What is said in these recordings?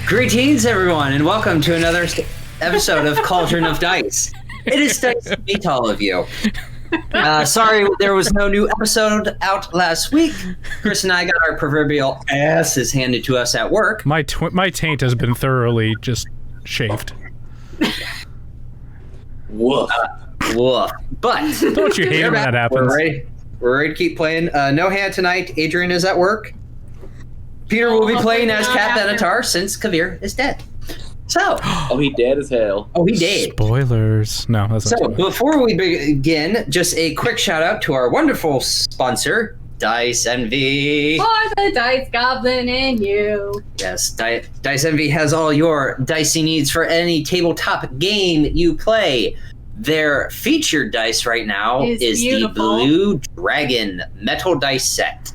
Greetings, everyone, and welcome to another episode of Cauldron of Dice. It is nice to meet all of you. Sorry there was no new episode out last week. Chris and I got our proverbial asses handed to us at work. My taint has been thoroughly just shaved. Woof. Woof. But don't you hate when that happens? We're ready to keep playing. No hand tonight. Adrian is at work. Peter will be playing as Cat Benatar since Kavir is dead. So. Oh, he dead as hell. Oh, he did. Spoilers. No, that's not spoilers. Before we begin, just a quick shout out to our wonderful sponsor, Dice Envy. For the Dice Goblin and you. Yes, Dice Envy has all your dicey needs for any tabletop game you play. Their featured dice right now is the Blue Dragon Metal Dice Set.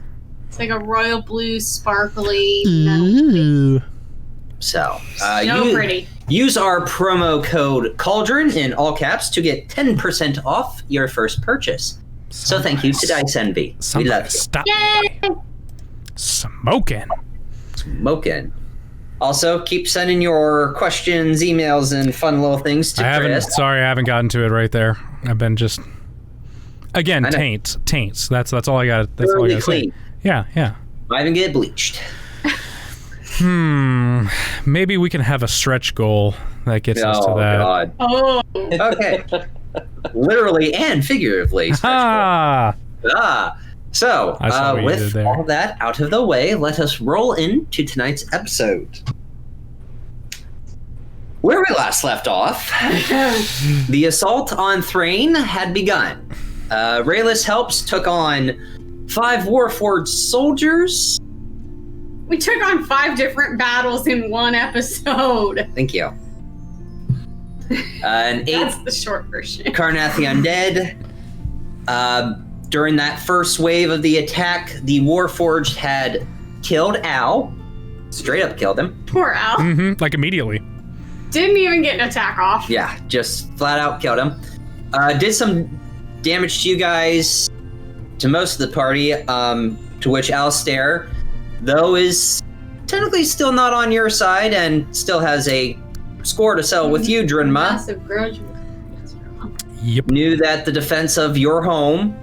It's like a royal blue, sparkly. So, pretty. Use our promo code Cauldron in all caps to get 10% off your first purchase. So thank you to Dice Envy. We love you. Stop. Yay! Smoking. Also, keep sending your questions, emails, and fun little things to Chris. Sorry, I haven't gotten to it right there. I've been just... Again, taints. That's all I got. That's all I got to say. Yeah. I even get bleached. Maybe we can have a stretch goal that gets us to that. God. Oh. Okay. Literally and figuratively. So, with all that out of the way, let us roll into tonight's episode. Where we last left off, the assault on Thrain had begun. Rayless Helps took on 5 Warforged soldiers. We took on 5 different battles in one episode. Thank you. An 8 That's the short version. Karnath the Undead. During that first wave of the attack, the Warforged had killed Al. Straight up killed him. Poor Al. Like immediately. Didn't even get an attack off. Yeah, just flat out killed him. Did some damage to you guys, to most of the party, to which Alistair, though, is technically still not on your side and still has a score to settle with you, Drinma. Massive grudge. Yep. Knew that the defense of your home,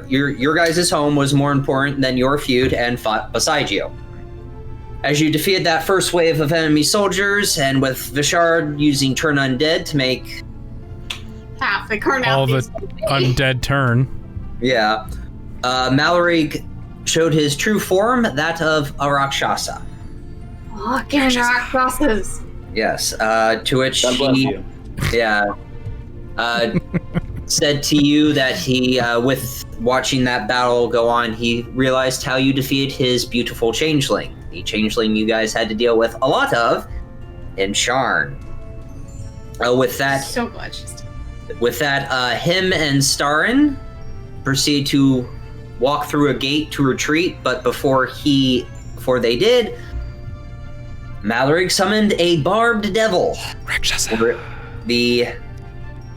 your guys' home, was more important than your feud and fought beside you. As you defeated that first wave of enemy soldiers, and with Vishard using Turn Undead to make half the Karnath. All the undead turn. Yeah. Mallory showed his true form, that of a Rakshasa. Fucking Rakshasas. Yes. To which God bless you. Yeah. Said to you that he, with watching that battle go on, he realized how you defeated his beautiful changeling. The changeling you guys had to deal with a lot of in Sharn. With that, So glad she's dead. With that, him and Starin proceed to walk through a gate to retreat, but before they did, Mallory summoned a barbed devil. Rakshasa. The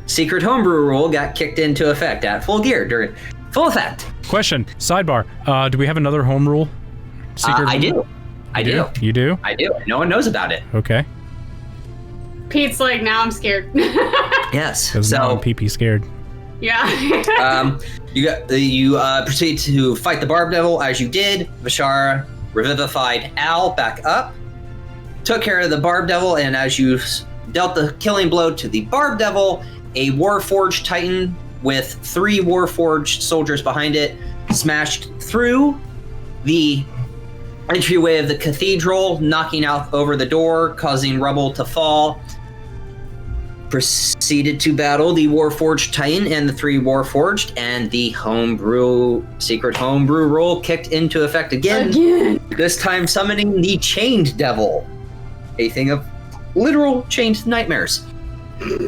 secret homebrew rule got kicked into effect at full effect. Question. Sidebar. Do we have another home rule? Secret I do. I do. You do? I do. No one knows about it. Okay. Pete's like, now I'm scared. Yes. Because now I'm pee scared. Yeah. You proceed to fight the Barb Devil. As you did, Vishara revivified Al back up, took care of the Barb Devil, and as you dealt the killing blow to the Barb Devil, a Warforged Titan with 3 Warforged soldiers behind it smashed through the entryway of the cathedral, knocking out over the door, causing rubble to fall. Proceeded to battle the Warforged Titan and the 3 Warforged, and the secret homebrew rule kicked into effect again. This time summoning the Chained Devil, a thing of literal chained nightmares.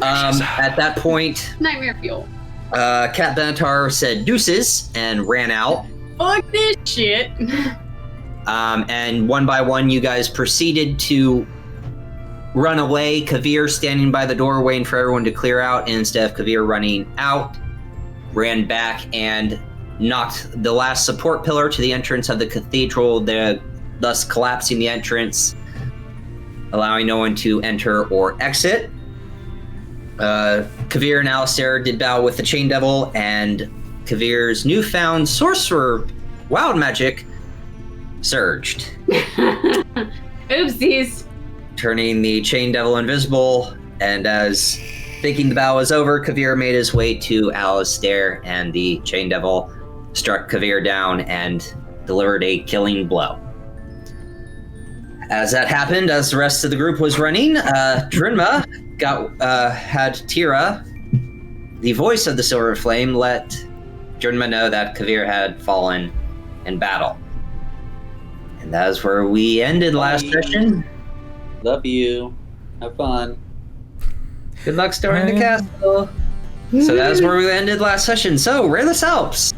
At that point, Nightmare fuel. Cat Benatar said deuces and ran out. Fuck this shit. And one by one, you guys proceeded to run away. Kavir standing by the door waiting for everyone to clear out, and instead of Kavir running out, ran back and knocked the last support pillar to the entrance of the cathedral, thus collapsing the entrance. allowing no one to enter or exit. Kavir and Alistair did battle with the Chain Devil, and Kavir's newfound sorcerer wild magic surged, Oopsies. turning the Chain Devil invisible. And as thinking the battle was over, Kavir made his way to Alistair, and the Chain Devil struck Kavir down and delivered a killing blow. As that happened, as the rest of the group was running, Drinma had Tira, the voice of the Silver Flame, let Drinma know that Kavir had fallen in battle. And that is where we ended last session. Love you. Have fun. Good luck storing the castle. So that's where we ended last session. So, Rayless Alps,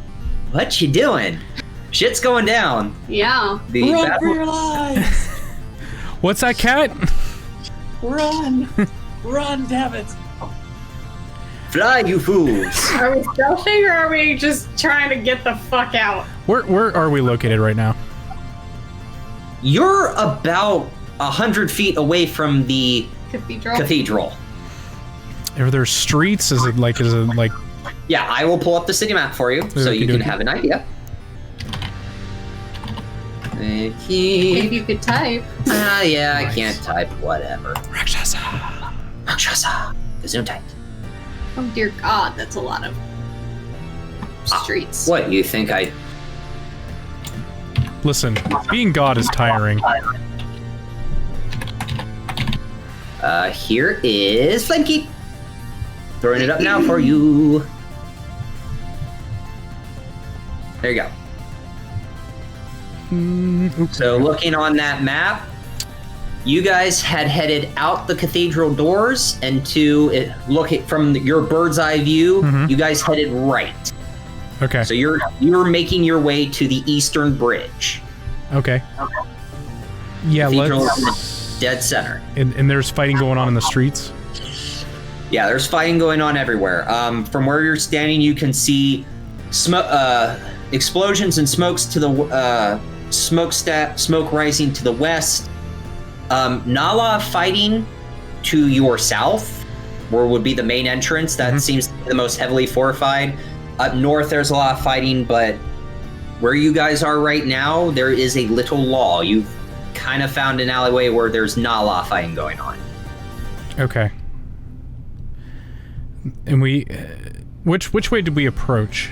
what you doing? Shit's going down. Yeah. Run for your lives! What's that, Cat? Run! Run, damn it! Fly, you fools! Are we stealthing or are we just trying to get the fuck out? Where are we located right now? You're about 100 feet away from the cathedral. Are there streets? Is it like? Yeah, I will pull up the city map for you, so you can have an idea. If you could type. Yeah, I can't type. Whatever. Rakshasa. Gesundheit. Oh dear God, that's a lot of streets. What, you think I... Listen, being God is tiring. Here is Flamekeep. Throwing it up now for you. There you go. So looking on that map, you guys had headed out the cathedral doors, and from your bird's eye view, you guys headed right. Okay. So you're making your way to the eastern bridge. Okay. Yeah, Cathedral let's... dead center. And there's fighting going on in the streets? Yeah, there's fighting going on everywhere. From where you're standing, you can see explosions and smokes to the smoke rising to the west. Nala fighting to your south, where would be the main entrance. That seems to be the most heavily fortified. Up north, there's a lot of fighting, but where you guys are right now, there is a little lull. You've kind of found an alleyway where there's not a lot of fighting going on. Okay. And we... which way did we approach?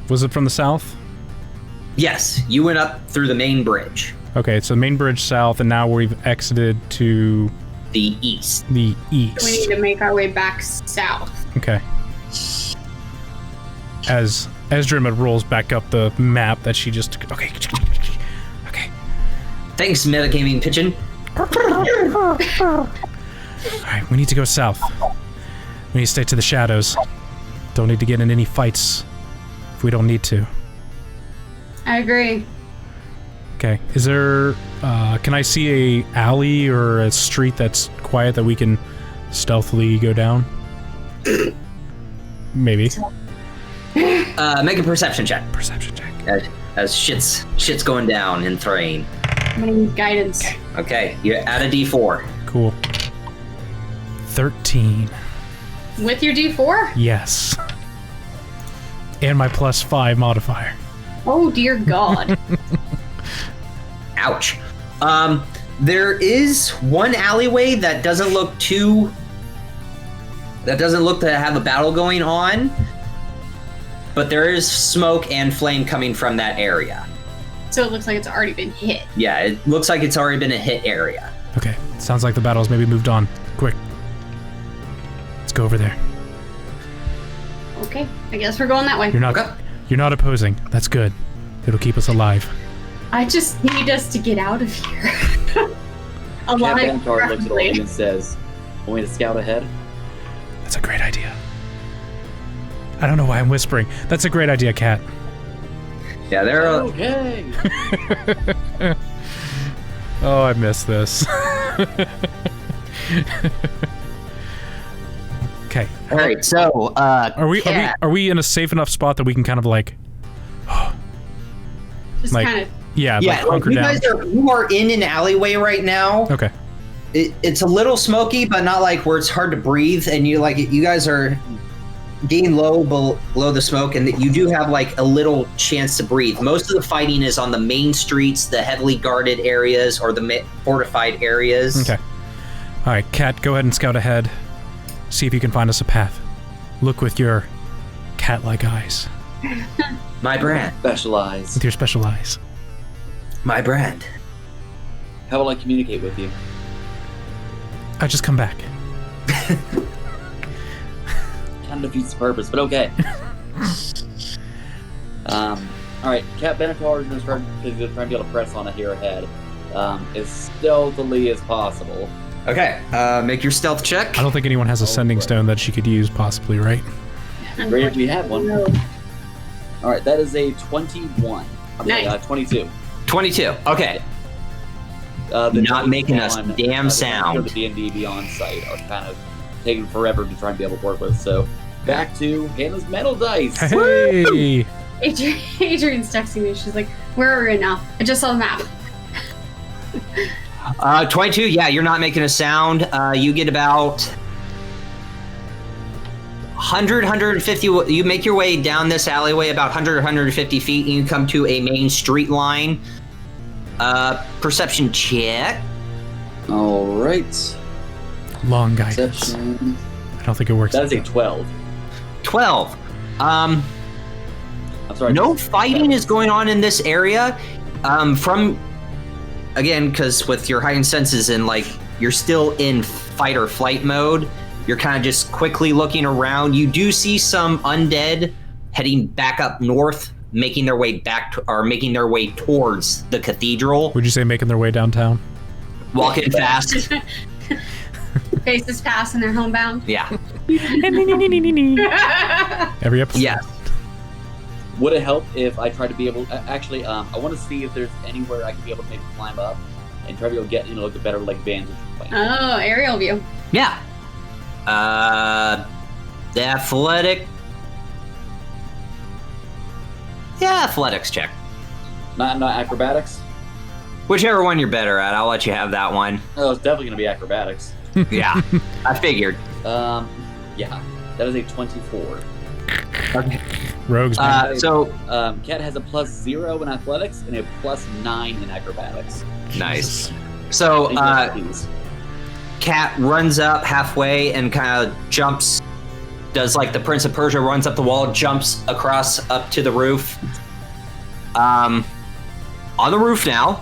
Was it from the south? Yes, you went up through the main bridge. Okay, so main bridge south, and now we've exited to... The east. The east. We need to make our way back south. Okay. As Drimma rolls back up the map that she just... Okay. Thanks, Metagaming Pigeon. Alright, we need to go south. We need to stay to the shadows. Don't need to get in any fights if we don't need to. I agree. Okay, is there... can I see a alley or a street that's quiet that we can stealthily go down? Maybe. Make a perception check. Perception check. As shit's going down in Thrain. I'm gonna need guidance. Okay, you add a d4. Cool. 13. With your D4? Yes. And my +5 modifier. Oh dear God. Ouch. There is one alleyway that doesn't look to have a battle going on, but there is smoke and flame coming from that area. So it looks like it's already been hit. Yeah, it looks like it's already been a hit area. Okay, sounds like the battle's maybe moved on. Quick. Let's go over there. Okay, I guess we're going that way. You're not opposing. That's good. It'll keep us alive. I just need us to get out of here. Alive, Bantar looks at all of you preferably. and says, "Want me to scout ahead?" That's a great idea. I don't know why I'm whispering. That's a great idea, Cat. Yeah, there are... Okay. Oh, I missed this. Okay. All right, so Are we in a safe enough spot that we can kind of like Just like- kind of. yeah, yeah, like hunker you down? guys you are in an alleyway right now. Okay. it's a little smoky, but not like where it's hard to breathe. And you guys are getting low below the smoke, and that you do have like a little chance to breathe. Most of the fighting is on the main streets, the heavily guarded areas, or the fortified areas. Okay. All right, Cat, go ahead and scout ahead. See if you can find us a path. Look with your cat-like eyes. My brand. Specialize. With your special eyes. My brand. How will I communicate with you? I just come back. Kind of defeats the purpose, but okay. Alright, Cat Benatar is going to try to be able to press on it here ahead. As stealthily as possible. Okay, make your stealth check. I don't think anyone has a sending stone that she could use, possibly, right? Great if we had one. No. Alright, that is a 21. Nice. 22. 22. Okay. Not making a damn sound. The D&D Beyond site are kind of taking forever to try and be able to work with. So back to Hannah's metal dice. Hey! Adrian's texting me. She's like, "Where are we now? I just saw the map." 22. Yeah, you're not making a sound. You get about 100, 150. You make your way down this alleyway about 100, 150 feet, and you come to a main street line. Perception check. All right. Long guidance. Perception. I don't think it works. That is a 12. 12. I'm sorry. No fighting is going on in this area. Again, because with your heightened senses and like you're still in fight or flight mode, you're kind of just quickly looking around. You do see some undead heading back up north, making their way making their way towards the cathedral. Would you say making their way downtown? Walking fast. Faces pass and they're homebound. Yeah. Every episode? Yes. Would it help if I tried to be able? Actually, I want to see if there's anywhere I could be able to maybe climb up and try to go get like a better like vantage point. Oh, aerial view. Yeah. The athletic. Yeah, athletics check. Not acrobatics. Whichever one you're better at, I'll let you have that one. Oh, it's definitely gonna be acrobatics. Yeah, I figured. Yeah, that is a 24. Okay. Rogues. man. Cat has a +0 in athletics and a +9 in acrobatics. Nice. So, Cat runs up halfway and kind of jumps, does like the Prince of Persia, runs up the wall, jumps across up to the roof. On the roof now.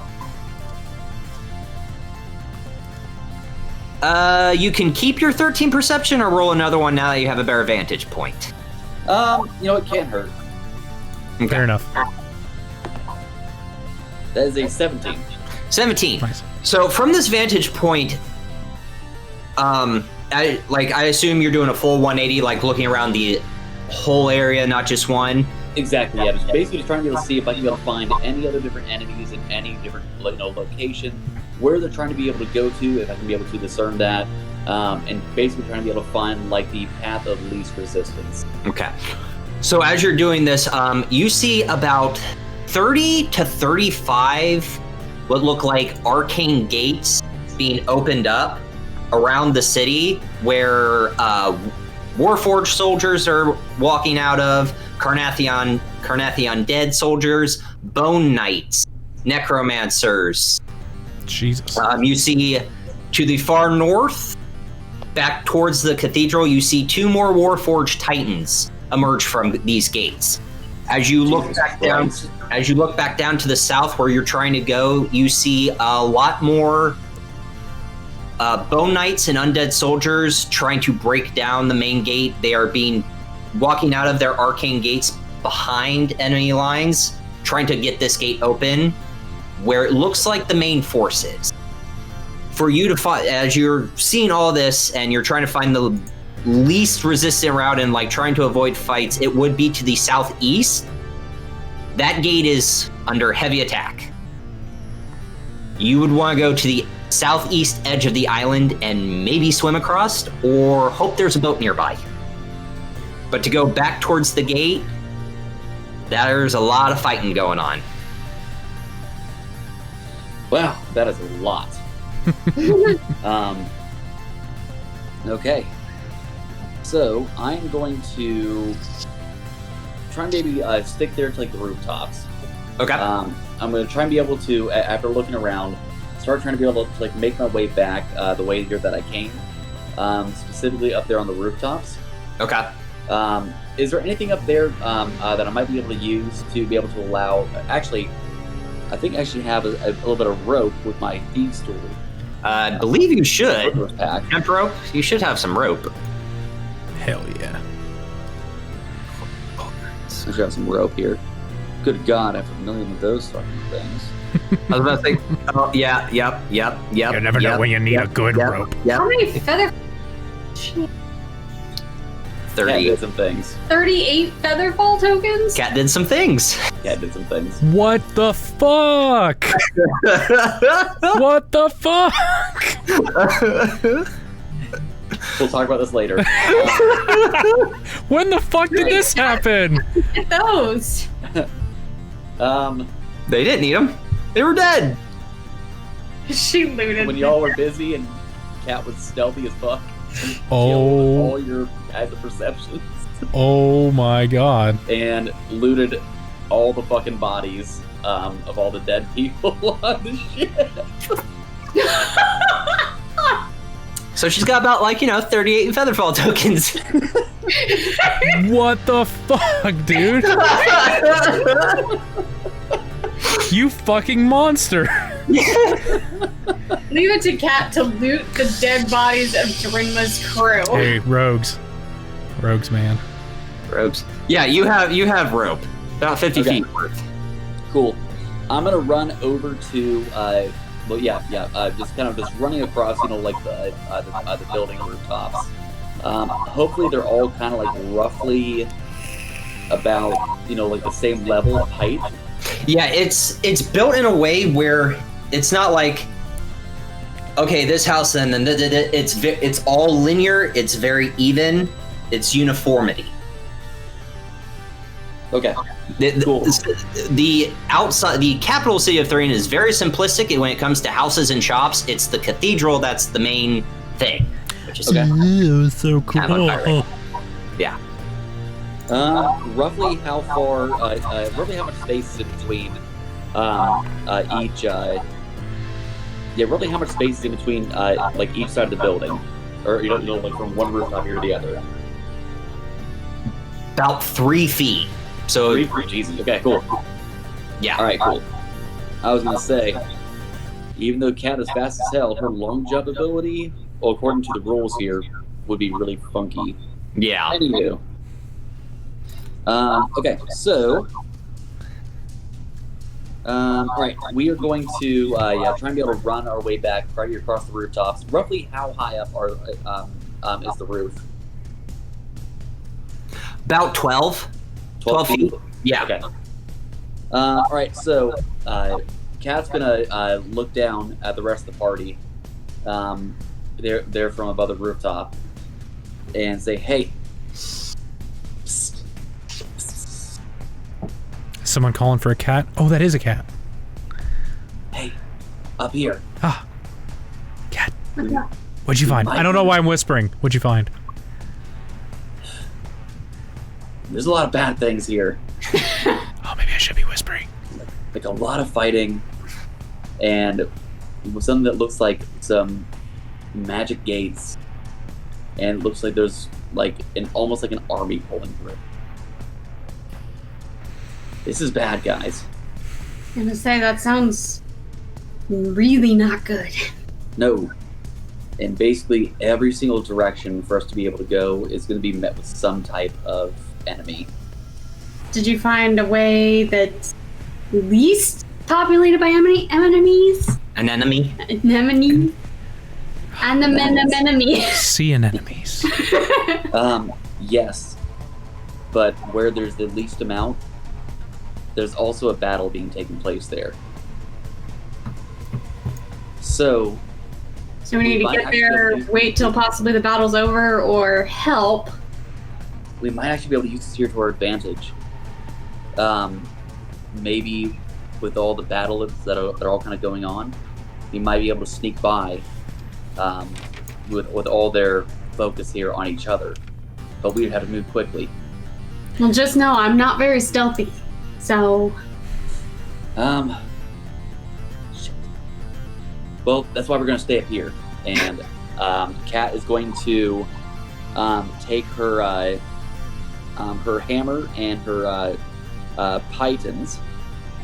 You can keep your 13 perception or roll another one now that you have a better vantage point. It can't hurt. Okay. Fair enough. That is a 17. 17. Nice. So from this vantage point, I assume you're doing a full 180, like looking around the whole area, not just one. Exactly, yeah. Just basically just trying to be able to see if I can be able to find any other different enemies in any different location, where they're trying to be able to go to, if I can be able to discern that, and basically trying to be able to find like the path of least resistance. Okay. So as you're doing this, you see about 30 to 35 what look like arcane gates being opened up around the city where Warforged soldiers are walking out of, Carnathian dead soldiers, Bone Knights, Necromancers. Jesus. You see to the far north, back towards the cathedral, you see two more Warforged Titans emerge from these gates. As you look back down to the south where you're trying to go, you see a lot more Bone Knights and undead soldiers trying to break down the main gate. They are walking out of their arcane gates behind enemy lines, trying to get this gate open, where it looks like the main force is. For you to find, as you're seeing all this and you're trying to find the least resistant route and like trying to avoid fights, it would be to the southeast. That gate is under heavy attack. You would want to go to the southeast edge of the island and maybe swim across, or hope there's a boat nearby. But to go back towards the gate, there's a lot of fighting going on. Wow, that is a lot. Okay. So I'm going to try and maybe stick there to like the rooftops. Okay. I'm going to try and be able to, after looking around, start trying to be able to like make my way back the way here that I came, specifically up there on the rooftops. Okay. Is there anything up there that I might be able to use to be able to allow? Actually, I think I actually have a little bit of rope with my thieves' tool. I believe you should. Pack. Hemp rope? You should have some rope. Hell yeah. I should have some rope here. Good God, after a million of those fucking things. I was about to say, oh, yeah, yep. You never know when you need a good rope. Yep. How many feather? 30. Cat did some things. 38 featherfall tokens? Cat did some things. Cat did some things. What the fuck? What the fuck? We'll talk about this later. When the fuck did this happen? Get those. They didn't need them. They were dead. She looted. When y'all were busy and Cat was stealthy as fuck. Oh. All your guys' perceptions. Oh my god. And looted all the fucking bodies of all the dead people on the ship. So she's got about 38 featherfall tokens. What the fuck, dude? You fucking monster. Leave it to Cat to loot the dead bodies of Dringma's crew. Hey, rogues. Rogues, man. Ropes. Yeah, you have rope. About 50 Okay. feet worth. Cool. I'm gonna run over to just kind of just running across, like the building rooftops. Hopefully they're all kind of like roughly about like the same level of height. Yeah, it's built in a way where it's not like, okay, this house and then it's all linear. It's very even. It's uniformity. Okay. Cool. The outside, the capital city of Thurine is very simplistic when it comes to houses and shops. It's the cathedral that's the main thing, which is Okay. Ew, so cool. kind of a pirate. Yeah. Roughly how far? Roughly how much space is in between each? Roughly how much space is in between like each side of the building, or like from one rooftop here to the other. About 3 feet. So 3 feet, Jesus. Okay, cool. yeah. All right, cool. I was gonna say, even though Cat is fast as hell, her long jump ability, well, according to the rules here, would be really funky. Yeah. Anywho. Okay, so alright, we are going to try and be able to run our way back right across the rooftops. Roughly how high up is the roof? About 12 feet. Yeah. Okay. Alright, so Cat's gonna look down at the rest of the party. They're from above the rooftop and say, "Hey, Someone calling for a cat? Oh, that is a cat. hey, up here." Ah. Cat. What'd you find? I don't know why I'm whispering. What'd you find? There's a lot of bad things here. Oh, maybe I should be whispering. Like a lot of fighting, and something that looks like some magic gates, and it looks like there's like almost like an army pulling through. This is bad, guys. I'm gonna say that sounds really not good. No. And basically every single direction for us to be able to go is going to be met with some type of enemy. Did you find a way that's least populated by enemies? An enemy. Anemone? Anemones. Sea anemones. Yes. But where there's the least amount, there's also a battle being taken place there. So we need to might get there, actually- wait till possibly the battle's over, or help. we might actually be able to use this here to our advantage. Maybe with all the battles that are all kind of going on, they might be able to sneak by with all their focus here on each other. But we would have to move quickly. Well, just know I'm not very stealthy, so... Shit. Well, that's why we're going to stay up here. And Kat is going to take her hammer and her pythons.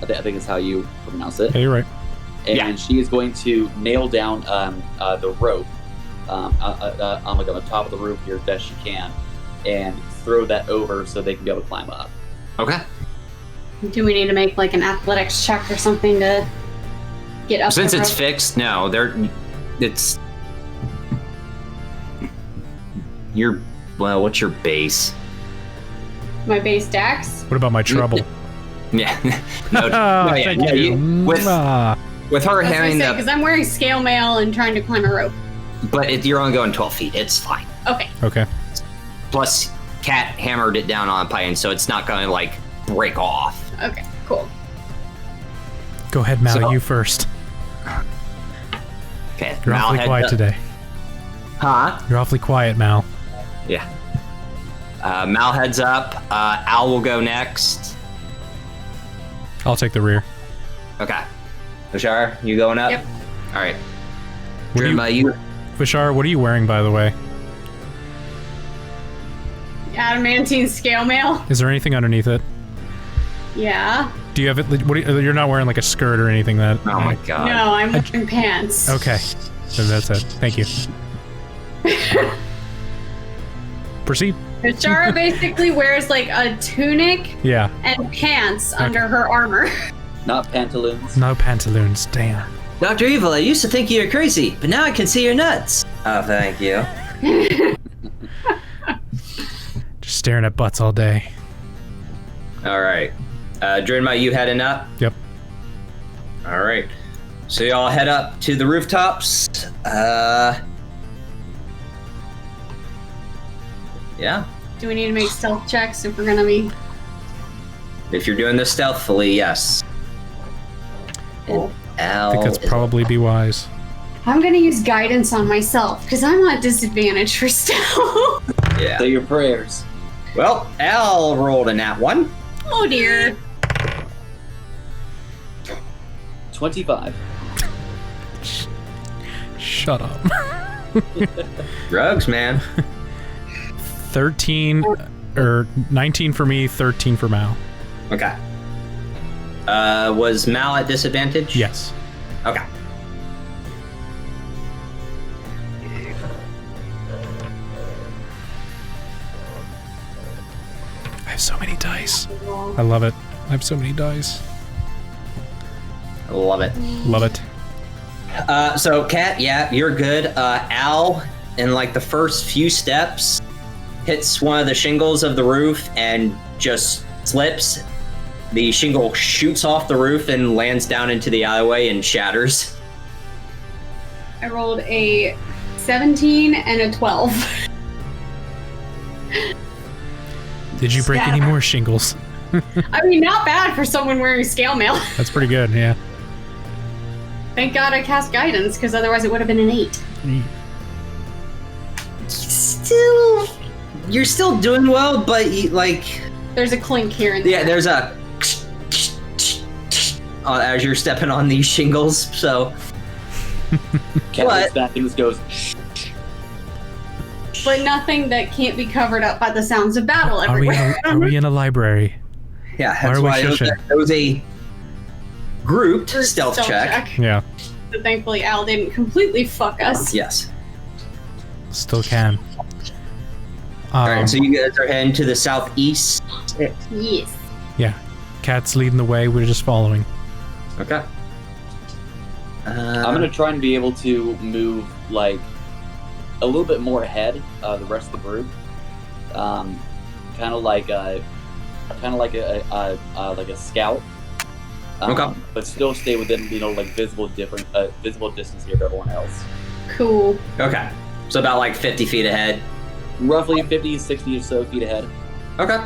I think is how you pronounce it. Yeah, you're right. And she is going to nail down the rope on the top of the roof here as best she can, and throw that over so they can be able to climb up. Okay. Do we need to make like an athletics check or something to get up? Since the it's rope? fixed, no. It's. What's your base? My base dex? What about my trouble? Yeah. Thank you. With her having the, because I'm wearing scale mail and trying to climb a rope. but you're only going 12 feet. It's fine. Okay. Okay. Plus, Cat hammered it down on a python, so it's not going to like break off. Okay. Cool. Go ahead, Mal. So- You first. Okay. You're awfully quiet today. Huh? You're awfully quiet, Mal. Yeah. Mal heads up. Al will go next. I'll take the rear. Okay. Bashar, you going up? Yep. All right. What are Driven by you. Vishar, what are you wearing, by the way? Adamantine scale mail? Is there anything underneath it? Yeah. Do you have it? You're not wearing like a skirt or anything that... Oh my god. No, I'm wearing pants. Okay. Then that's it. Thank you. Proceed. Shara basically wears like a tunic Yeah. and pants under her armor. Not pantaloons. No pantaloons. Damn. Dr. Evil, I used to think you were crazy, but now I can see your nuts. Oh, thank you. Just staring at butts all day. All right. Drinma, you heading up? Yep. All right. So y'all head up to the rooftops. Yeah. Do we need to make stealth checks if we're gonna be... If you're doing this stealthily, yes. Cool. Al I think that's is- probably be wise. I'm gonna use guidance on myself, because I'm at disadvantage for stealth. Yeah. Say your prayers. Well, Al rolled a nat 1. Oh dear. 25. Shut up. Drugs, man. 13 or 19 for me, 13 for Mal. Okay. Was Mal at disadvantage? Yes. Okay. I have so many dice. I love it. I have so many dice. Love it. Love it. So, Kat, yeah, you're good. Al, in like the first few steps, hits one of the shingles of the roof and just slips. The shingle shoots off the roof and lands down into the alleyway and shatters. I rolled a 17 and a 12. Did you break any more shingles? I mean, not bad for someone wearing scale mail. That's pretty good, yeah. Thank God I cast guidance, because otherwise it would have been an 8. Still, you're still doing well, but like, There's a clink here and there. yeah, there's a as you're stepping on these shingles. So, Cat What? looks back and just goes, shh. But nothing that can't be covered up by the sounds of battle Are we, everywhere. are we in a library? yeah, Why that's are we why shushing? it was a grouped Or stealth check. Yeah, So thankfully Al didn't completely fuck us. Yes. still can. All right, so you guys are heading to the southeast. Yes. Yeah. Cat's leading the way, we're just following. Okay. I'm gonna try and be able to move like a little bit more ahead of the rest of the group, kind of like a scout. Okay. But still stay within like visible distance here of everyone else. Cool. Okay. So about like 50 feet ahead. Roughly 50, 60 or so feet ahead. Okay.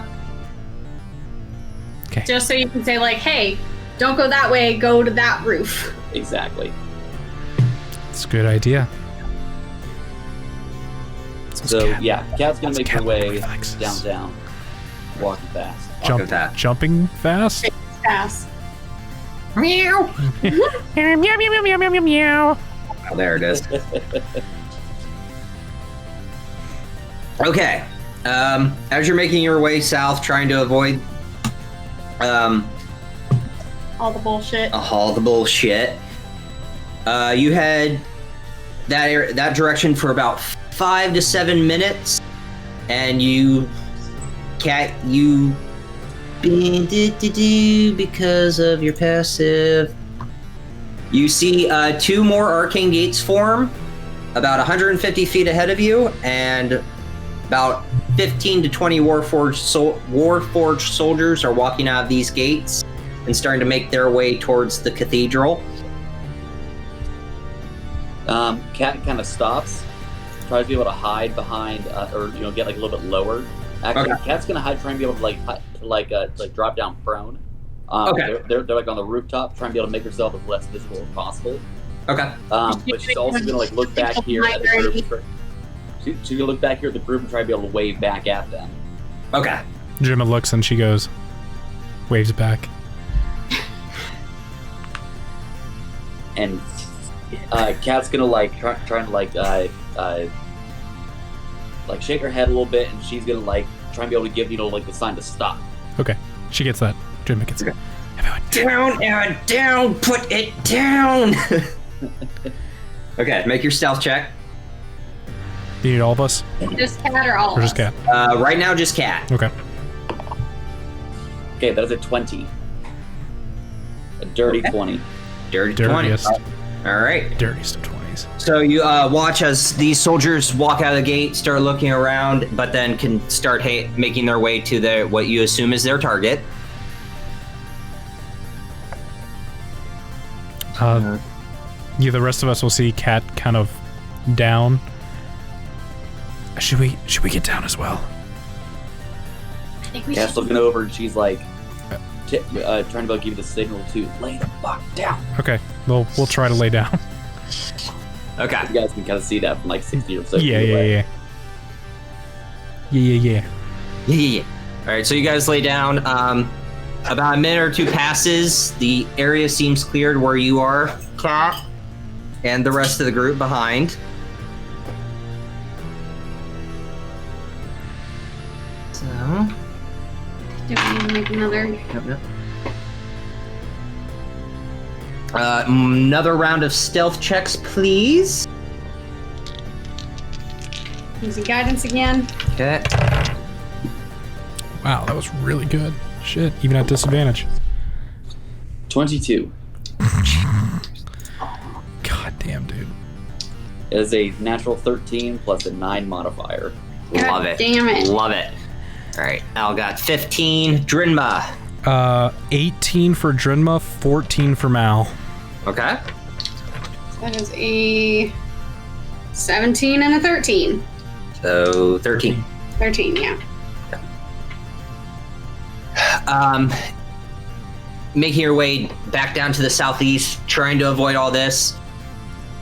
Okay. Just so you can say like, hey, don't go that way, go to that roof. Exactly. It's a good idea. So yeah, Cat's gonna make her cat way reflexes. downtown, walking fast. Walking fast. Jumping fast? Pass. Meow. Meow, meow, meow, meow, meow, meow, meow. Oh, there it is. Okay. As you're making your way south, trying to avoid All the bullshit. all the bullshit, you head that direction for about 5 to 7 minutes, and you because of your passive. You see 2 more arcane gates form about 150 feet ahead of you, and about 15 to 20 Warforged soldiers are walking out of these gates and starting to make their way towards the cathedral. Cat kind of stops, tries to be able to hide behind, or get like a little bit lower. Actually, Okay. Cat's gonna hide, trying to be able to like drop down prone. Okay. They're like on the rooftop, trying to be able to make herself as less visible as possible. Okay. But she's also gonna like look back here at the group. She's gonna look back here at the group and try to be able to wave back at them. Okay. Gemma looks and she goes, waves back. And Cat's gonna like trying to like shake her head a little bit, and she's gonna like try and be able to give like the sign to stop. Okay, she gets that. Gemma gets it. Down, down, put it down. Okay, make your stealth check. You need all of us? Just cat or all Or of just us? cat? Right now, just cat. Okay. Okay, that is a 20. A dirty 20. Dirty 20. Dirtiest. All right. Dirtiest of 20s. So you watch as these soldiers walk out of the gate, start looking around, but then can start making their way to what you assume is their target. Yeah, the rest of us will see Cat kind of down. Should we get down as well? I think we Cat's should. looking over, and she's like trying to give you the signal to lay the fuck down. Okay, we'll try to lay down. Okay. You guys can kind of see that from like 60 or so. Yeah. Yeah. All right, so you guys lay down. About a minute or two passes. The area seems cleared where you are, Cat, and the rest of the group behind. So, Do we need to make another? another round of stealth checks, please. Using guidance again. Okay. Wow, that was really good. Shit, even at disadvantage. 22. God damn, dude. It is a natural 13 plus a 9 modifier. Love it. Damn it. Love it. All right, Al got 15. Drinma. 18 for Drinma, 14 for Mal. Okay. That is a 17 and a 13. So 13. 13, yeah. Making your way back down to the southeast, trying to avoid all this.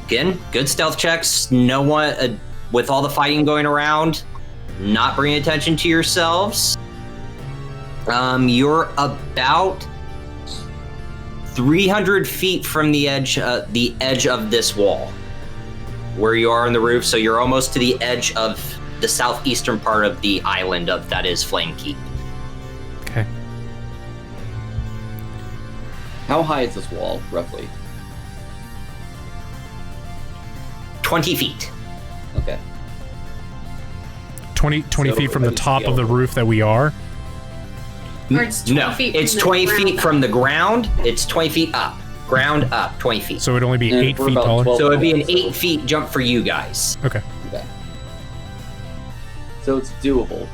Again, good stealth checks. No one, with all the fighting going around, not bringing attention to yourselves. You're about 300 feet from the edge of this wall, where you are on the roof. So you're almost to the edge of the southeastern part of the island that is Flame Keep. Okay. How high is this wall, roughly? 20 feet. Okay. 20 So feet from the at least top of the scale. roof that we are. Or it's 20 No, feet from it's the 20 ground feet up. from the ground. It's 20 feet up. Ground up, 20 feet. So it'd only be And 8 we're feet about taller. 12 So it'd be an so- 8 feet jump for you guys. Okay. Okay. So it's doable.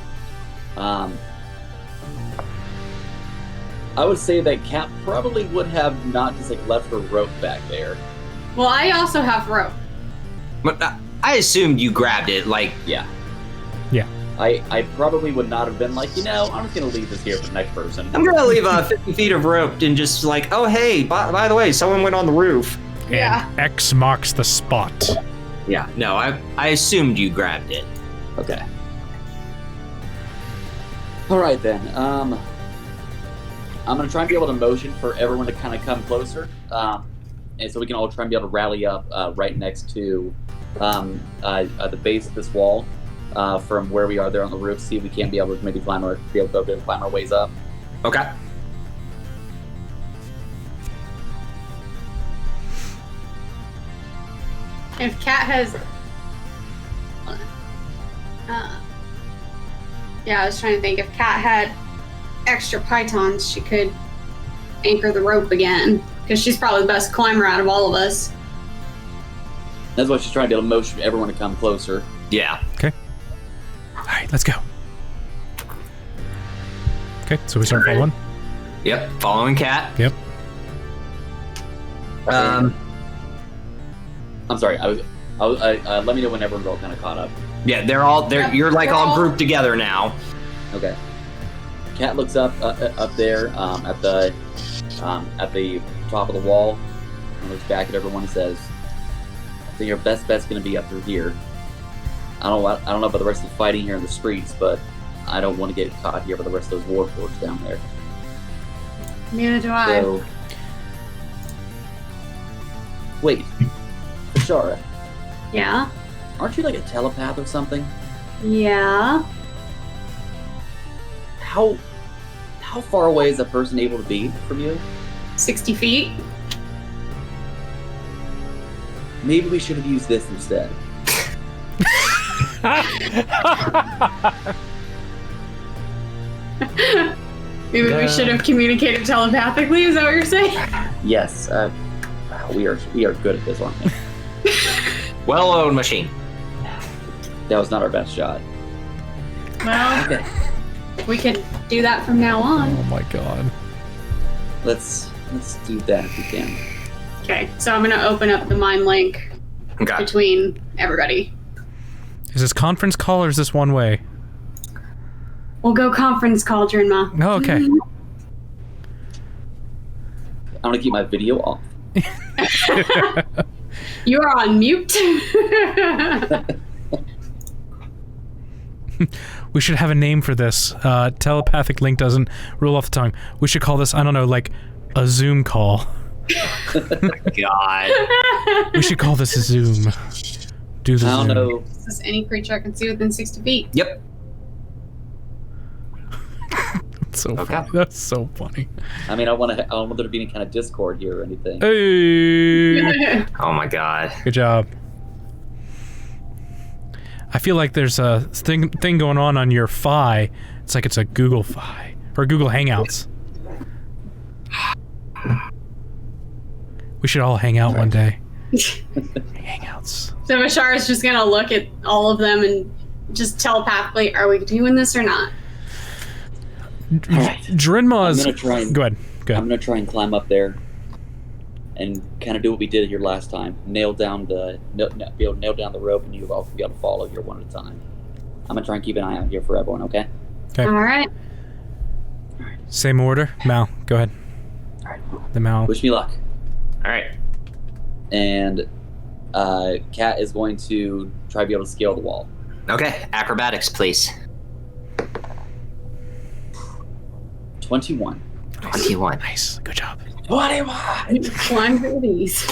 I would say that Cat probably would have not just like left her rope back there. Well, I also have rope. But I assumed you grabbed it. Like, Yeah. Yeah. I probably would not have been like, I'm just gonna leave this here for the next person. I'm gonna leave 50 feet of rope and just like, oh hey, by the way, someone went on the roof. And Yeah. X marks the spot. Yeah, no, I assumed you grabbed it. Okay. All right then. I'm gonna try and be able to motion for everyone to kind of come closer, and so we can all try and be able to rally up right next to the base of this wall from where we are there on the roof. See if we can't be able to maybe climb our ways up. Okay. If Kat has... yeah, I was trying to think. If Kat had extra pythons, she could anchor the rope again. Because she's probably the best climber out of all of us. That's why she's trying to be able to motion everyone to come closer. Yeah. Okay. All right, let's go. Okay, so we start following. Yep. Following Cat. Yep. I'm sorry. Let me know when everyone's all kind of caught up. Yeah, you're like We're all all- grouped together now. Okay. Cat looks up there at the top of the wall and looks back at everyone and says, "I think your best bet's going to be up through here. I don't know about the rest of the fighting here in the streets, but I don't want to get caught here by the rest of those warforged down there." Neither do I. So, wait, Ashara, Yeah? aren't you like a telepath or something? Yeah. How far away is a person able to be from you? 60 feet? Maybe we should have used this instead. Maybe we should have communicated telepathically, is that what you're saying? Yes, we are good at this, aren't we? Well-oiled machine. That was not our best shot. Well, Okay, we could do that from now on. Oh my god. let's do that if we can. Okay, so I'm gonna open up the mind link Okay. between everybody. Is this conference call or is this one way? We'll go conference Cauldron, Ma. Oh, okay. I'm gonna keep my video off. You are on mute. We should have a name for this. Telepathic link doesn't roll off the tongue. We should call this, I don't know, like a Zoom call. God. We should call this a Zoom. Do the I don't Zoom. know. This is any creature I can see within 60 feet. Yep. That's so Okay. funny. That's so funny. I mean, I don't want there to be any kind of discord here or anything. Hey! Oh my God. Good job. I feel like there's a thing going on your Fi. It's like it's a Google Fi or Google Hangouts. We should all hang out one day. Hangouts. So Bashar is just gonna look at all of them and just telepathically, are we doing this or not? Alright. Drinma's. I'm gonna try and- Go ahead. I'm gonna try and climb up there and kind of do what we did here last time. Be able to nail down the rope, and you all can be able to follow here one at a time. I'm gonna try and keep an eye out here for everyone. Okay. Okay. All right. Same order. Mal, go ahead. All right. The Mal. Wish me luck. All right. And Kat is going to try to be able to scale the wall. Okay. Acrobatics, please. 21. 21. Nice. Good job. 21. Climb through these.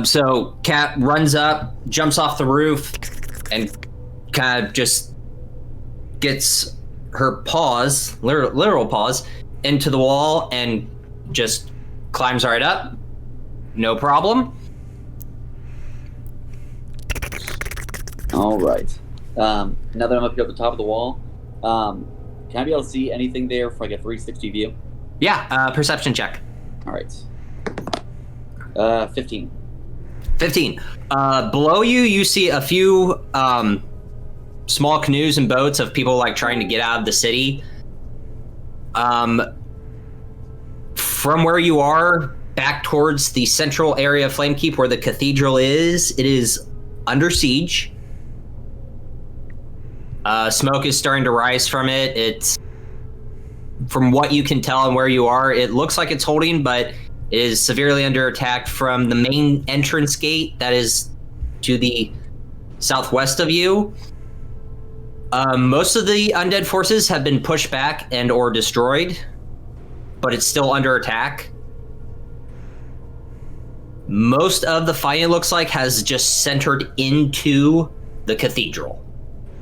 So Kat runs up, jumps off the roof, and kind of just gets her paws, literal paws, into the wall and just climbs right up. No problem. All right. Now that I'm up here at the top of the wall, can I be able to see anything there for like a 360 view? Yeah, perception check. All right. 15. 15. Below you, you see a few small canoes and boats of people like trying to get out of the city. From where you are, back towards the central area of Flamekeep where the cathedral is, it is under siege. Smoke is starting to rise from it. It's, from what you can tell and where you are, it looks like it's holding, but is severely under attack from the main entrance gate that is to the southwest of you. Most of the undead forces have been pushed back and or destroyed, but it's still under attack. Most of the fight, it looks like, has just centered into the cathedral,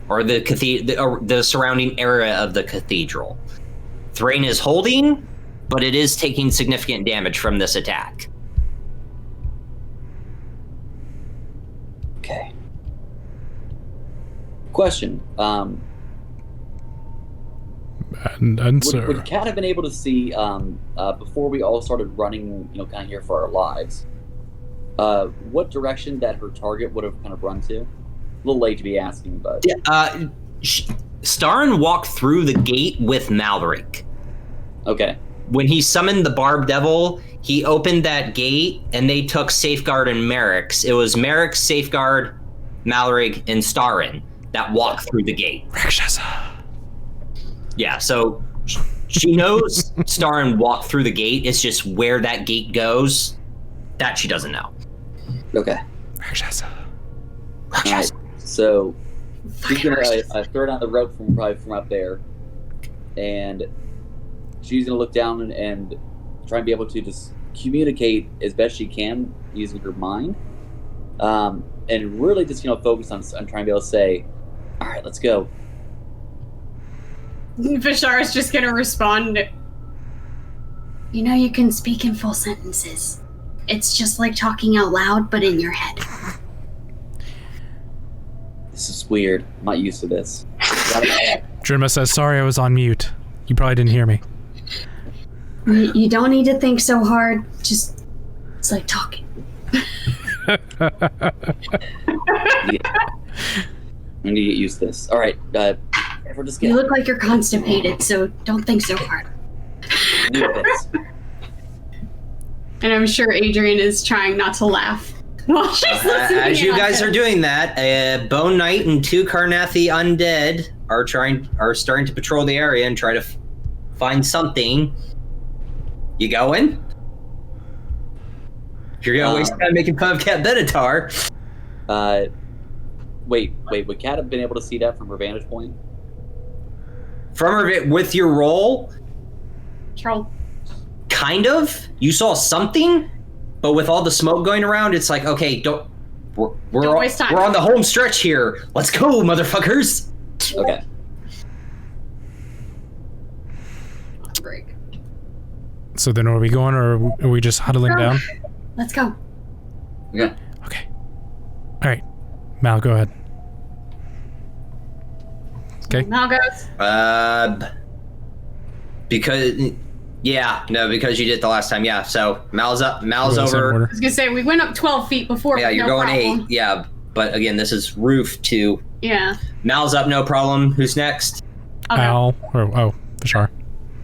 or the surrounding area of the cathedral. Thrain is holding, but it is taking significant damage from this attack. Okay. Question. Answer. Would Kat have been able to see before we all started running, kind of here for our lives? What direction that her target would have kind of run to? A little late to be asking, but Starren walked through the gate with Malric. Okay. When he summoned the Barb Devil, he opened that gate, and they took Safeguard and Merrick's. It was Merrick, Safeguard, Malric, and Starren that walked through the gate. Rakshasa. Yeah, so she knows Starren walked through the gate. It's just where that gate goes that she doesn't know. Okay. Rakshasa. All right. So she's gonna throw down the rope from up there, and she's gonna look down and try and be able to just communicate as best she can using her mind, and really just focus on trying to be able to say, "All right, let's go." Bashar is just gonna respond. You can speak in full sentences. It's just like talking out loud, but in your head. This is weird. I'm not used to this. Drinma says, sorry, I was on mute. You probably didn't hear me. You don't need to think so hard. Just, it's like talking. I need to get used to this. All right, we're just You look like you're constipated, so don't think so hard. And I'm sure Adrian is trying not to laugh while she's listening. As you guys are doing that, Bone Knight and 2 Carnathi undead are starting to patrol the area and try to find something. You going? You're gonna waste time making fun of Cat Benatar. Wait. Would Kat have been able to see that from her vantage point? From her with your roll? Troll. Kind of. You saw something, but with all the smoke going around, it's like, okay, don't waste time. We're on the home stretch here. Let's go, motherfuckers. Okay. Break. So then are we going, or are we just huddling down? Let's go. Yeah. Okay. All right. Mal, go ahead. Okay. Mal goes. Because you did it the last time. Yeah. So Mal's up. Mal's over. I was gonna say we went up 12 feet before. Yeah, you're going problem. 8. Yeah, but again, this is roof 2. Yeah. Mal's up, no problem. Who's next? Okay. Al. Bashar.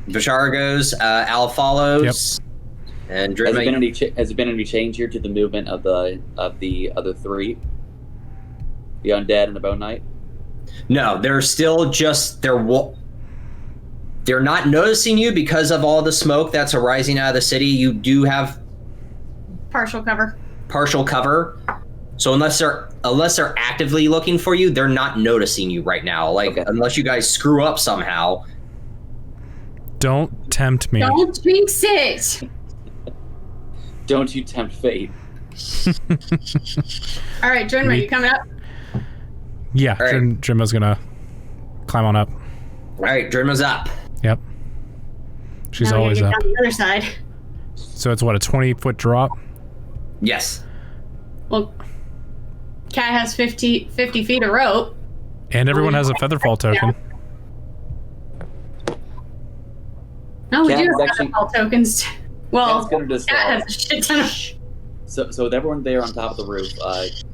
Bashar goes. Al follows. Yep. And Has there Drimma. been any change here to the movement of the other 3? The undead and the Bone Knight? No, they're still just they're not noticing you because of all the smoke that's arising out of the city. You do have partial cover. So unless they're actively looking for you, they're not noticing you right now. Unless you guys screw up somehow. Don't tempt me. Don't jinx it. Don't you tempt fate. All right, Drinma, you coming up? Yeah, right. Drinma's gonna climb on up. All right, Drimma's up. Yep. She's Now we always gotta up. get down the other side. So it's what, a 20-foot drop? Yes. Well, Cat has 50 feet of rope. And everyone has a featherfall token. No, we Cat do is have actually- featherfall tokens. Well, Cat's gonna just, Cat has a shit ton of... So with everyone there on top of the roof,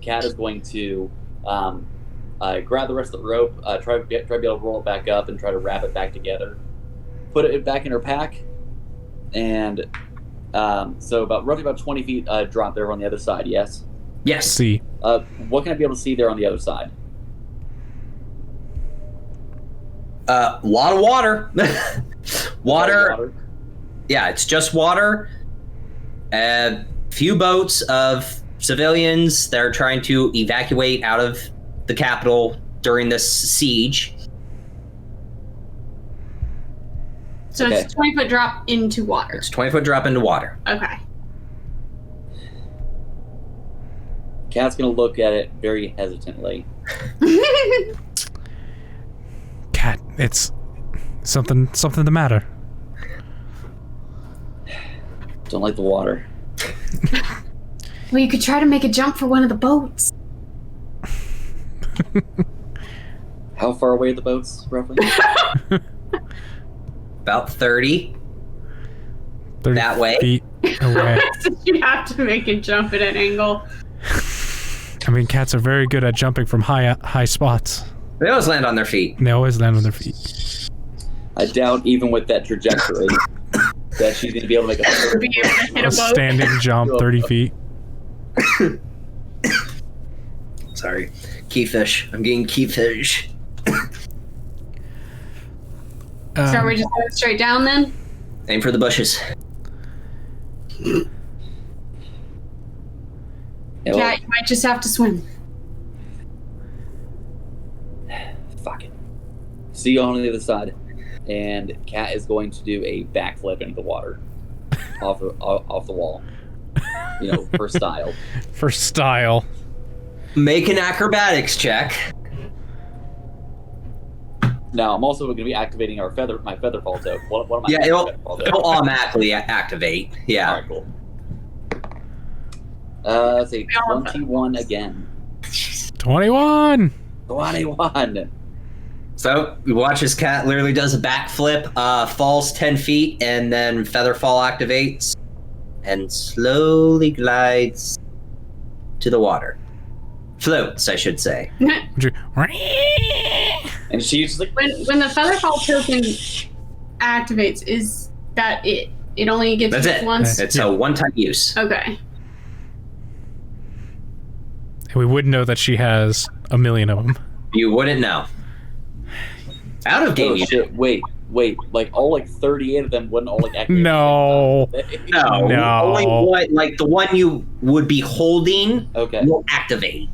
Kat is going to grab the rest of the rope, try to be able to roll it back up and try to wrap it back together. Put it back in her pack, and so roughly about 20 feet drop there on the other side, yes? Yes. See. What can I be able to see there on the other side? A lot of water. Water. Yeah, it's just water. A few boats of civilians that are trying to evacuate out of the capital during this siege. So Okay. it's a 20-foot drop into water. It's a 20-foot drop into water. Okay. Cat's gonna look at it very hesitantly. Cat, it's something the matter. Don't like the water. Well, you could try to make a jump for one of the boats. How far away are the boats, roughly? About 30. 30 That way? feet away. So you have to make a jump at an angle. I mean, cats are very good at jumping from high spots. They always land on their feet. They always land on their feet. I doubt even with that trajectory that she's gonna be able to make a Be able to hit A a boat. standing jump, 30 feet. Sorry. Keyfish. I'm getting keyfish. So are we just going straight down then? Aim for the bushes. Yeah, well, Yeah, you might just have to swim. fuck it. See you on the other side. And Cat is going to do a backflip into the water. off the wall. You know, for style. For style. Make an acrobatics check. Now, I'm also going to be activating my feather fall token. What am I? Yeah, feather fall token? It'll automatically activate. Yeah. Alright, cool. Let's see, 21 again. 21! 21! So you watch as Cat literally does a backflip, falls 10 feet, and then Featherfall activates and slowly glides to the water. Floats, I should say. Would you... And she's just like, When the Featherfall token activates, is that it? It only gets That's used it. once? It's a one-time use. Okay. And we would know that she has a million of them. You wouldn't know. Out of game, oh you shit, wait. Like, all, 38 of them wouldn't all, activate. No. No. No. Only one, the one you would be holding Okay, will activate.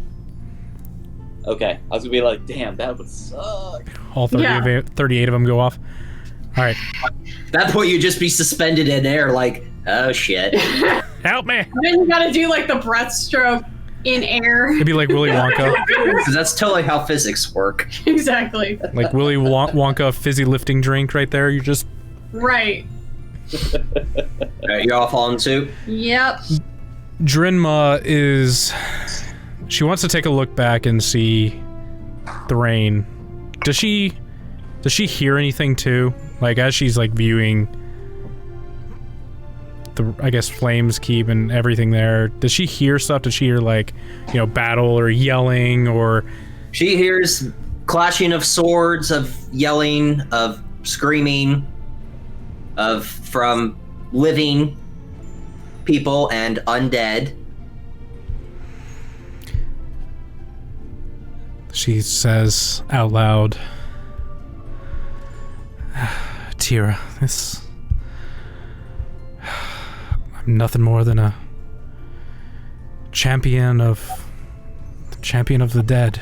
okay. I was gonna be like, damn, that would suck. All 38 of them go off. All right. At that point, you'd just be suspended in air like, oh shit. Help me! Then you gotta do the breaststroke in air. It'd be like Willy Wonka. Because that's totally how physics work. Exactly. Like Willy Wonka fizzy lifting drink right there. You just... Right. All right, you're all following suit? Yep. Drinma is... She wants to take a look back and see the rain. Does she hear anything too? Like, as she's, viewing the, I guess, Flames Keep and everything there, does she hear stuff? Does she hear, battle or yelling or... She hears clashing of swords, of yelling, of screaming, from living people and undead. She says out loud, Tira, I'm nothing more than a champion of the dead.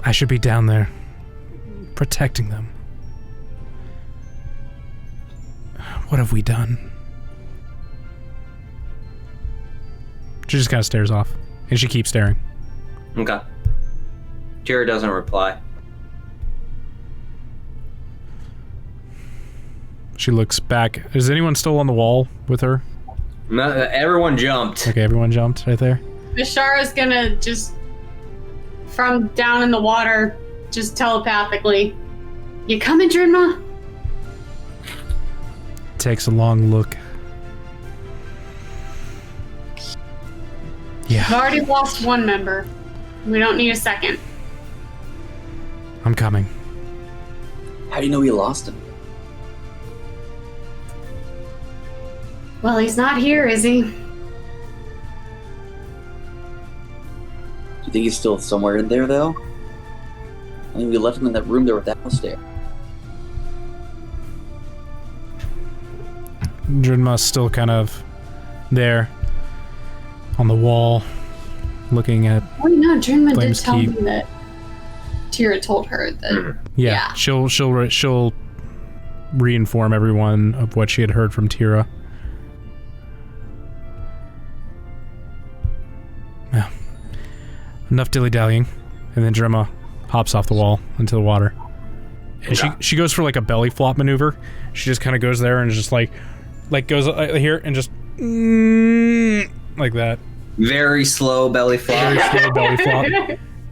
I should be down there protecting them. What have we done? She just kind of stares off, and she keeps staring. Okay. Jared doesn't reply. She looks back. Is anyone still on the wall with her? No, everyone jumped. Okay, everyone jumped right there. Vishara's gonna just, from down in the water, just telepathically, you coming, Drinma? Takes a long look. I've Yeah, already lost one member. We don't need a second. I'm coming. How do you know we lost him? Well, he's not here, is he? Do you think he's still somewhere in there, though? I mean, we left him in that room there with Alistair. Drinma's still kind of there on the wall, looking at. Oh no, Drinma did Flames tell me Keep. that Tira told her that. Yeah. She'll re-inform everyone of what she had heard from Tira. Yeah. Enough dilly-dallying, and then Drinma hops off the wall into the water. And she goes for like a belly flop maneuver. She just kind of goes there and just like goes here and just like that. Very slow belly flop. Very slow belly flop.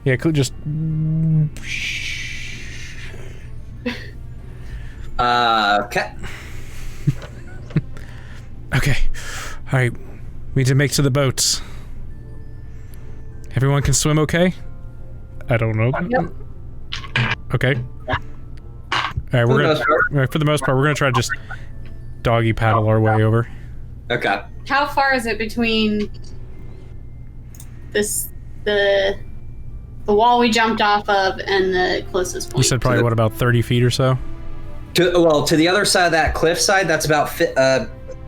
Yeah, just. Okay. Okay. All right. We need to make to the boats. Everyone can swim, okay? I don't know. Yep. Okay. All right, for the most part, we're gonna try to just doggy paddle our way over. Okay. How far is it between the wall we jumped off of and the closest point? You said probably, what, about 30 feet or so? To the other side of that cliff side, that's about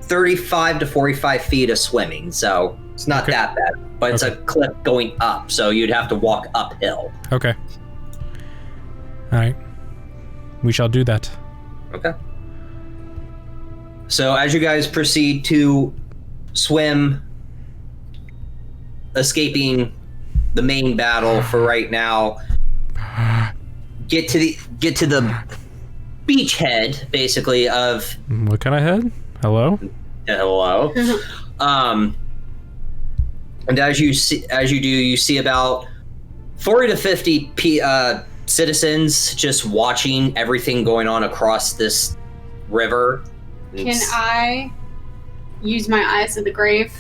35 to 45 feet of swimming, so it's not that bad. But it's a cliff going up, so you'd have to walk uphill. Okay. All right. We shall do that. Okay. So as you guys proceed to swim, escaping the main battle for right now, get to the beachhead, basically, of What kind of head? Hello? hello. And as you do, you see about 40 to 50 citizens just watching everything going on across this river. Can I use my eyes of the grave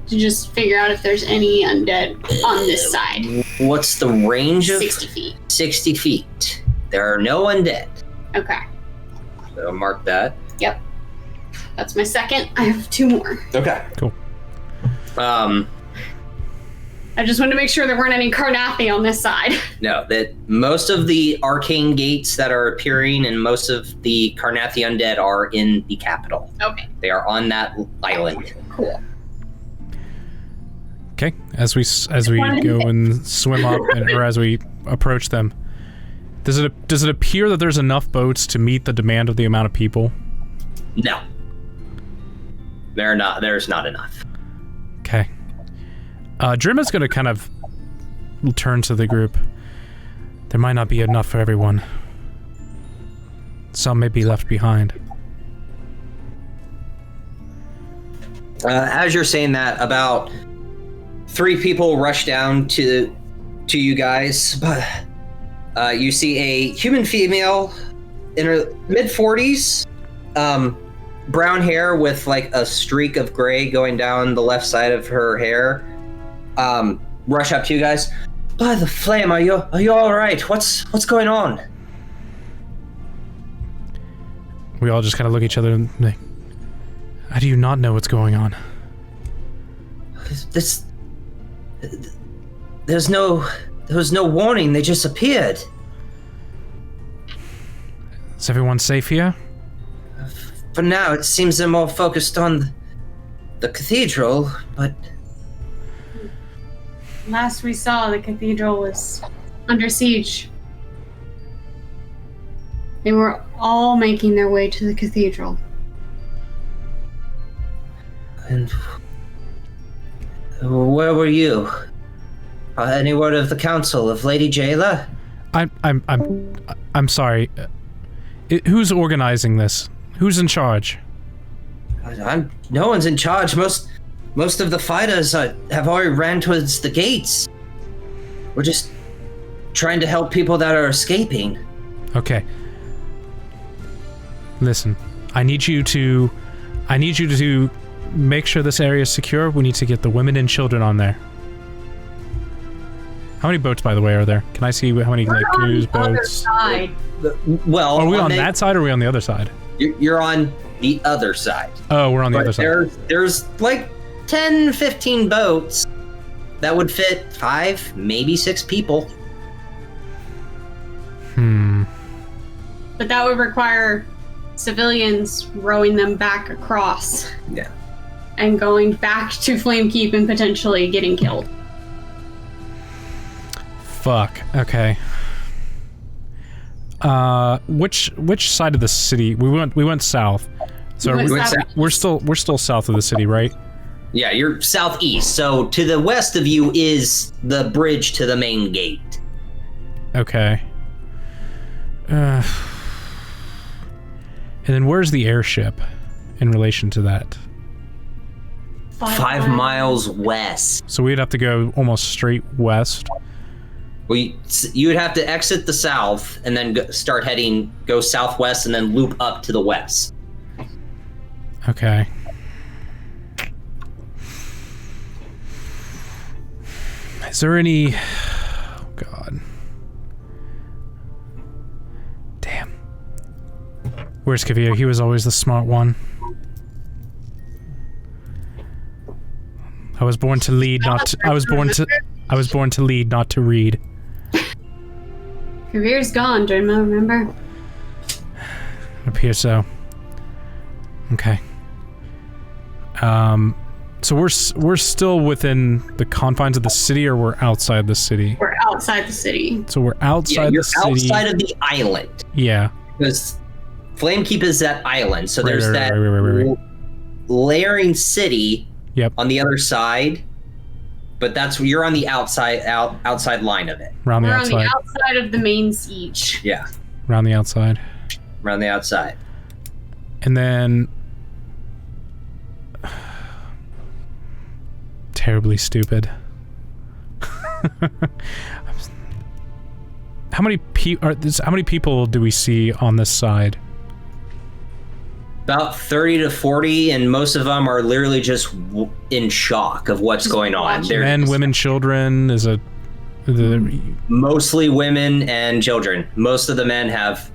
to just figure out if there's any undead on this side? What's the range of 60 feet. 60 feet. There are no undead. Okay. So mark that. Yep. That's my second. I have 2 more. Okay. Cool. I just wanted to make sure there weren't any Carnathi on this side. No, that most of the arcane gates that are appearing and most of the Carnathi undead are in the capital. Okay. They are on that island. Cool. Okay. As we go and swim up, or as we approach them, does it appear that there's enough boats to meet the demand of the amount of people? No. There's not enough. Okay. Drimma's gonna kind of turn to the group. There might not be enough for everyone. Some may be left behind. As you're saying that, about 3 people rush down to you guys. But you see a human female in her mid-40s, brown hair with like a streak of gray going down the left side of her hair. Rush up to you guys. By the flame, are you all right? What's going on? We all just kind of look at each other and like, how do you not know what's going on? There was no warning. They just appeared. Is everyone safe here? For now, it seems they're more focused on the cathedral, but Last we saw, the cathedral was under siege. They were all making their way to the cathedral. And where were you? Any word of the council of Lady Jayla? I'm sorry. Who's organizing this? Who's in charge? No one's in charge. Most of the fighters have already ran towards the gates. We're just trying to help people that are escaping. Okay. Listen, I need you to make sure this area is secure. We need to get the women and children on there. How many boats, by the way, are there? Can I see how many canoes, boats? Well, Are we on that side or are we on the other side? You're on the other side. Oh, we're on the other side. There's like 10, 15 boats that would fit 5, maybe 6 people. But that would require civilians rowing them back across. Yeah. And going back to Flamekeep and potentially getting killed. Fuck. Okay. Which side of the city? We went south. So we're still south of the city, right? Yeah, you're southeast. So to the west of you is the bridge to the main gate. Okay. And then where's the airship in relation to that? 5 miles west. So we'd have to go almost straight west. Well, you would have to exit the south and then go southwest and then loop up to the west. Okay. Is there any... Oh, God. Damn. Where's Kavir? He was always the smart one. I was born to lead, not to... I was born to lead, not to read. Kavir's gone, Drenma, remember? It appears so. Okay. So we're still within the confines of the city, or we're outside the city? We're outside the city. So we're outside the city. You're outside of the island. Yeah. Because Flamekeep is that island, so there's that right. layering city Yep. on the other side. But you're on the outside line of it. Around the We're outside. on the outside of the main siege. Yeah. Around the outside. Around the outside. And then... Terribly stupid. How many people do we see on this side? About 30 to 40, and most of them are literally just in shock of what's going on. Men, women, children, mostly women and children. Most of the men have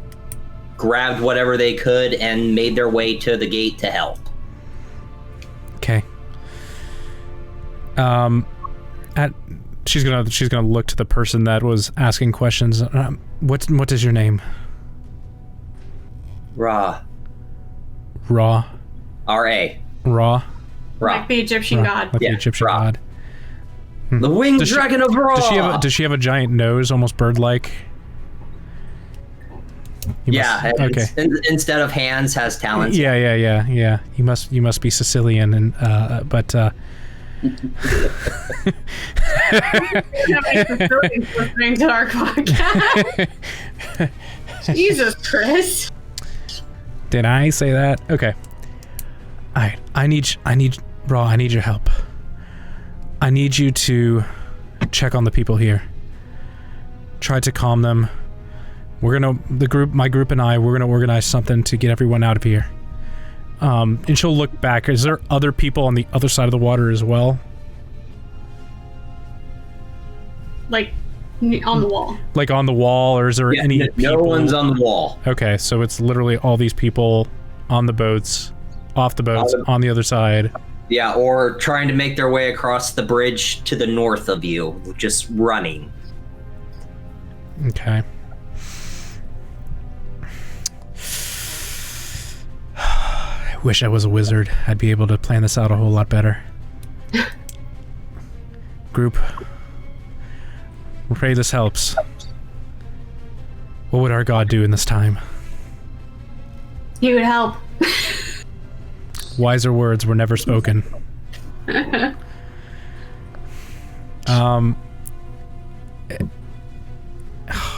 grabbed whatever they could and made their way to the gate to help. Okay. She's gonna look to the person that was asking questions. What is your name? Ra. R-A. Ra. Like the Egyptian god. Like the Egyptian god. The winged dragon of Ra! Does she have a giant nose, almost bird-like? Okay. Instead of hands, has talons. Yeah. You must be Sicilian, and but. Listening to our podcast. Jesus, Chris. Did I say that? Okay. Alright, I need your help. I need you to check on the people here. Try to calm them. My group and I, we're gonna organize something to get everyone out of here. And she'll look back. Is there other people on the other side of the water as well? Like, on the wall. Like on the wall, or is there any people? No one's on the wall. Okay, so it's literally all these people on the boats, off the boats, on the other side. Yeah, or trying to make their way across the bridge to the north of you, just running. Okay. I wish I was a wizard. I'd be able to plan this out a whole lot better. Group. We pray this helps. What would our god do in this time? He would help. Wiser words were never spoken.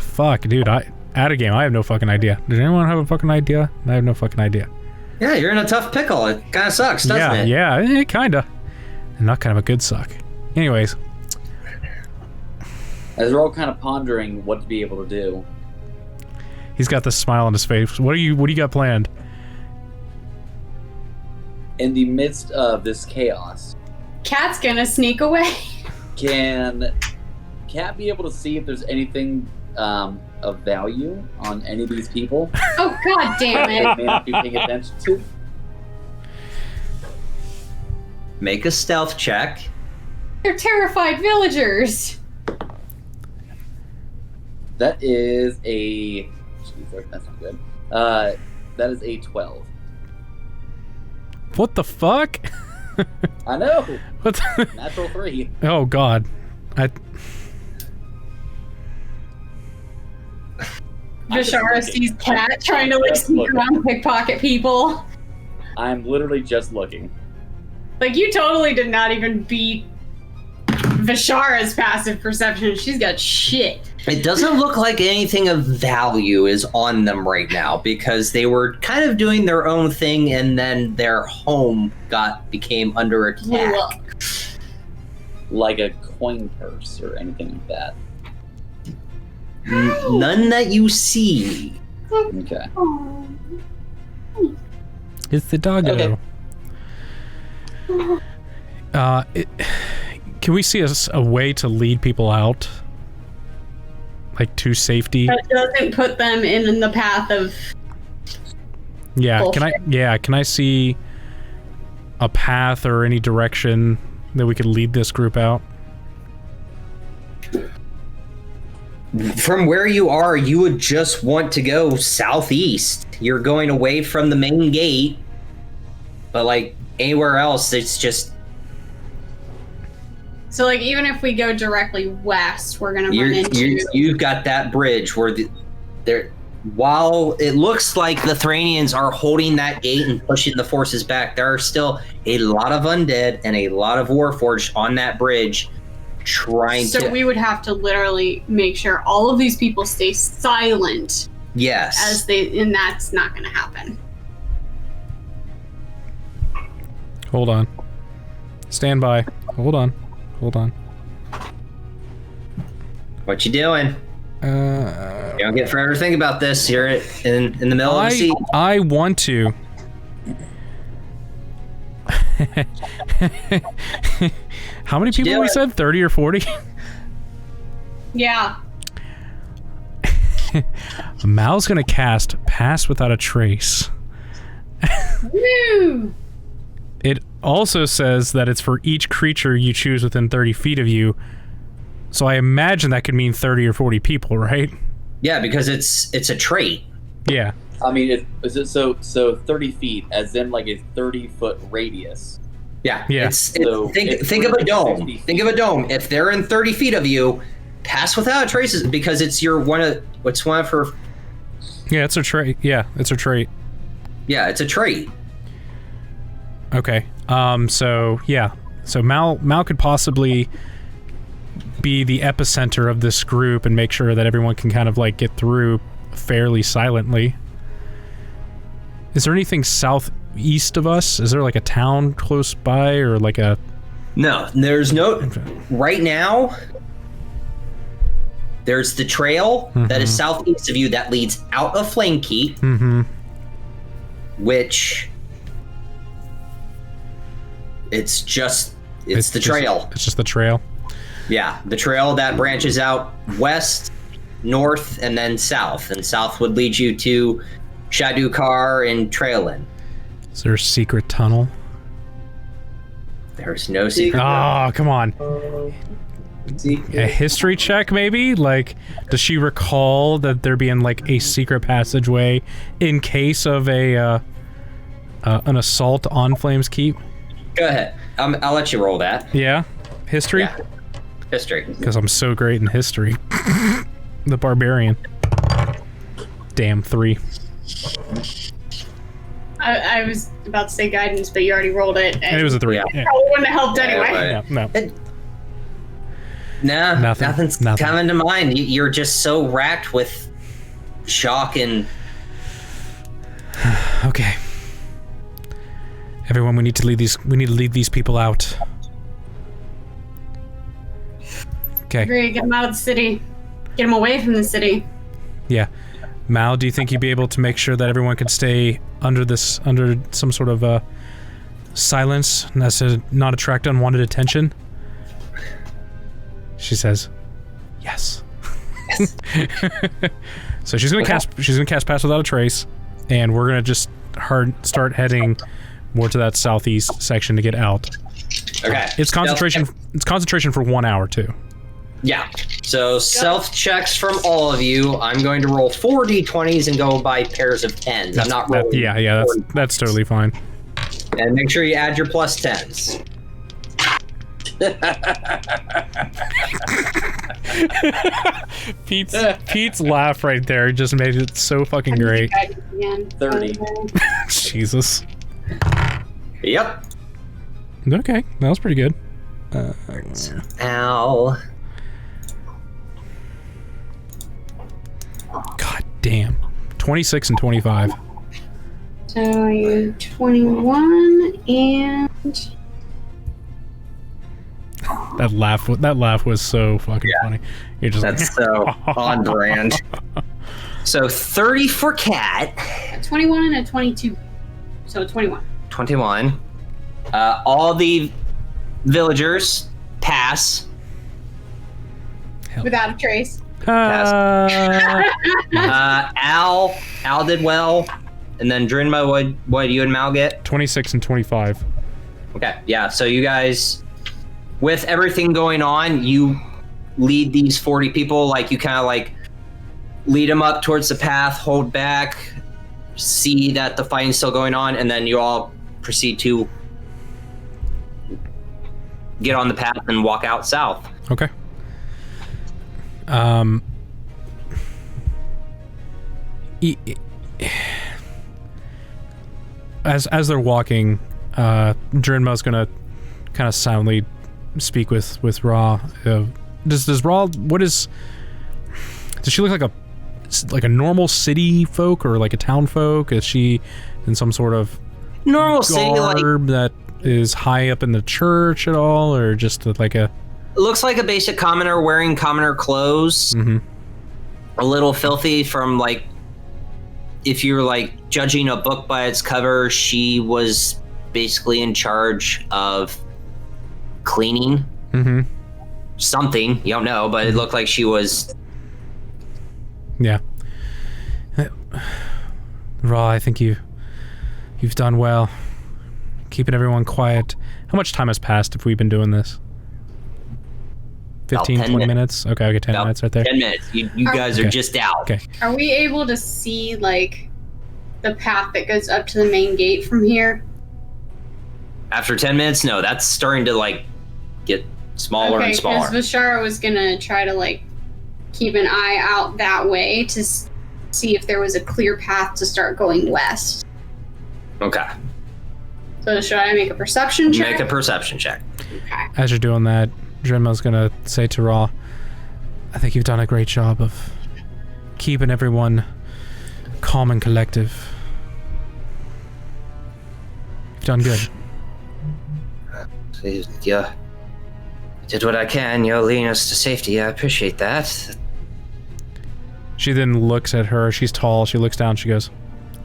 Fuck, dude, out of game. I have no fucking idea. Does anyone have a fucking idea? I have no fucking idea. Yeah, you're in a tough pickle. It kind of sucks, doesn't it? Yeah, kinda. And not kind of a good suck. Anyways. As we're all kind of pondering what to be able to do. He's got this smile on his face. What do you got planned? In the midst of this chaos, Cat's gonna sneak away. Can Cat be able to see if there's anything of value on any of these people? Oh, god damn They it. may not be paying attention to. Make a stealth check. They're terrified villagers. That is a... Jeez, that's not good. That is a 12. What the fuck? I know. What the Natural 3. Oh god. Vishara sees Cat trying to like sneak around pickpocket people. I'm literally just looking. Like, you totally did not even beat Vishara's passive perception. She's got shit. It doesn't look like anything of value is on them right now because they were kind of doing their own thing and then their home became under attack. Like a coin purse or anything like that. None that you see. Okay. It's the doggo. Okay. Can we see a way to lead people out? Like to safety? That doesn't put them in the path of Yeah, bullshit. can I see a path or any direction that we could lead this group out? From where you are, you would just want to go southeast. You're going away from the main gate, but like anywhere else, it's just So, like, even if we go directly west, we're gonna run into. you've got that bridge where while it looks like the Thranians are holding that gate and pushing the forces back, there are still a lot of undead and a lot of warforged on that bridge trying to. So we would have to literally make sure all of these people stay silent. Yes. And that's not gonna happen. Hold on. Stand by. Hold on. What you doing? You don't get forever to think about this. You're in the middle of the seat. I want to. How many people we said? 30 or 40? Yeah. Mal's gonna cast Pass Without a Trace. Woo! It also says that it's for each creature you choose within 30 feet of you. So I imagine that could mean 30 or 40 people, right? Yeah, because it's a trait. Yeah. I mean, is it so 30 feet, as in like a 30-foot radius? Yeah. Yeah. Think of a dome. Think of a dome. If they're in 30 feet of you, Pass Without Traces because it's one of her. Yeah, it's a trait. Yeah, it's a trait. Yeah, it's a trait. Okay. So yeah. So Mal could possibly be the epicenter of this group and make sure that everyone can kind of like get through fairly silently. Is there anything southeast of us? Is there like a town close by or like a... No, there's no... Right now, there's the trail that is southeast of you that leads out of Flamekeep, which... It's the trail. It's just the trail. Yeah, the trail that branches out west, north, and then south. And south would lead you to Shadukar and Trailin. Is there a secret tunnel? There's no secret. Oh, come on. A history check, maybe? Like, does she recall that there being like a secret passageway in case of an assault on Flames Keep? Go ahead. I'll let you roll that. Yeah? History? Yeah. History. Because I'm so great in history. The barbarian. Damn, 3. I was about to say guidance, but you already rolled it. And it was a 3. Yeah. Yeah. Probably wouldn't have helped anyway. No. Nothing's coming to mind. You're just so racked with shock and... Okay. Everyone, we need to lead these people out. Okay. Agree, get them out of the city. Get them away from the city. Yeah. Mal, do you think you'd be able to make sure that everyone could stay under some sort of silence and as to not attract unwanted attention? She says, yes. So she's gonna cast Pass Without a Trace, and we're gonna just start heading more to that southeast section to get out. Okay. It's concentration. It's concentration for 1 hour too. Yeah. So stealth checks from all of you. I'm going to roll 4 d20s and go by pairs of 10s. I'm not rolling. Yeah, that's totally fine. And make sure you add your plus 10s. Pete's laugh right there just made it so fucking great. 30. Jesus. Yep. Okay, that was pretty good. Ow. God damn. 26 and 25. So you 21 and That laugh was so fucking funny. You're just That's so on brand. So 30 for Cat. a 21 and a 22. So 21. 21. All the villagers pass. Without a trace. Al did well. And then Drinma, what did you and Mal get? 26 and 25. Okay, yeah, so you guys, with everything going on, you lead these 40 people, like you kind of like lead them up towards the path, hold back, see that the fighting's still going on, and then you all proceed to get on the path and walk out south. Okay. As they're walking, Drinma's gonna kind of silently speak with Ra. Does Ra? Does she look like a normal city folk or like a town folk? Is she in some sort of Normal city, like, garb that is high up in the church at all, or just like a? it looks like a basic commoner wearing commoner clothes. Mm-hmm. A little filthy from, like, if you're like judging a book by its cover, she was basically in charge of cleaning something. You don't know, but it looked like she was. Yeah. Ra, I think you've done well, keeping everyone quiet. How much time has passed if we've been doing this? 15, 20 minutes? Okay, 10 minutes right there. 10 minutes. You guys are just out. Okay. Are we able to see, like, the path that goes up to the main gate from here? After 10 minutes, no, that's starting to, like, get smaller and smaller. Because Vashara was gonna try to, like, keep an eye out that way to see if there was a clear path to start going west. Okay. So should I make a perception check? Make a perception check. Okay. As you're doing that, Drinma's gonna say to Ra, I think you've done a great job of keeping everyone calm and collective. You've done good. Yeah. Did what I can. You're leading us to safety. I appreciate that. She then looks at her. She's tall. She looks down. She goes,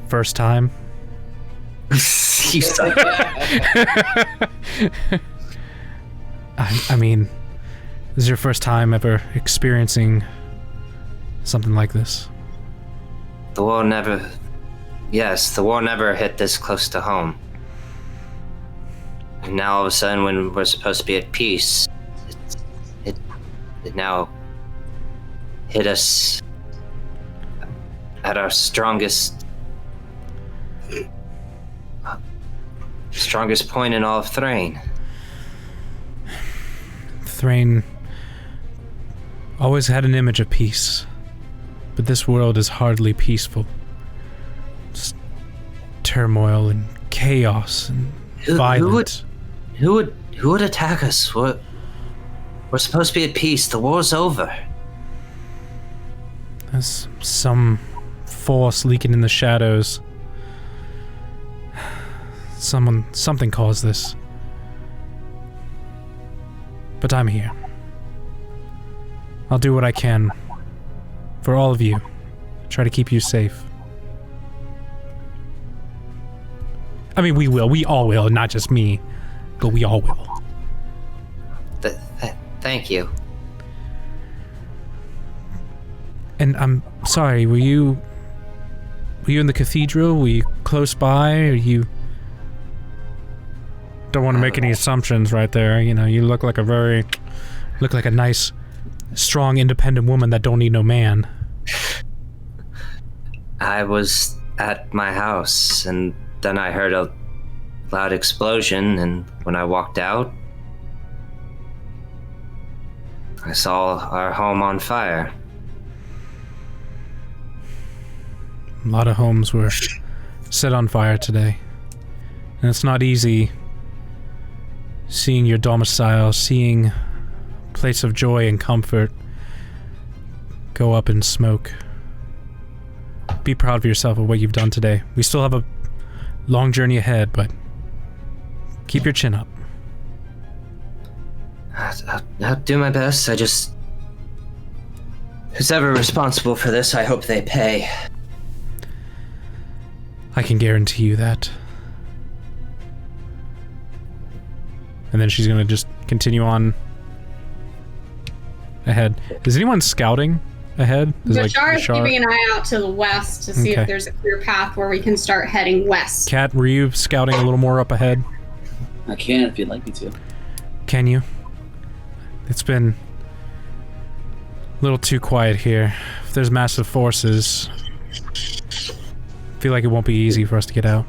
first time? You suck. I mean, this is your first time ever experiencing something like this. The war never hit this close to home. And now all of a sudden, when we're supposed to be at peace, it now hit us at our strongest point in all of Thrain. Thrain always had an image of peace, but this world is hardly peaceful. Just turmoil and chaos and violence. Who would attack us? We're supposed to be at peace. The war's over. There's some force leaking in the shadows. Something caused this. But I'm here. I'll do what I can for all of you. Try to keep you safe. I mean, we will. We all will. Not just me, but we all will. Thank you. And I'm sorry, were you in the cathedral? Were you close by? Or you... Don't want to make any assumptions right there. You know, you look like a nice strong, independent woman that don't need no man. I was at my house, and then I heard a loud explosion, and when I walked out, I saw our home on fire. A lot of homes were set on fire today. And it's not easy seeing your domicile, seeing a place of joy and comfort go up in smoke. Be proud of yourself of what you've done today. We still have a long journey ahead, but keep your chin up. I'll do my best. I just... Who's ever responsible for this, I hope they pay. I can guarantee you that. And then she's gonna just continue on ahead. Is anyone scouting ahead? Bashar is keeping an eye out to the west to see if there's a clear path where we can start heading west. Kat, were you scouting a little more up ahead? I can if you'd like me to. Can you? It's been a little too quiet here. If there's massive forces, I feel like it won't be easy for us to get out.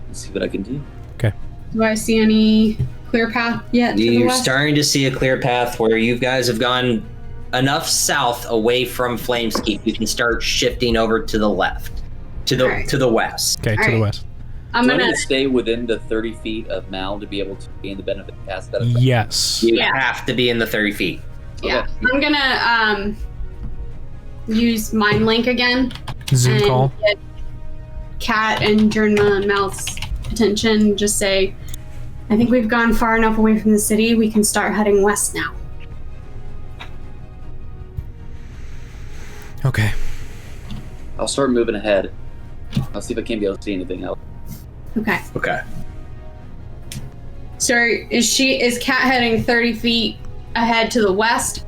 Let's see what I can do. Okay. Do I see any clear path yet to the You're west? starting to see a clear path where you guys have gone enough south away from Flameskeep. You can start shifting over to the left, to the west. Okay, to the west. I'm Do I need gonna to stay within the 30 feet of Mal to be able to gain the benefit of cast that effect? Yes. You have to be in the 30 feet. yeah. I'm gonna use Mind Link again. Zoom and call. Get Kat and Jernma and Mal's attention. Just say, I think we've gone far enough away from the city. We can start heading west now. Okay. I'll start moving ahead. I'll see if I can be able to see anything else. Okay. Okay. So is Kat heading 30 feet ahead to the west?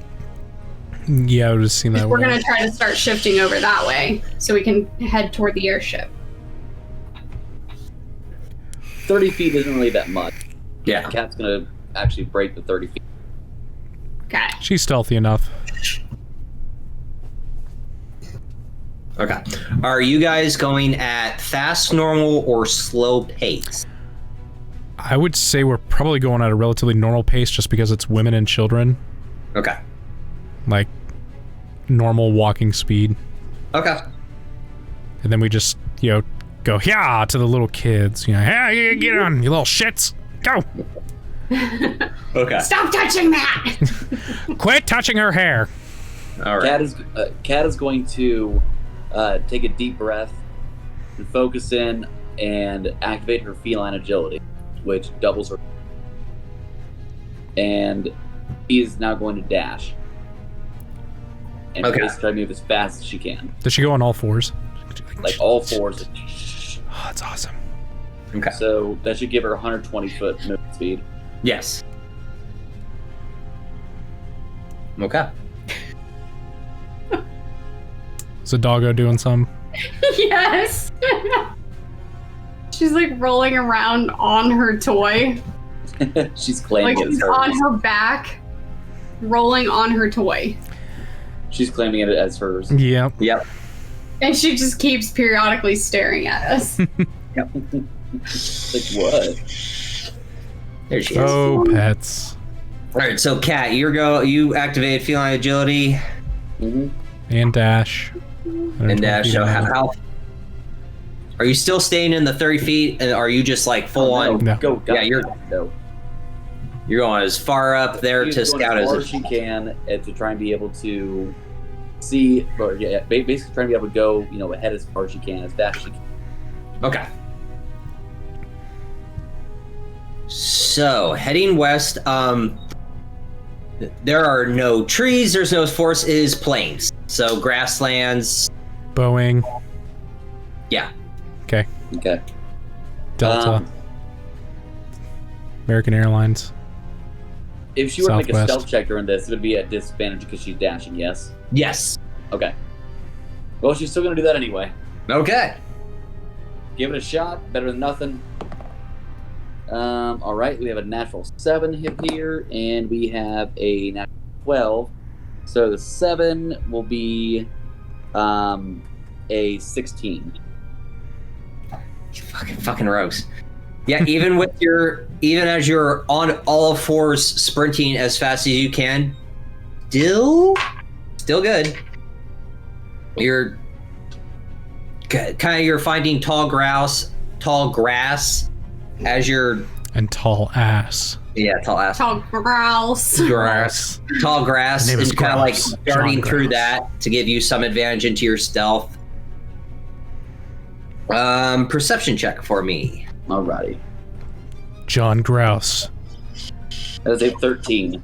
Yeah, I would have seen that. We're gonna try to start shifting over that way so we can head toward the airship. 30 feet isn't really that much. Yeah. Cat's gonna actually break the 30 feet. Okay. She's stealthy enough. Okay. Are you guys going at fast, normal, or slow pace? I would say we're probably going at a relatively normal pace just because it's women and children. Okay. Like, normal walking speed. Okay. And then we just, go, yeah, to the little kids. Hey, get on, you little shits. Go. Okay. Stop touching that! Quit touching her hair. All right. Cat is going to take a deep breath and focus in and activate her feline agility, which doubles her. And she is now going to dash. And Okay. basically try to move as fast as she can. Does she go on all fours? Like all fours. Oh, that's awesome. Okay. So that should give her 120 foot movement speed. Yes. Okay. Is the doggo doing some? Yes! She's like rolling around on her toy. She's claiming Like it as she's hers. on her back, rolling on her toy. She's claiming it as hers. Yep. Yep. And she just keeps periodically staring at us. Like what? There she is. Oh, pets. All right. So, Kat, you activate feline agility Mm-hmm. And dash. and dash. So, how? Are you still staying in the 30 feet, and are you just like full on? No. Go. Yeah, you're- no. You're going as far up there She's to going scout as far as as she can to try and be able to see, or basically trying to be able to go, ahead as far as she can, as fast as she can. Okay. So, heading west, there are no trees, there's no forest, it is plains. So, grasslands, Boeing. yeah. Okay. Okay. Delta. American Airlines. If she were to make a Southwest. stealth check during this, it would be at disadvantage because she's dashing, yes? Yes. Okay. Well, she's still going to do that anyway. Okay. Give it a shot. Better than nothing. All right. We have a natural 7 hit here, and we have a natural 12. So the 7 will be a 16. Fucking rogues. Yeah, even as you're on all fours sprinting as fast as you can, still good. You're finding tall grass as you're tall ass. Yeah, tall ass. Tall grouse. Tall grass, The name is and kind of like Grouse. darting John through Grouse. that to give you some advantage into your stealth. Perception check for me. Alrighty. John Grouse. That is a 13.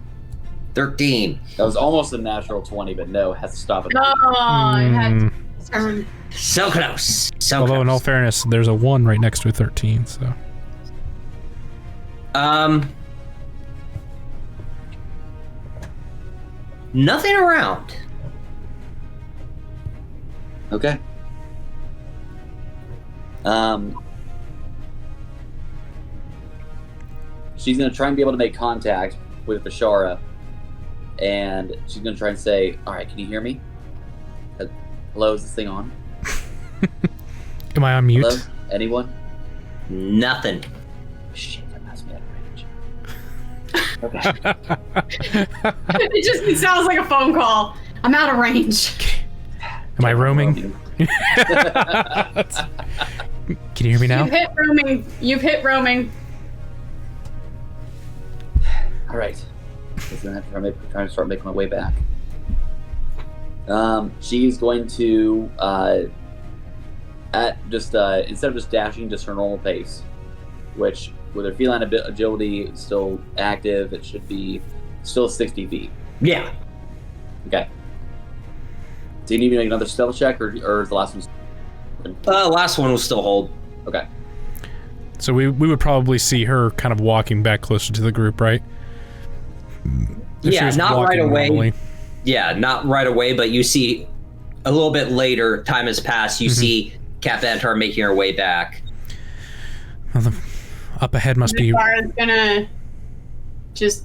13. That was almost a natural 20, but no, has to stop it. Oh, I had Mm. So close. So Although, in all close. fairness, there's a 1 right next to a 13, so. Nothing around. Okay. She's gonna try and be able to make contact with Bashara, and she's gonna try and say, "All right, can you hear me? Hello, is this thing on? Am I on mute? Hello, anyone? Nothing. Shit, that must be out of range. Okay. it sounds like a phone call. I'm out of range. Am I roaming? Can you hear me now? You've hit roaming. All right. I'm gonna have to try to start making my way back. She's going to instead of just dashing, just her normal pace, which with her feline agility still active, it should be still 60 feet. Yeah. Okay. Do you need me to make another stealth check, or is the last one? Last one will still hold. Okay. So we would probably see her kind of walking back closer to the group, right? If she Yeah, was not walking right away. normally. Yeah, not right away, but you see a little bit later, time has passed, you see Captain Antar making her way back. Well, up ahead must be... Bashara's gonna just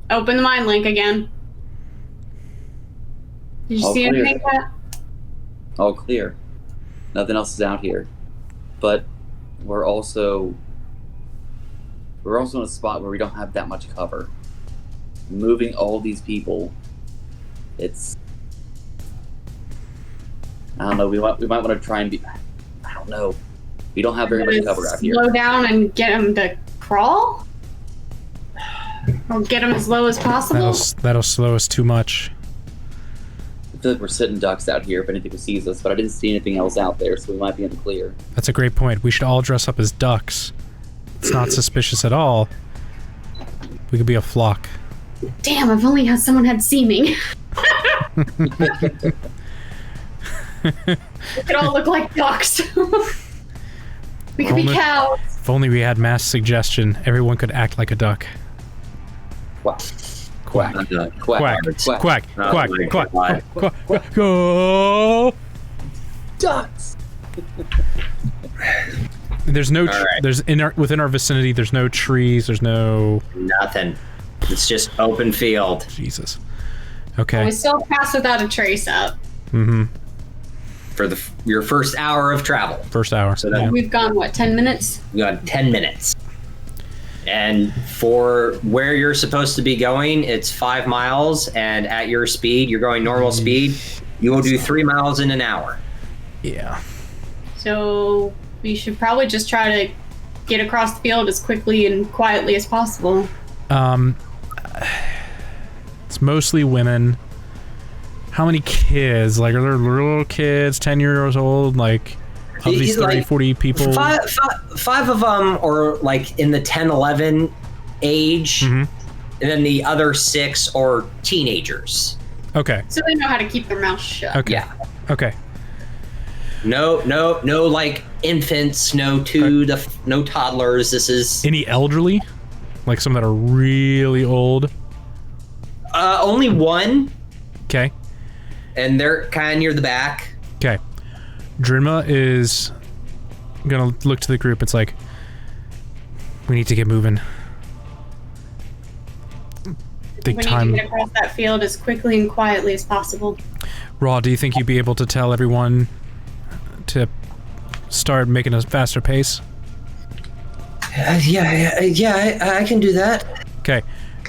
open the mind link again. Did you All see clear. anything yet? All clear. Nothing else is out here, but we're also in a spot where we don't have that much cover. Moving all these people, it's, I don't know. We might want to try and be. I don't know. We don't have very much cover out here. Slow down and get him to crawl, or get him as low as possible. That'll slow us too much. I feel like we're sitting ducks out here if anything sees us, but I didn't see anything else out there, so we might be in the clear. That's a great point. We should all dress up as ducks. It's not suspicious at all. We could be a flock. Damn! If only someone had seeming. We could all look like ducks. We could be Only- cows. If only we had mass suggestion, everyone could act like a duck. Quack. Quack. Quack. Quack. Quack. Quack. Oh Quack. my Quack. God. Quack. Quack. Go. Ducks! There's no. All right. There's within our vicinity. There's no trees. There's no. Nothing. It's just open field. Jesus. Okay. We still pass without a trace up. Mm-hmm. For your first hour of travel. First hour. So that- Yeah. We've gone what, 10 minutes? We got 10 minutes. And for where you're supposed to be going, it's 5 miles, and at your speed, you're going normal speed, you will do 3 miles in an hour. Yeah. So we should probably just try to get across the field as quickly and quietly as possible. It's mostly women. How many kids? Like, are there little kids, 10 years old? Like, of these 30, Like, 40 people? Five of them are like in the 10, 11 age, Mhm. and then the other 6 are teenagers. Okay. So they know how to keep their mouth shut. Okay. Yeah. Okay. No, like infants, no toddlers. This is Any elderly? Like some that are really old? only one, Okay. and they're kind of near the back. Okay. Drinma is gonna look to the group. It's like, we need to get moving. Big We time. need to get across that field as quickly and quietly as possible. Raw, do you think you'd be able to tell everyone to start making a faster pace? I can do that. Okay.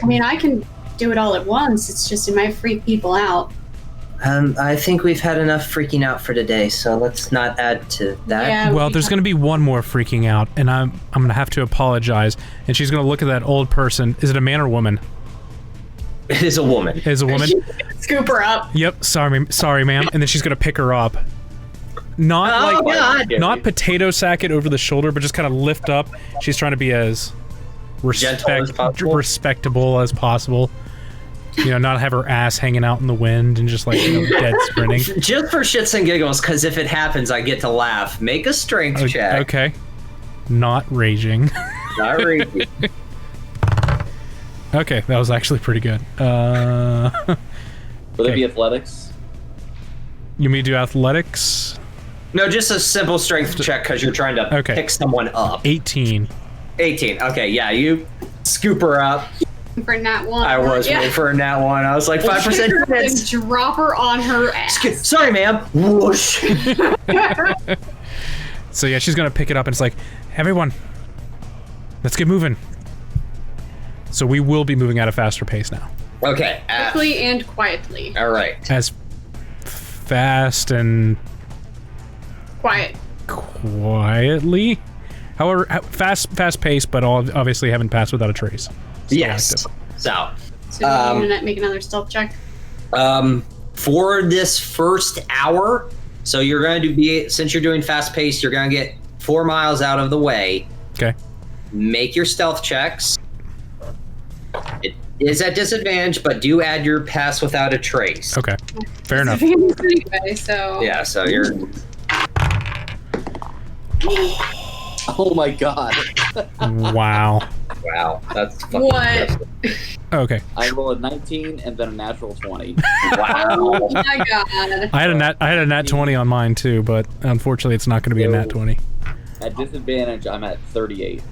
I mean, I can do it all at once. It's just it might freak people out. I think we've had enough freaking out for today, so let's not add to that. Yeah, Well, there's going to be one more freaking out, and I'm going to have to apologize. And she's going to look at that old person. Is it a man or woman? It is a woman. It is a woman? Scoop her up. Yep, sorry, ma'am. And then she's going to pick her up. Not not potato sack it over the shoulder, but just kind of lift up. She's trying to be as Gentle as possible. respectable as possible. You know, not have her ass hanging out in the wind and just like, you know, dead sprinting. Just for shits and giggles, because if it happens, I get to laugh. Make a strength check. Okay. Not raging. Not raging. Okay, that was actually pretty good. Will Okay. it be athletics? You mean do athletics? No, just a simple strength check because you're trying to pick someone up. 18. 18. Okay, yeah, you scoop her up. For nat 1. I was waiting for a nat 1. I was like 5% chance. Drop her on her ass. Sorry, ma'am. Whoosh. So yeah, she's gonna pick it up and it's like, everyone, let's get moving. So we will be moving at a faster pace now. Okay. Quickly and quietly. All right. As fast and Quiet. quietly. However, fast pace, but obviously haven't passed without a trace. So Yes. active. So, So you make another stealth check. for this first hour, so you're going to be, since you're doing fast pace, you're going to get 4 miles out of the way. Okay. Make your stealth checks. It is at disadvantage, but do add your pass without a trace. Okay. Fair enough. Anyway, so Yeah, so you're... Oh my god. Wow. Wow, that's fucking What? impressive. Okay. I roll a 19 and then a natural 20. Wow. Oh my god. I had a nat 20 on mine too, but unfortunately it's not going to be a nat 20. At disadvantage, I'm at 38.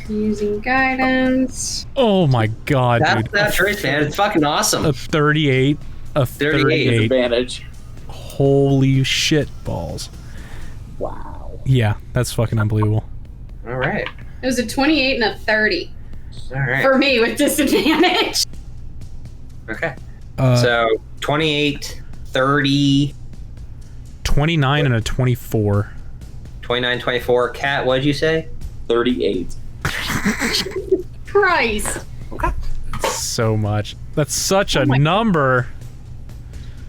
Using guidance. Oh my god, That's dude. that trace, man. It's fucking awesome. A 38. A 38. Disadvantage. Holy shit balls. Wow. Yeah, that's fucking unbelievable. All right. It was a 28 and a 30 All right. for me with disadvantage. Okay. Uh, So 28, 30, 29 and a 24. 29, 24. Kat, what did you say? 38. Christ. So much. That's such a number.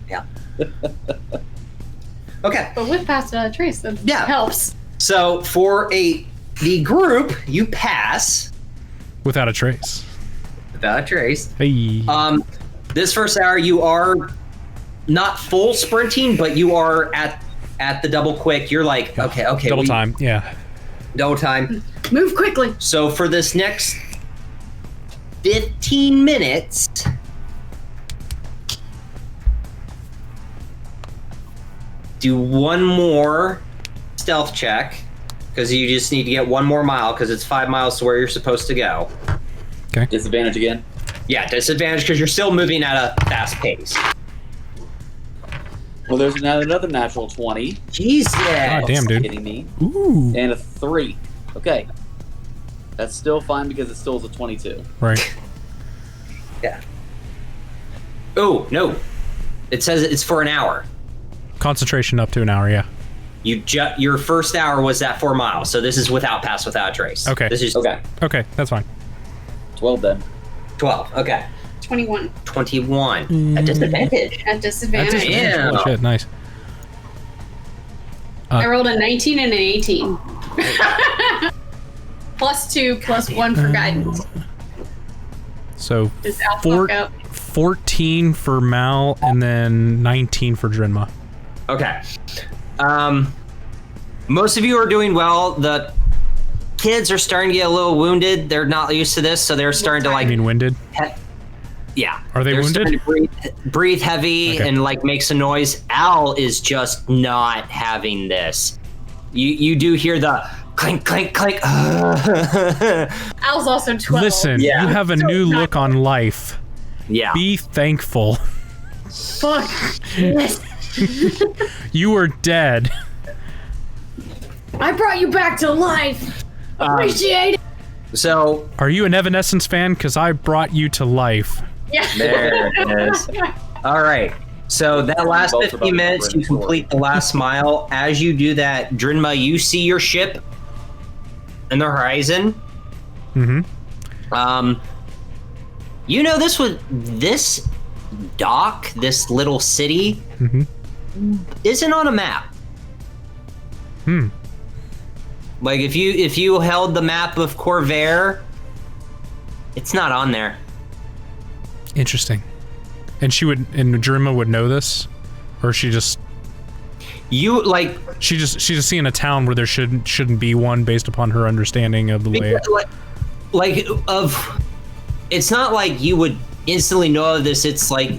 Yeah. Okay. But with pass without a trace, that helps. So for the group, you pass Without a trace. without a trace. Hey. This first hour, you are not full sprinting, but you are at the double quick. You're like, okay. Double time. Yeah. Double time. Move quickly. So for this next 15 minutes, do one more stealth check, because you just need to get one more mile, because it's 5 miles to where you're supposed to go. Okay. Disadvantage again? Yeah, disadvantage because you're still moving at a fast pace. Well, there's another natural 20. Jeez, yeah. God damn, dude. Kidding me. Ooh. And a 3. Okay. That's still fine because it still is a 22. Right. Yeah. Oh, no. It says it's for an hour. Concentration up to an hour, yeah. Your first hour was at 4 miles, so this is without pass, without trace. Okay. This is Okay. Okay, that's fine. 12 then. 12. Okay. 21 21. At disadvantage. at disadvantage. That's Damn. Holy shit, nice. I rolled a 19 and an 18. +2, +1 for guidance. So Does Al fuck up? 14 for Mal and then 19 for Drinma. Okay. Most of you are doing well. The kids are starting to get a little wounded. They're not used to this, so they're starting to I like... mean winded? Yeah. Are they They're wounded? starting to breathe heavy Okay. and like make some noise. Al is just not having this. You do hear the clink, clink, clink. Al's also 12. Listen, Yeah. you have a So new not- look on life. Yeah. Be thankful. Fuck. Yes. You were dead. I brought you back to life. Appreciate it. So Are you an Evanescence fan? Because I brought you to life. Yeah. there it is. All right. So that last Both 15 minutes, you complete the last mile. As you do that, Drinma, you see your ship in the horizon. Mm-hmm. You know this dock, this little city, isn't on a map. Like if you held the map of Corvair, it's not on there. Interesting. And Drimma would know this, or she just she's just seeing a town where there shouldn't be one based upon her understanding of the layout. It's not like you would instantly know of this. It's like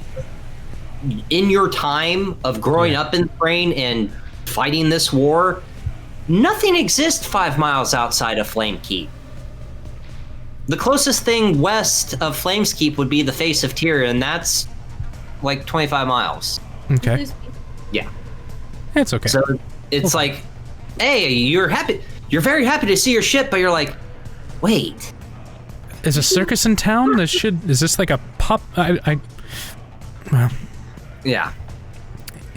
in your time of growing up in Thrain and fighting this war, nothing exists 5 miles outside of Flamekeep. The closest thing west of Flameskeep would be the face of Tyr, and that's like 25 miles. Okay. Yeah. It's okay. So it's like, hey, you're very happy to see your ship, but you're like, wait. Is a circus in town? Is this like a pop? Well, Yeah.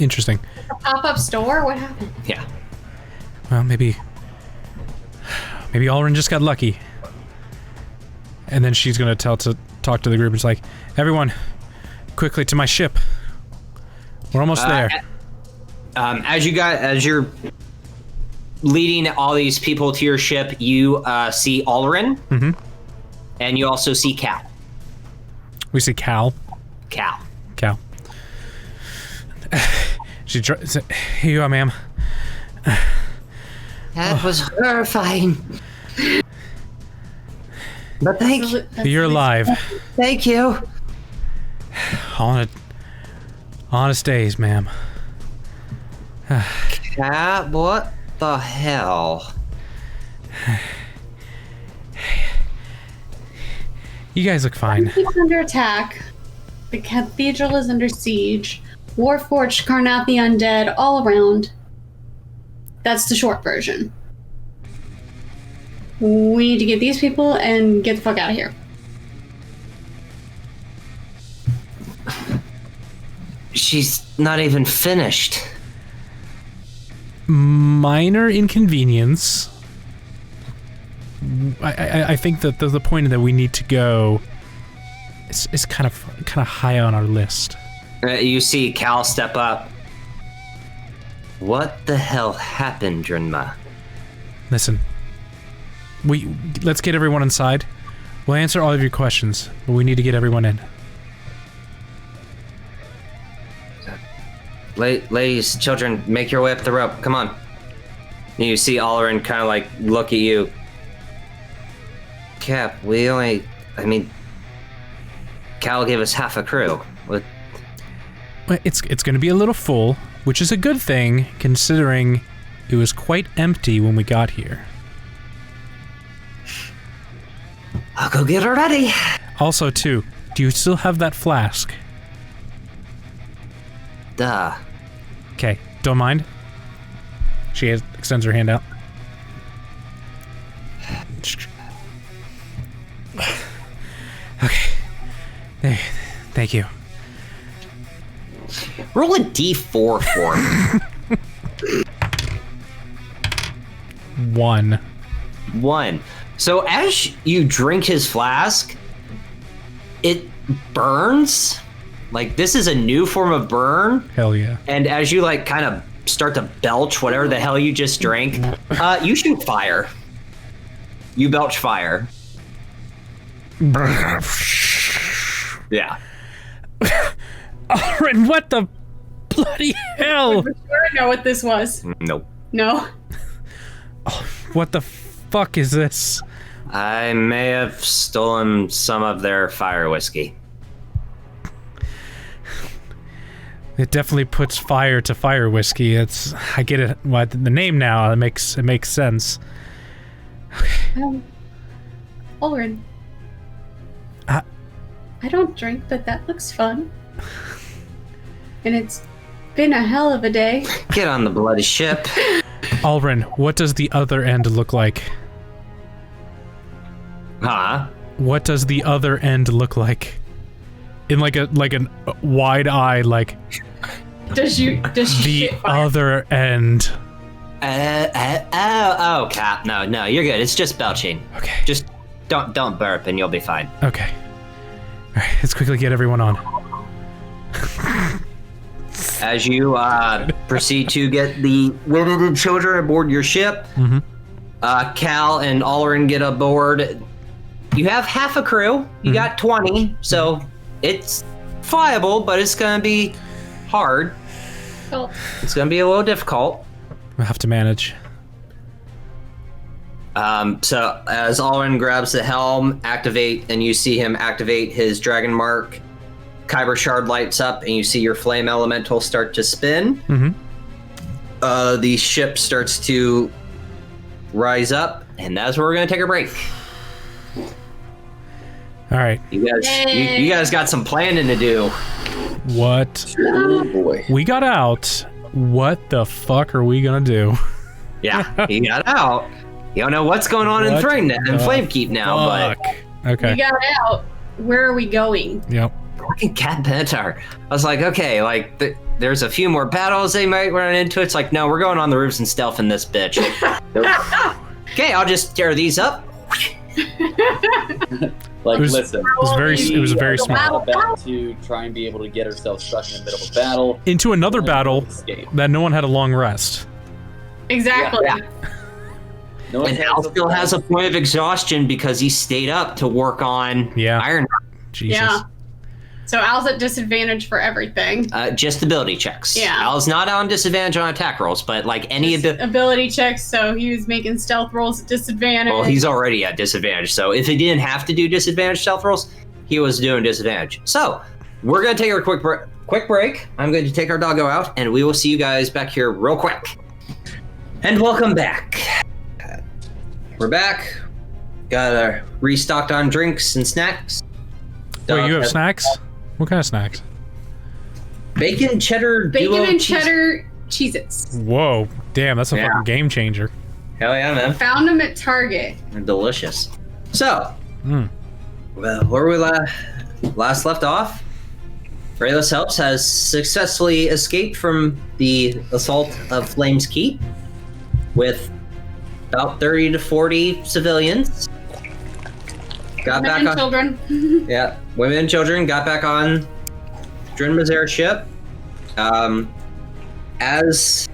interesting. A pop-up store? What happened? Yeah. Well, maybe Alrin just got lucky. And then she's gonna talk to the group. It's like, everyone, quickly to my ship. We're almost there. As you're leading all these people to your ship, you see Alrin, and you also see Cal. We see Cal. Cal. Here you are, ma'am. That was horrifying. But You're alive. Thank you. Honest days, ma'am. Cat, what the hell? You guys look fine. It's under attack. The cathedral is under siege. Warforged, Karnath the Undead, all around. That's the short version. We need to get these people and get the fuck out of here. She's not even finished. Minor inconvenience. I think that the point that we need to go is kind of high on our list. You see Cal step up. What the hell happened, Drinma? Listen, let's get everyone inside. We'll answer all of your questions, but we need to get everyone in. Ladies, children, make your way up the rope. Come on. And you see Alrin kind of like look at you. Cap, Cal gave us half a crew. What? Well, it's going to be a little full, which is a good thing, considering it was quite empty when we got here. I'll go get her ready. Also, too, do you still have that flask? Duh. Okay, don't mind. She extends her hand out. Okay. Thank you. Roll a d4 for me. 1. 1. So as you drink his flask, it burns. Like, this is a new form of burn. Hell yeah. And as you, like, kind of start to belch whatever the hell you just drank, you shoot fire. You belch fire. Yeah. Alrin, what the bloody hell? I don't know what this was. Nope. No. What the fuck is this? I may have stolen some of their fire whiskey. It definitely puts fire to fire whiskey. I get it. What the name now? It makes sense. Ulrin. I don't drink, but that looks fun. And it's been a hell of a day. Get on the bloody ship. Alrin, what does the other end look like? Huh? What does the other end look like? In like a wide eye, like Does she the shit fire? other end. Oh, Cap. No, you're good. It's just belching. Okay. Just don't burp and you'll be fine. Okay. All right, let's quickly get everyone on. As you proceed to get the women and children aboard your ship, Cal and Allerin get aboard. You have half a crew. You got 20, so it's flyable, but it's gonna be hard. Oh, It's gonna be a little difficult. We'll have to manage. So as Allerin grabs the helm, and you see him activate his dragon mark, Kyber shard lights up, and you see your flame elemental start to spin. The ship starts to rise up, and that's where we're gonna take a break. All right. You guys got some planning to do. What? Oh boy. We got out. What the fuck are we gonna do? Yeah, he got out. You don't know what's going on in What Flamekeep now, but Fuck. Okay. we got out. Where are we going? Yep. fucking Cat Benatar. I was like, okay, like there's a few more battles they might run into. It's like, no, we're going on the roofs and stealth in this bitch. Okay, I'll just tear these up. Like, It was- listen. It was very we're smart. about to try and be able to get ourselves stuck in the middle of a battle. Into another battle Escape. that no one had a long rest. Exactly. Yeah. No one And cares Al about still the has a point of exhaustion because he stayed up to work on Yeah. Iron. Jesus. Yeah. So Al's at disadvantage for everything. Just ability checks. Yeah. Al's not on disadvantage on attack rolls, but like any Just ability checks, so he was making stealth rolls at disadvantage. well, he's already at disadvantage. So if he didn't have to do disadvantage stealth rolls, he was doing disadvantage. So we're gonna take a quick break. I'm going to take our doggo out, and we will see you guys back here real quick. And welcome back. We're back. Got restocked on drinks and snacks. Wait, you have Dog- snacks? What kind of snacks? Bacon cheddar Bacon duo and cheese- cheddar Cheez-Its. Whoa. Damn, that's a Yeah. fucking game changer. Hell yeah, man. Found them at Target. They're delicious. So, Mm. well, where we last left off, Rayless Helps has successfully escaped from the assault of Flames Keep with about 30 to 40 civilians. Got Men back and on, children. yeah, women and children got back on Drinma's airship. As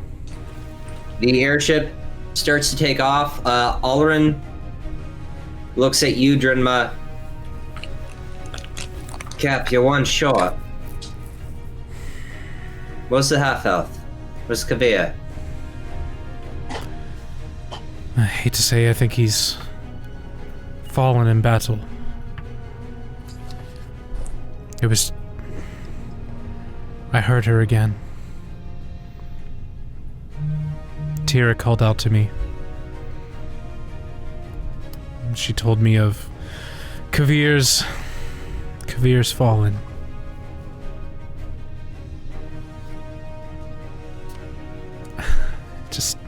the airship starts to take off, Allerin looks at you, Drinma. Cap, you're one short. What's the half health? Where's Kavir? I hate to say, I think he's fallen in battle. It was... I heard her again. Tira called out to me. She told me of Kavir's fallen. Just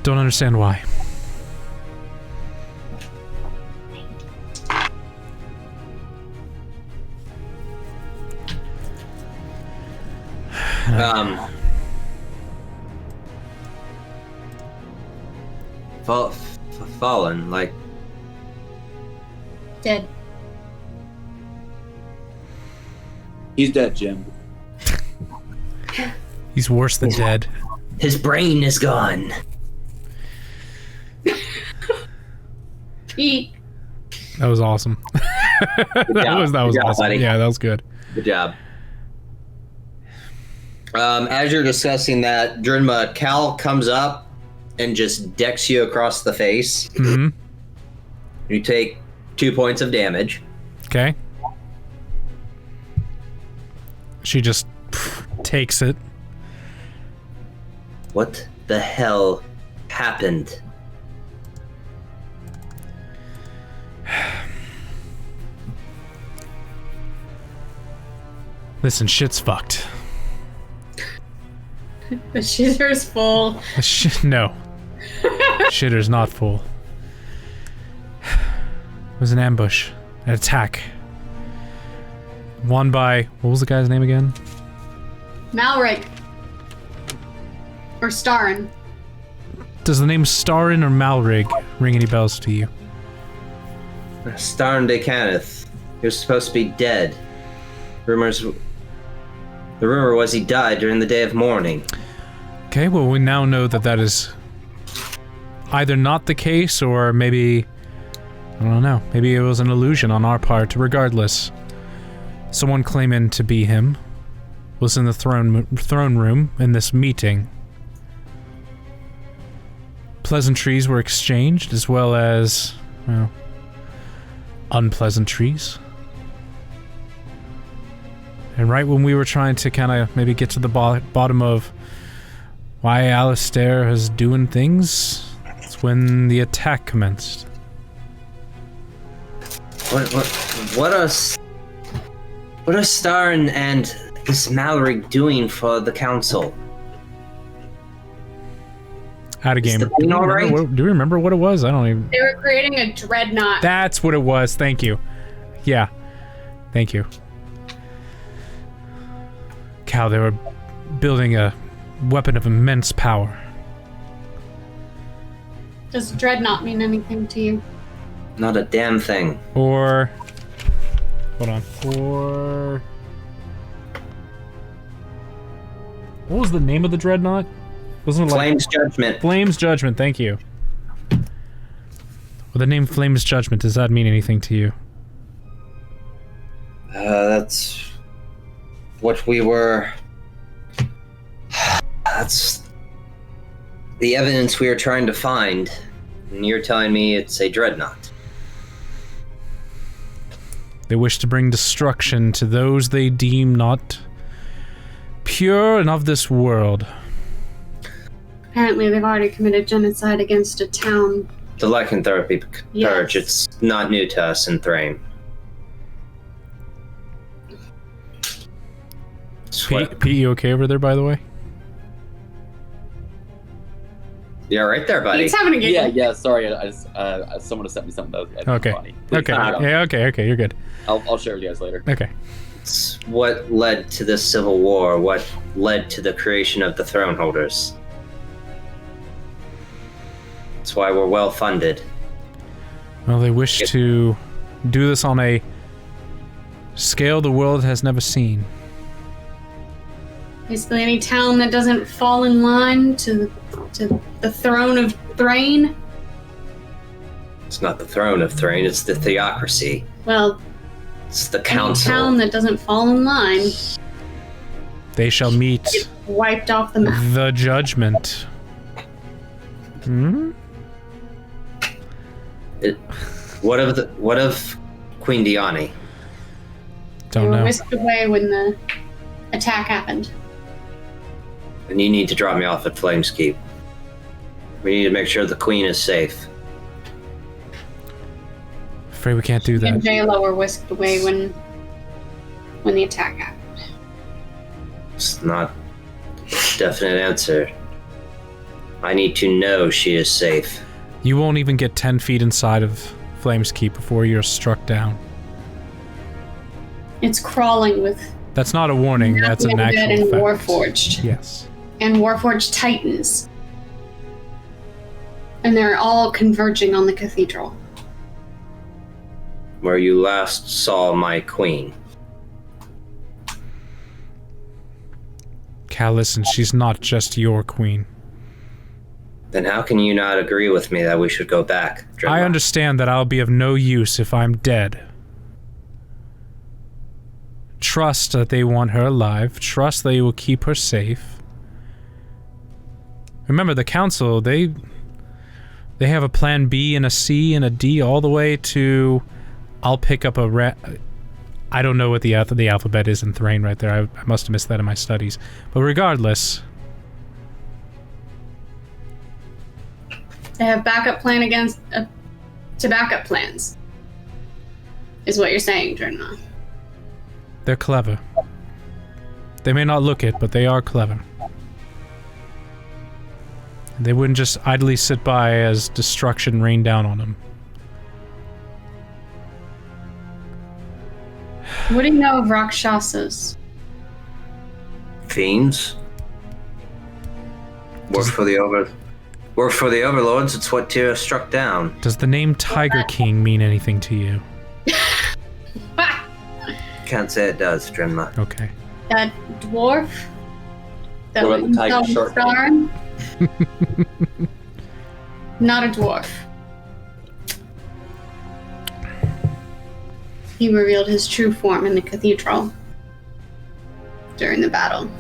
don't understand why. Fallen, like, Dead. He's dead, Jim. He's worse than dead. his brain is gone. Pete. That was awesome. that was Good job, awesome. buddy. Yeah, that was good. Good job. As you're discussing that, Drinma, Cal comes up and just decks you across the face. Mm-hmm. You take 2 points of damage. Okay. She just takes it. What the hell happened? Listen, shit's fucked. The shitter's full. No. Shitter's not full. It was an ambush. An attack. Won by... What was the guy's name again? Malrig. Or Starin. Does the name Starin or Malrig ring any bells to you? Starn de Caneth. He was supposed to be dead. The rumor was he died during the day of mourning. Okay, well, we now know that that is either not the case or maybe... I don't know. Maybe it was an illusion on our part. Regardless, someone claiming to be him was in the throne room in this meeting. Pleasantries were exchanged as well as, well, unpleasantries. And right when we were trying to kind of maybe get to the bottom of why Alistair is doing things, it's when the attack commenced. What are Starn and this Mallory doing for the council? Out of game. Is the thing all right? Do you remember what it was? I don't even... They were creating a dreadnought. That's what it was. Thank you. Yeah. Thank you. Cal, they were building a weapon of immense power. Does dreadnought mean anything to you? Not a damn thing. Or... Hold on. Or... What was the name of the dreadnought? Wasn't it like... Flame's Judgment. Flame's Judgment, thank you. Well, the name Flame's Judgment, does that mean anything to you? That's... what we were... That's... the evidence we are trying to find. And you're telling me it's a dreadnought. They wish to bring destruction to those they deem not pure and of this world. Apparently they've already committed genocide against a town. The lycanthropy purge, Yes. it's not new to us in Thrain. Pete, you okay over there, by the way? Yeah, right there, buddy. He's having a giggle. Yeah. Sorry, I just someone sent me something that was Okay. funny. Please Okay. keep it up. Yeah, okay, you're good. I'll share with you guys later. Okay. It's what led to this civil war, what led to the creation of the throne holders. That's why we're well funded. Well, they wish to do this on a scale the world has never seen. Basically, any town that doesn't fall in line to the throne of Thrain. It's not the throne of Thrain, it's the theocracy. Well, It's the any council. town that doesn't fall in line They shall meet gets wiped off the map. the judgment. Hmm? What of Queen Diani? They Don't were know. whisked away when the attack happened. And you need to drop me off at Flames Keep. We need to make sure the Queen is safe. Afraid we can't do And that. Jayla were whisked away when the attack happened. It's not a definite answer. I need to know she is safe. You won't even get 10 feet inside of Flames Keep before you're struck down. It's crawling with That's not a warning, that's an Dead actual and fact. Warforged. Yes. And Warforged Titans. And they're all converging on the cathedral. Where you last saw my queen. Cal, listen, she's not just your queen. Then how can you not agree with me that we should go back? I Dreadnought? understand that I'll be of no use if I'm dead. Trust that they want her alive. Trust they will keep her safe. Remember, the council, they have a plan B and a C and a D all the way to... I'll pick up a I don't know what the alphabet is in Thrain right there. I must have missed that in my studies. But regardless... They have backup plan against to backup plans. Is what you're saying, Dreadnought. They're clever. They may not look it, but they are clever. They wouldn't just idly sit by as destruction rained down on them. What do you know of Rakshasas? Fiends. Work for the overlords. It's what Tira struck down. Does the name Tiger King mean anything to you? Can't say it does, Drenma. Okay. That dwarf? That What about the tiger shark? starring? Not a dwarf. He revealed his true form in the cathedral during the battle.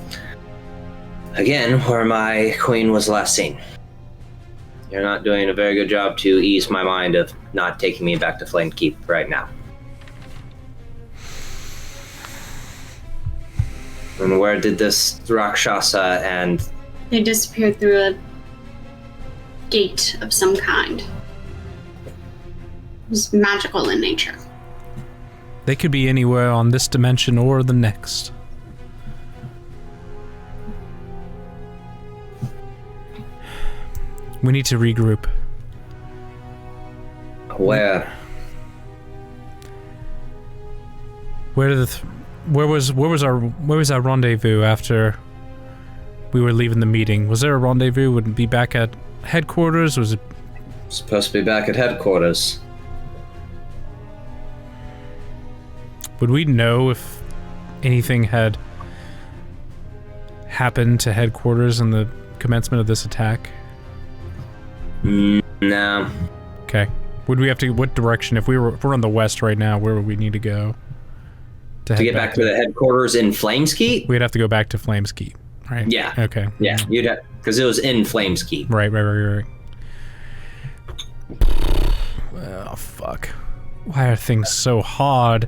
Again, where my queen was last seen. You're not doing a very good job to ease my mind of not taking me back to Flame Keep right now. And where did this Rakshasa and... They disappeared through a gate of some kind. It was magical in nature. They could be anywhere on this dimension or the next. We need to regroup. Where? Where was our rendezvous after we were leaving the meeting? Was there a rendezvous? Would it be back at headquarters? Was it Supposed to be back at headquarters. Would we know if anything had happened to headquarters in the commencement of this attack? No. Okay. Would we have to? What direction? If we're on the west right now, where would we need to go? To get back to the headquarters in Flameskeet? We'd have to go back to Flameskeet, right? Yeah. Okay. Yeah, you'd have, because it was in Flameskeet. Right. Oh, fuck. Why are things so hard?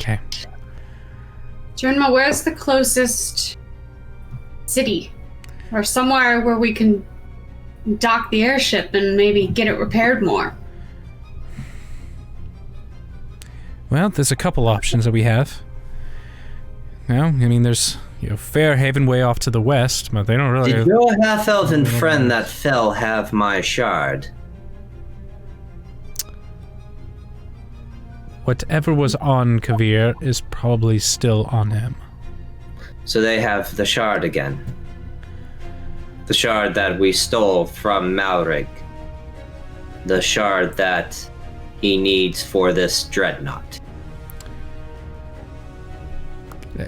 Okay. Jernma, where's the closest city? Or somewhere where we can dock the airship and maybe get it repaired more? Well, there's a couple options that we have. Well, I mean, there's, Fairhaven way off to the west, but they don't really... Did your half-elven friend that fell have my shard? Whatever was on Kavir is probably still on him. So they have the shard again. The shard that we stole from Malrig. The shard that he needs for this dreadnought.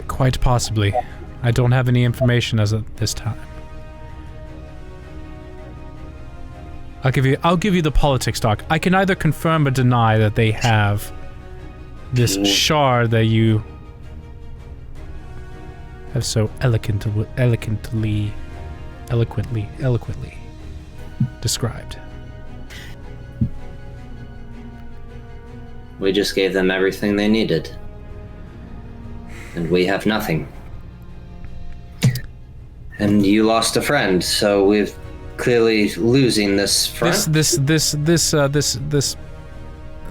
Quite possibly. I don't have any information as of this time. I'll give you the politics talk. I can either confirm or deny that they have this shard that you have so eloquently described. We just gave them everything they needed. And we have nothing. And you lost a friend, so we're clearly losing this front. This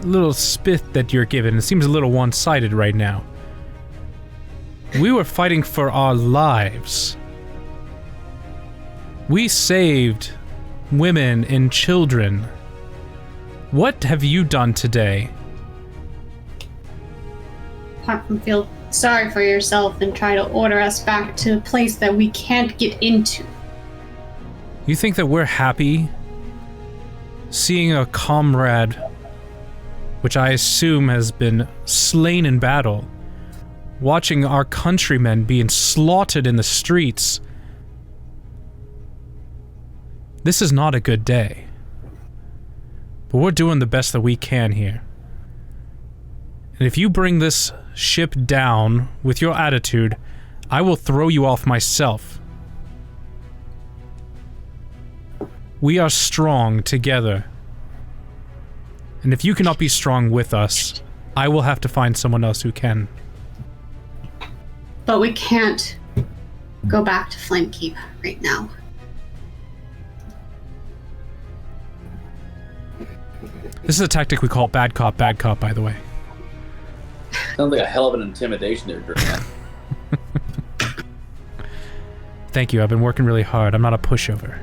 little spit that you're given, it seems a little one-sided right now. We were fighting for our lives. We saved women and children. What have you done today? Apart from feel sorry for yourself and try to order us back to a place that we can't get into. You think that we're happy seeing a comrade, which I assume has been slain in battle, watching our countrymen being slaughtered in the streets? This is not a good day. But we're doing the best that we can here. And if you bring this ship down with your attitude, I will throw you off myself. We are strong together. And if you cannot be strong with us, I will have to find someone else who can. But we can't go back to Flamekeep right now. This is a tactic we call bad cop, by the way. Sounds like a hell of an intimidation there, Drake. Thank you. I've been working really hard. I'm not a pushover.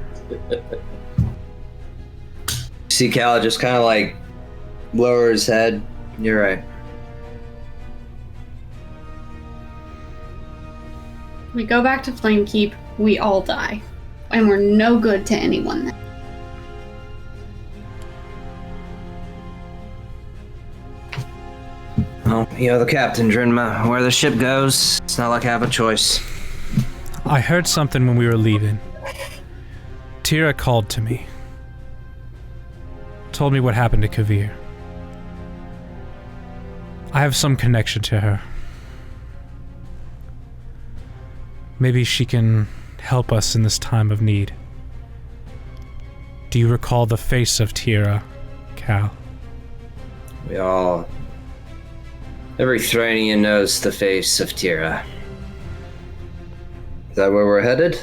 See Cal just kind of like lower his head. You're right. We go back to Flamekeep, we all die. And we're no good to anyone then. Well, you're the captain, Drinma. Where the ship goes, it's not like I have a choice. I heard something when we were leaving. Tira called to me. Told me what happened to Kavir. I have some connection to her. Maybe she can help us in this time of need. Do you recall the face of Tira, Cal? We all... Every Thranian knows the face of Tira. Is that where we're headed?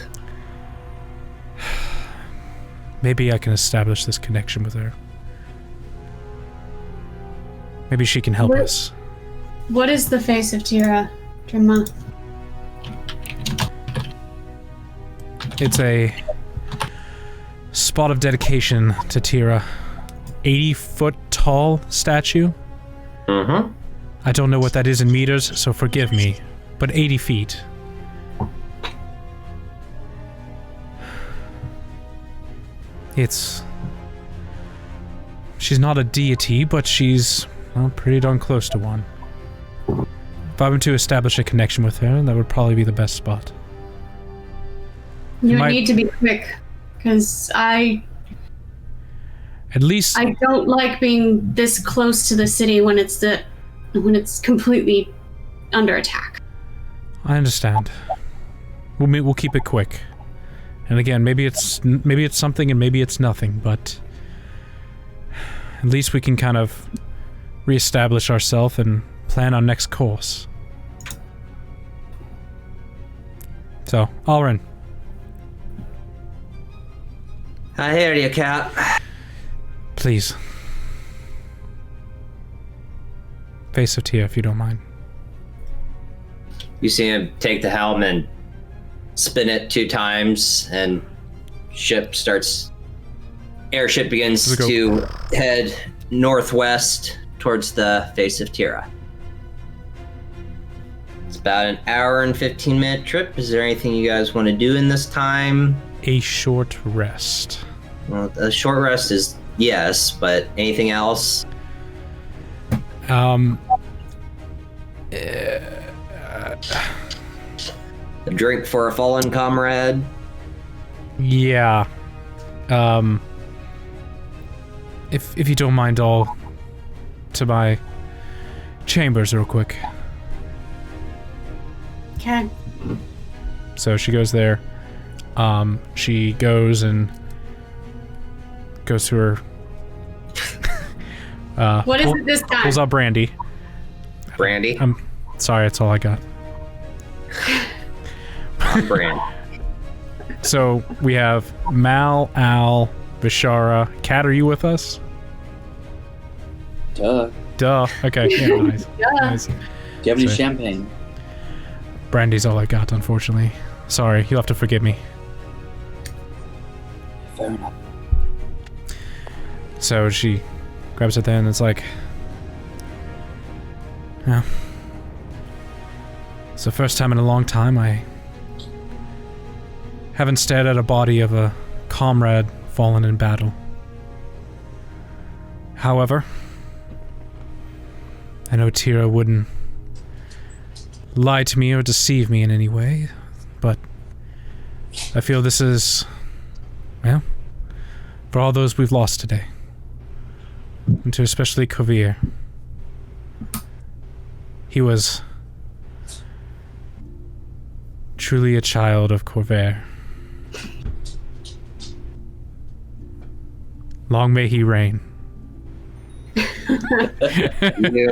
Maybe I can establish this connection with her. Maybe she can help us. What is the face of Tira, Drinma? It's a spot of dedication to Tira. 80-foot tall statue. Mm-hmm. I don't know what that is in meters, so forgive me, but 80 feet. She's not a deity, but she's, well, pretty darn close to one. If I were to establish a connection with her, that would probably be the best spot. You would need to be quick, because At least... I don't like being this close to the city when it's completely under attack. I understand. We'll keep it quick. And again, maybe it's something and maybe it's nothing, but at least we can kind of reestablish ourselves and plan our next course. So, Alrin. I hear you, Cap. Please. Face of Tia, if you don't mind. You see him take the helm and spin it 2 times, and airship begins to head northwest towards the face of Tira. It's about an hour and 15-minute trip. Is there anything you guys want to do in this time? A short rest. Well, a short rest is yes, but anything else? A drink for a fallen comrade? Yeah. If you don't mind, I'll to my chambers real quick. Okay. So she goes there. She goes to her. What is it this time? Pulls out brandy. Brandy? I'm sorry, that's all I got. Brand. So we have Mal, Al, Bishara. Kat, are you with us? Duh. Duh. Okay. Yeah, nice. Nice. Do you have any Sorry. champagne? Brandy's all I got, unfortunately. Sorry, you'll have to forgive me. Fair enough. So she grabs it then and it's like... Yeah. It's the first time in a long time I haven't stared at a body of a comrade fallen in battle. However, I know Tira wouldn't lie to me or deceive me in any way, but I feel this is, well, for all those we've lost today. And to especially Kavir. He was truly a child of Corvair. Long may he reign. You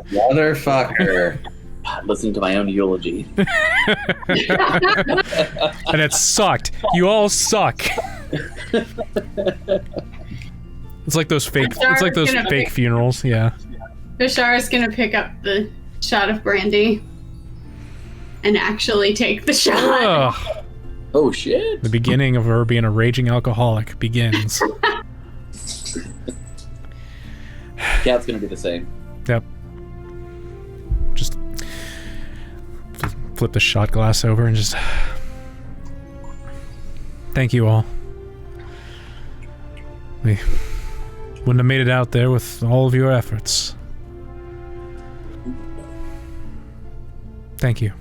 motherfucker. Listening to my own eulogy. And it sucked. You all suck. It's like those fake. It's like those fake funerals. Yeah. Bishara's gonna pick up the shot of brandy and actually take the shot. Ugh. Oh shit! The beginning of her being a raging alcoholic begins. Cat's gonna do the same. Yep. Just flip the shot glass over and just... Thank you all. We wouldn't have made it out there with all of your efforts. Thank you.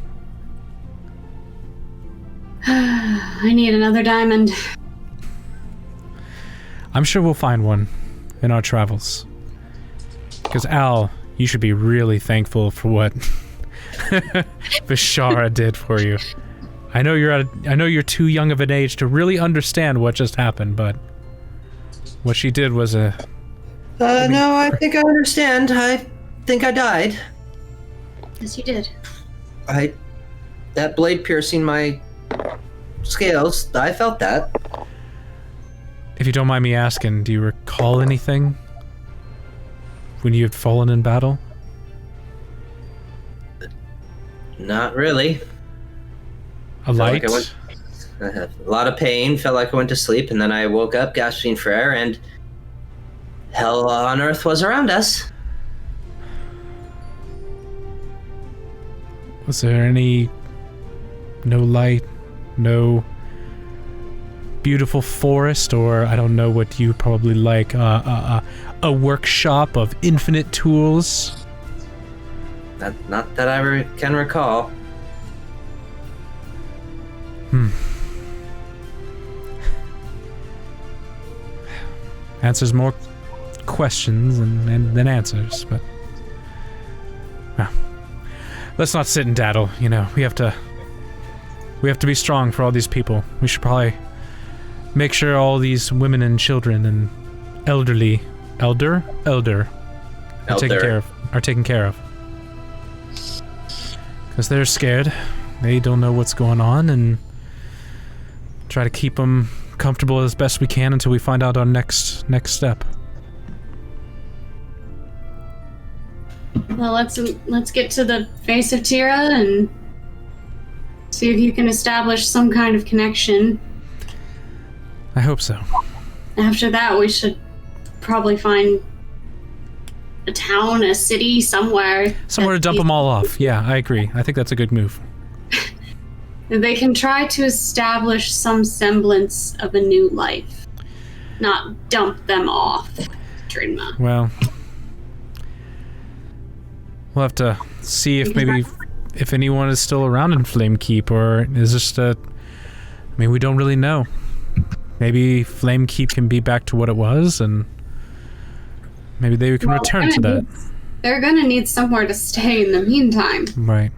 I need another diamond. I'm sure we'll find one in our travels. Because Al, you should be really thankful for what Vishara did for you. I know you're too young of an age to really understand what just happened, but what she did was a... No, I think I understand. I think I died. Yes, you did. That blade piercing my scales, I felt that. If you don't mind me asking, do you recall anything when you had fallen in battle? Not really. A light? I had a lot of pain, felt like I went to sleep, and then I woke up gasping for air, and hell on earth was around us. Was there no light, no beautiful forest, or I don't know what you probably like, a workshop of infinite tools? Not that I can recall. Answers more questions than answers, but... Well, let's not sit and daddle, you know. We have to be strong for all these people. We should probably make sure all these women and children and elder are taken care of. Because they're scared. They don't know what's going on, and try to keep them comfortable as best we can until we find out our next step. Well, let's get to the face of Tira and see if you can establish some kind of connection. I hope so. After that, we should probably find a town, a city, somewhere. Somewhere to dump them all off. Yeah, I agree. I think that's a good move. They can try to establish some semblance of a new life, not dump them off. Drinma. Well, we'll have to see if if anyone is still around in Flamekeep, or is just I mean, we don't really know. Maybe Flamekeep can be back to what it was, and maybe they can return to that. They're gonna need somewhere to stay in the meantime. Right.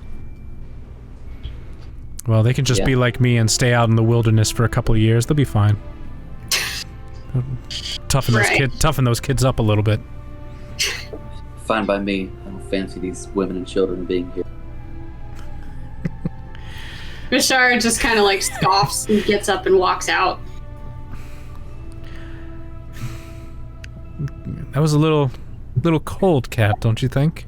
Well, they can just be like me and stay out in the wilderness for a couple of years. They'll be fine. Toughen those kids up a little bit. Fine by me. I don't fancy these women and children being here. Bashar just kind of like scoffs and gets up and walks out. That was a little cold, Cat, don't you think?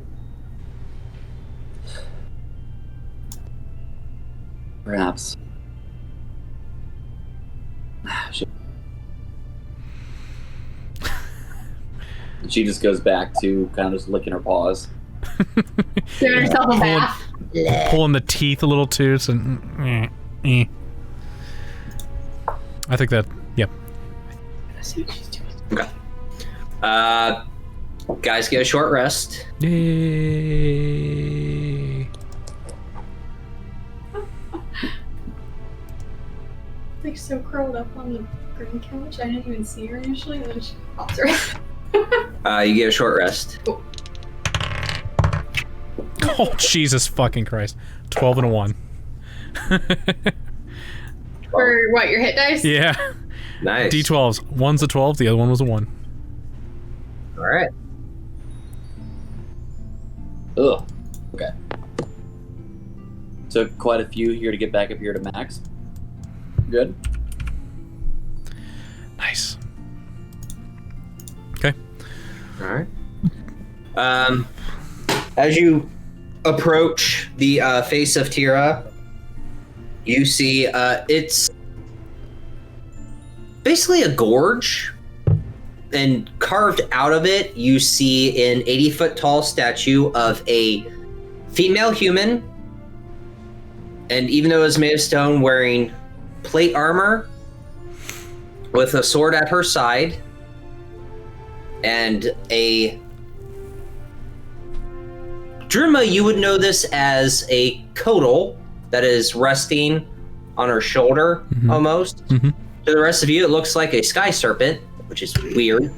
Perhaps. She just goes back to kind of just licking her paws. Giving herself a bath. Pulling the teeth a little too. So, I think that, yep. Okay. Guys get a short rest. Yay. Like so curled up on the green couch, I didn't even see her initially, and then she pops her. You get a short rest. Oh, Jesus fucking Christ. 12 and a 1. For what, your hit dice? Yeah. Nice. D12s. One's a 12, the other one was a 1. All right. Ugh. Okay. Took quite a few here to get back up here to max. Good. Nice. Okay. All right. As you approach the face of Tira, you see it's basically a gorge, and carved out of it, you see an 80-foot tall statue of a female human, and even though it's made of stone, wearing plate armor with a sword at her side, and a Druma, you would know this as a Codal that is resting on her shoulder, almost. To the rest of you, it looks like a sky serpent, which is weird.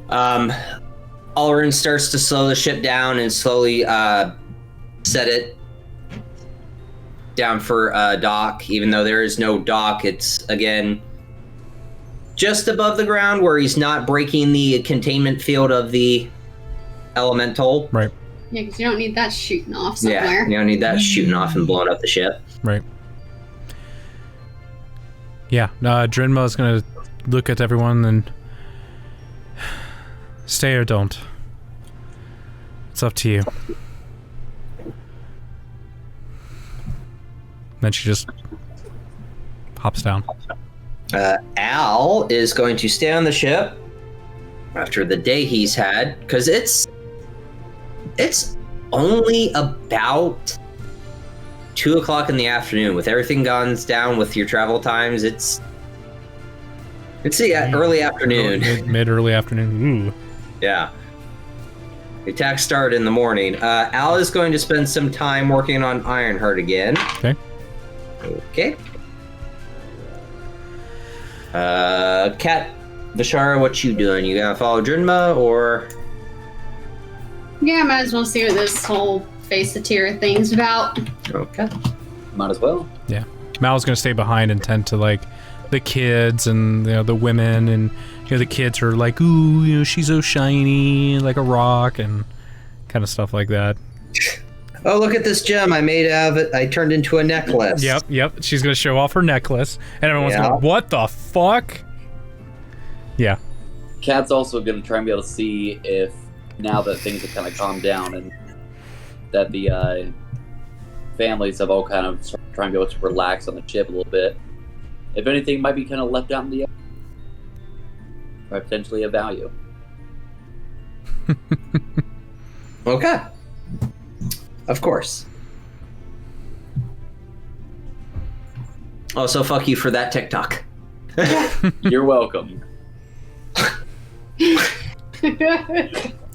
Alrin starts to slow the ship down and slowly set it down for dock. Even though there is no dock, it's, again, just above the ground where he's not breaking the containment field of the elemental. Right. Yeah, because you don't need that shooting off somewhere. Yeah, you don't need that shooting off and blowing up the ship. Right. Yeah, Drinma is gonna look at everyone and stay or don't. It's up to you. Then she just hops down. Al is going to stay on the ship after the day he's had, because it's only about 2 o'clock in the afternoon. With everything gone down with your travel times, it's the early afternoon. Mid early afternoon. Ooh. Yeah. The attack started in the morning. Al is going to spend some time working on Ironheart again. Okay. Okay. Kat, Vishara, what you doing? You gonna follow Drinma, or? Yeah, might as well see what this whole face of Tira thing's about. Okay. Might as well. Yeah. Mal's gonna stay behind and tend to, like, the kids and, you know, the women, and, you know, the kids are like, ooh, you know, she's so shiny, like a rock, and kind of stuff like that. Oh, look at this gem I made out of it. I turned into a necklace. Yep. She's gonna show off her necklace, and everyone's going, what the fuck? Yeah. Kat's also going to try and be able to see if, now that things have kind of calmed down and that the families have all kind of trying to be able to relax on the ship a little bit, if anything might be kind of left out in the air, or potentially of value. Okay. Of course. Also, fuck you for that TikTok. You're welcome.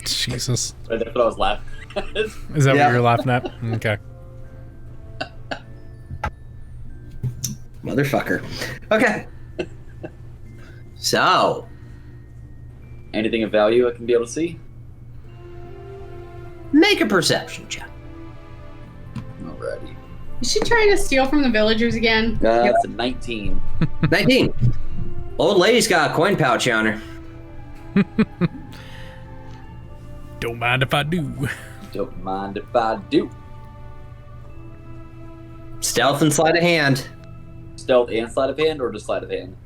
Jesus. That's what I was laughing at. Is that what you're laughing at? Okay. Motherfucker. Okay. So. Anything of value I can be able to see? Make a perception check. Alrighty. Is she trying to steal from the villagers again? That's a 19. 19. Old lady's got a coin pouch on her. Don't mind if I do. Don't mind if I do. Stealth and sleight of hand. Stealth and sleight of hand, or just sleight of hand?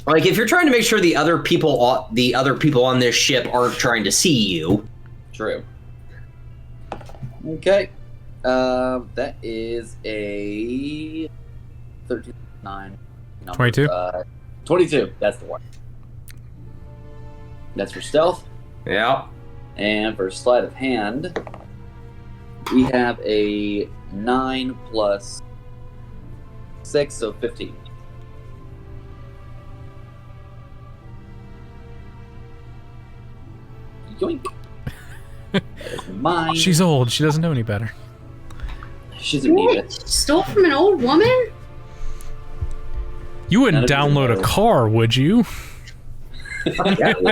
Like, if you're trying to make sure the other people on this ship aren't trying to see you. True. Okay. That is a 13, 9. 22? 22. That's the one. That's for stealth. Yeah. And for sleight of hand, we have a 9 plus 6, so 15. Yoink. That is mine. She's old. She doesn't know any better. She doesn't need What? it. Stole from an old woman? You wouldn't None of it download a matters. car, would you? Yeah.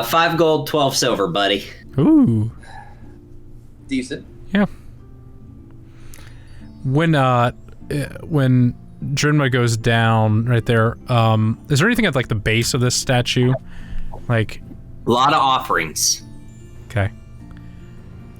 5 gold, 12 silver, buddy. Ooh. Decent. Yeah. When Drinma goes down right there, is there anything at, like, the base of this statue? Like, A lot of offerings. okay.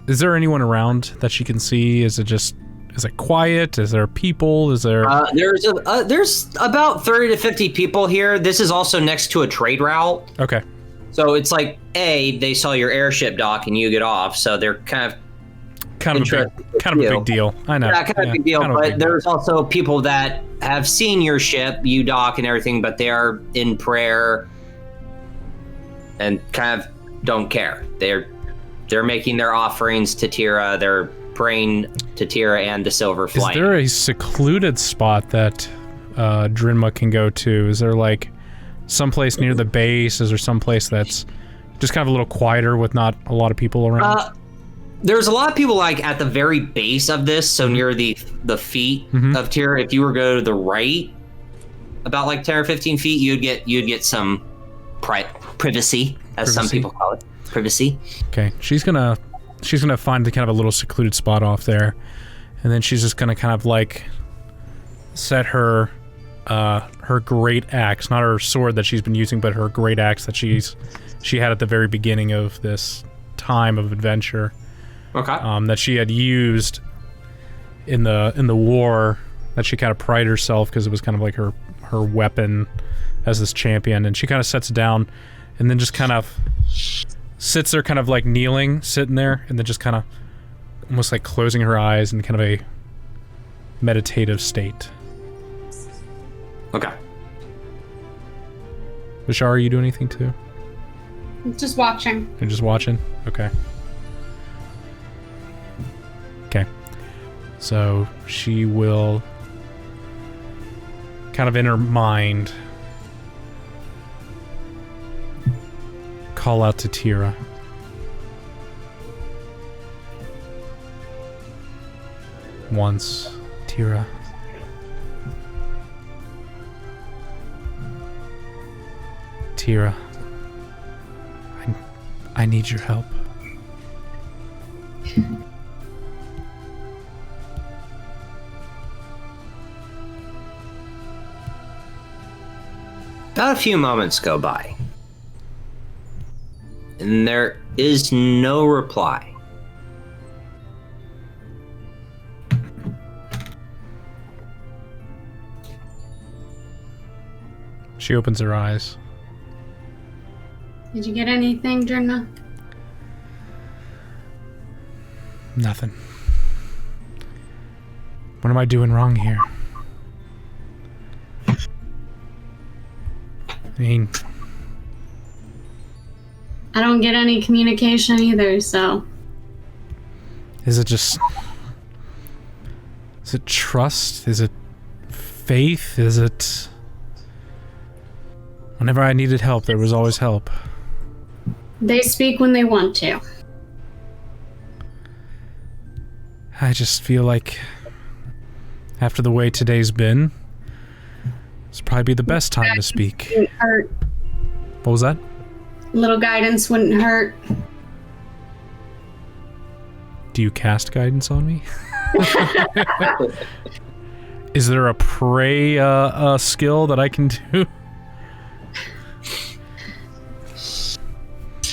Is there anyone around that she can see? Is it just Is it quiet? Is there people? Is there? There's about 30 to 50 people here. This is also next to a trade route. Okay. So it's like, they saw your airship dock and you get off, so they're kind of a big deal. I know. Yeah, kind of a big deal. But there's also people that have seen your ship, you dock and everything, but they are in prayer and kind of don't care. They're making their offerings to Tira. They're praying to Tira and the Silver Flame. Is there a secluded spot that Drinma can go to? Is there like someplace near the base? Is there someplace that's just kind of a little quieter with not a lot of people around? There's a lot of people like at the very base of this, so near the feet of Tira. If you were to go to the right, about like 10 or 15 feet, you'd get some privacy, as some people call it, privacy. Okay, she's gonna find kind of a little secluded spot off there, and then she's just gonna kind of like set her great axe, not her sword that she's been using, but her great axe that she had at the very beginning of this time of adventure. Okay. That she had used in the war, that she kind of prided herself because it was kind of like her weapon as this champion, and she kind of sets it down and then just kind of sits there kind of like kneeling, sitting there, and then just kind of almost like closing her eyes in kind of a meditative state. Okay. Bashar, are you doing anything too? Just watching. You're just watching? Okay. Okay. So she will kind of in her mind call out to Tira. Once, Tira. Tira. I need your help. About a few moments go by, and there is no reply. She opens her eyes. Did you get anything, Drinma? Nothing. What am I doing wrong here? I mean, I don't get any communication either, so... Is it trust? Is it faith? Is it... Whenever I needed help, there was always help. They speak when they want to. I just feel like after the way today's been, it's probably be the best time to speak. Wouldn't hurt. What was that? Little guidance wouldn't hurt. Do you cast guidance on me? Is there a pray skill that I can do?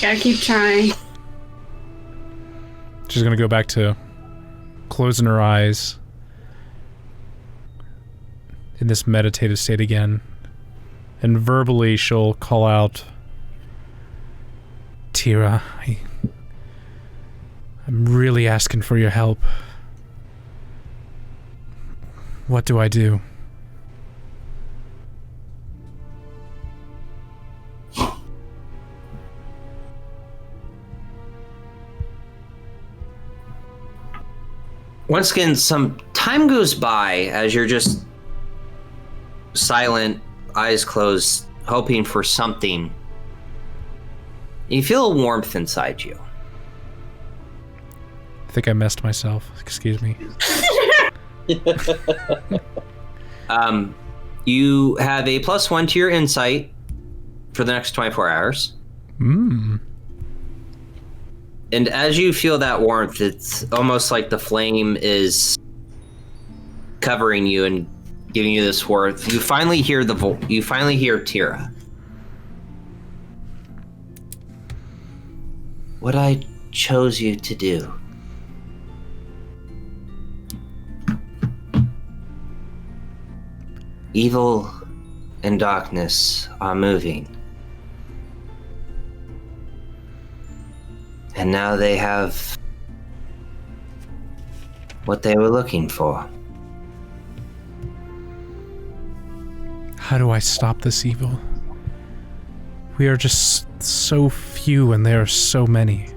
Gotta keep trying. She's gonna go back to closing her eyes in this meditative state again, and verbally she'll call out, Tira, I'm really asking for your help. What do I do? Once again, some time goes by as you're just silent, eyes closed, hoping for something. You feel a warmth inside you. I think I messed myself. Excuse me. You have a +1 to your insight for the next 24 hours. And as you feel that warmth, it's almost like the flame is covering you and giving you this warmth. You finally hear you finally hear Tira. What I chose you to do. Evil and darkness are moving. And now they have what they were looking for. How do I stop this evil? We are just so few and there are so many.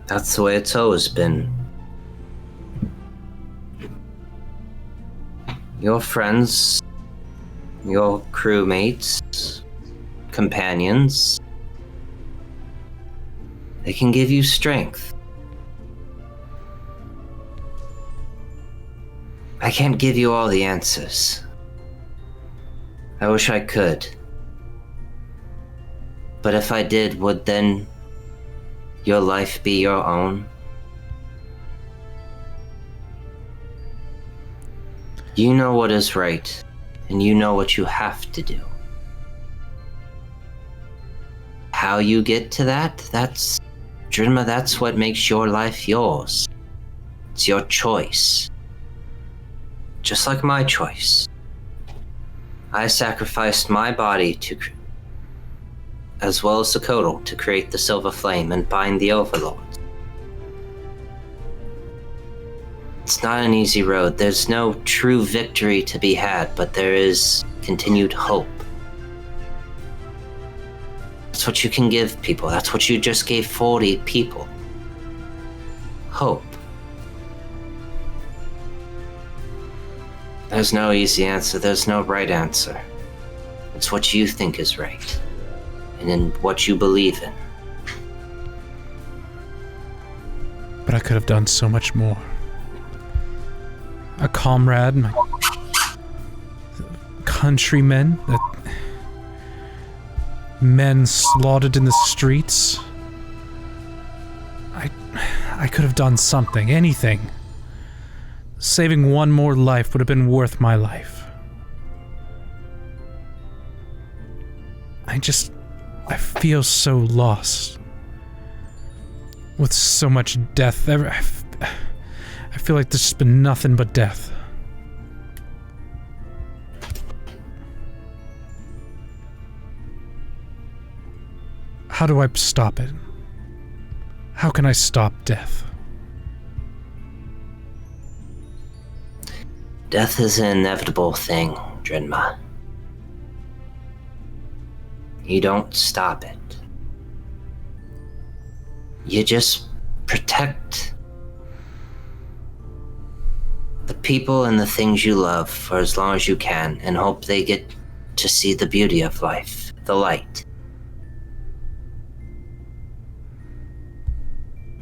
That's the way it's always been. Your friends, your crewmates, companions, they can give you strength. I can't give you all the answers. I wish I could. But if I did, would then your life be your own? You know what is right, and you know what you have to do. How you get to that's Drinma, that's what makes your life yours. It's your choice. Just like my choice. I sacrificed my body as well as the Cauldron, to create the Silver Flame and bind the Overlords. It's not an easy road. There's no true victory to be had, but there is continued hope. That's what you can give people. That's what you just gave 40 people. Hope. There's no easy answer. There's no right answer. It's what you think is right. And in what you believe in. But I could have done so much more. A comrade, my countrymen, men slaughtered in the streets. I could have done something, anything. Saving one more life would have been worth my life. I feel so lost. With so much death, I feel like there's just been nothing but death. How do I stop it? How can I stop death? Death is an inevitable thing, Drinma. You don't stop it. You just protect the people and the things you love for as long as you can, and hope they get to see the beauty of life, the light.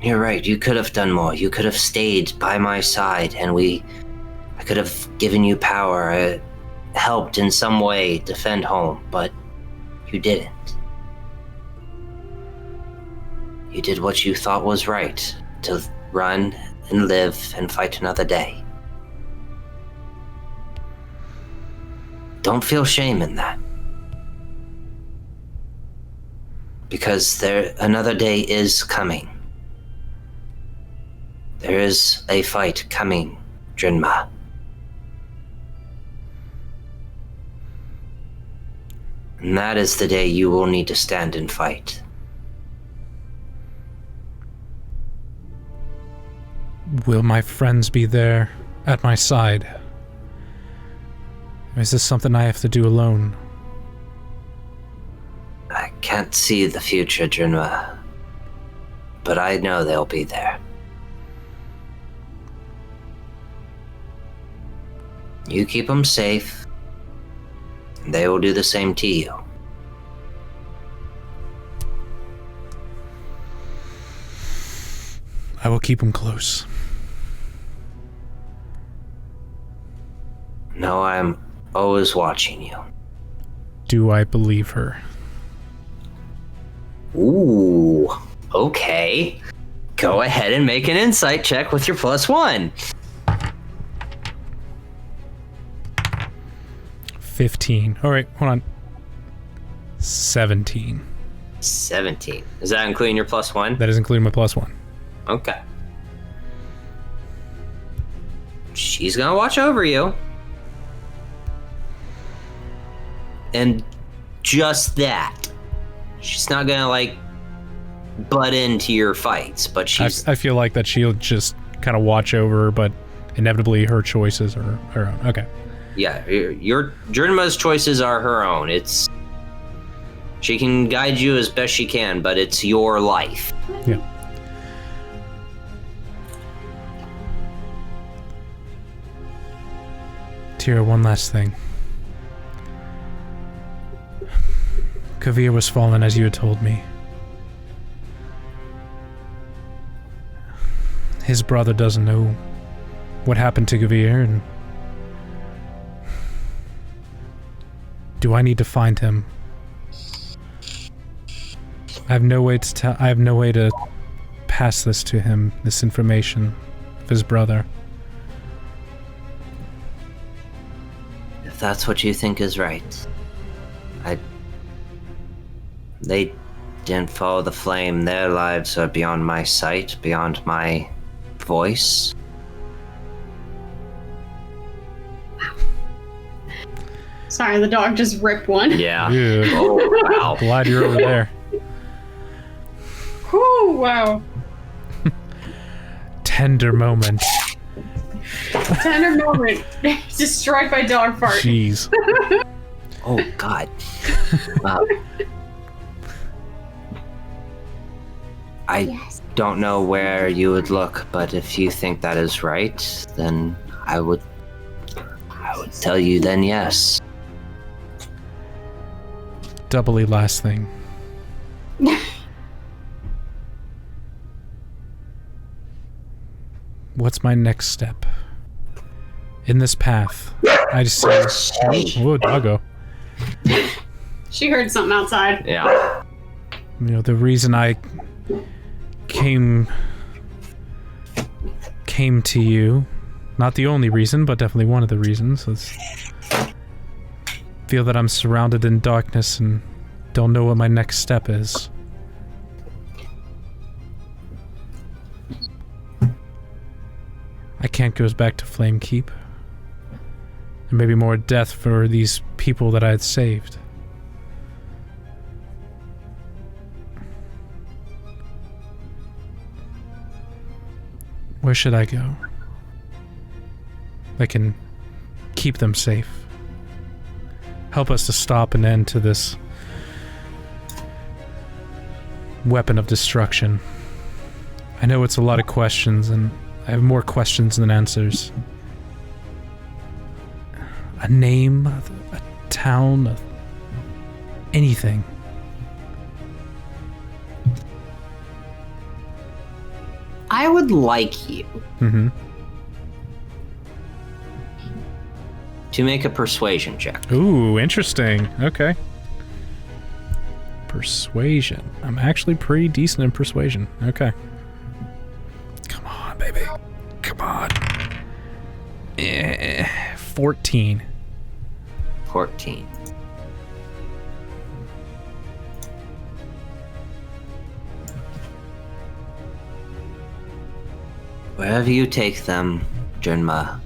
You're right, you could have done more. You could have stayed by my side, and I could have given you power, helped in some way defend home, but you didn't. You did what you thought was right, to run and live and fight another day. Don't feel shame in that. Because another day is coming. There is a fight coming, Drinma. And that is the day you will need to stand and fight. Will my friends be there at my side? Or is this something I have to do alone? I can't see the future, Drinma, but I know they'll be there. You keep them safe, and they will do the same to you. I will keep them close. No, I'm always watching you. Do I believe her? Ooh, okay. Go ahead and make an insight check with your +1. 15. Alright, hold on. 17. 17. Is that including your +1? That is including my +1. Okay. She's gonna watch over you. And just that. She's not gonna, like, butt into your fights, but she's... I feel like that she'll just kind of watch over her, but inevitably her choices are her own. Okay. Yeah, your Jernma's choices are her own. She can guide you as best she can, but it's your life. Yeah. Tira, one last thing. Kavir was fallen as you had told me. His brother doesn't know what happened to Kavir, and do I need to find him? I have no way to pass this to him, this information of his brother. If that's what you think is right. They didn't follow the flame. Their lives are beyond my sight, beyond my voice. Sorry, the dog just ripped one. Yeah. Ew. Oh, wow. Glad you're over there. Whew, wow. Tender moment. Tender moment. Destroyed by dog fart. Jeez. Oh, God. Wow. I don't know where you would look, but if you think that is right, then I would tell you then yes. Doubly last thing. What's my next step? In this path, I just see... Whoa, doggo. She heard something outside. Yeah. You know, the reason I came to you, not the only reason, but definitely one of the reasons, is feel that I'm surrounded in darkness and don't know what my next step is. I can't go back to Flame Keep. And maybe more death for these people that I had saved. Where should I go? I can keep them safe. Help us to stop an end to this weapon of destruction. I know it's a lot of questions, and I have more questions than answers. A name, a town, anything. I would like you Mm-hmm. to make a persuasion check. Ooh, interesting. Okay. Persuasion. I'm actually pretty decent in persuasion. Okay. Come on, baby. Come on. 14. 14. Wherever you take them, Junma,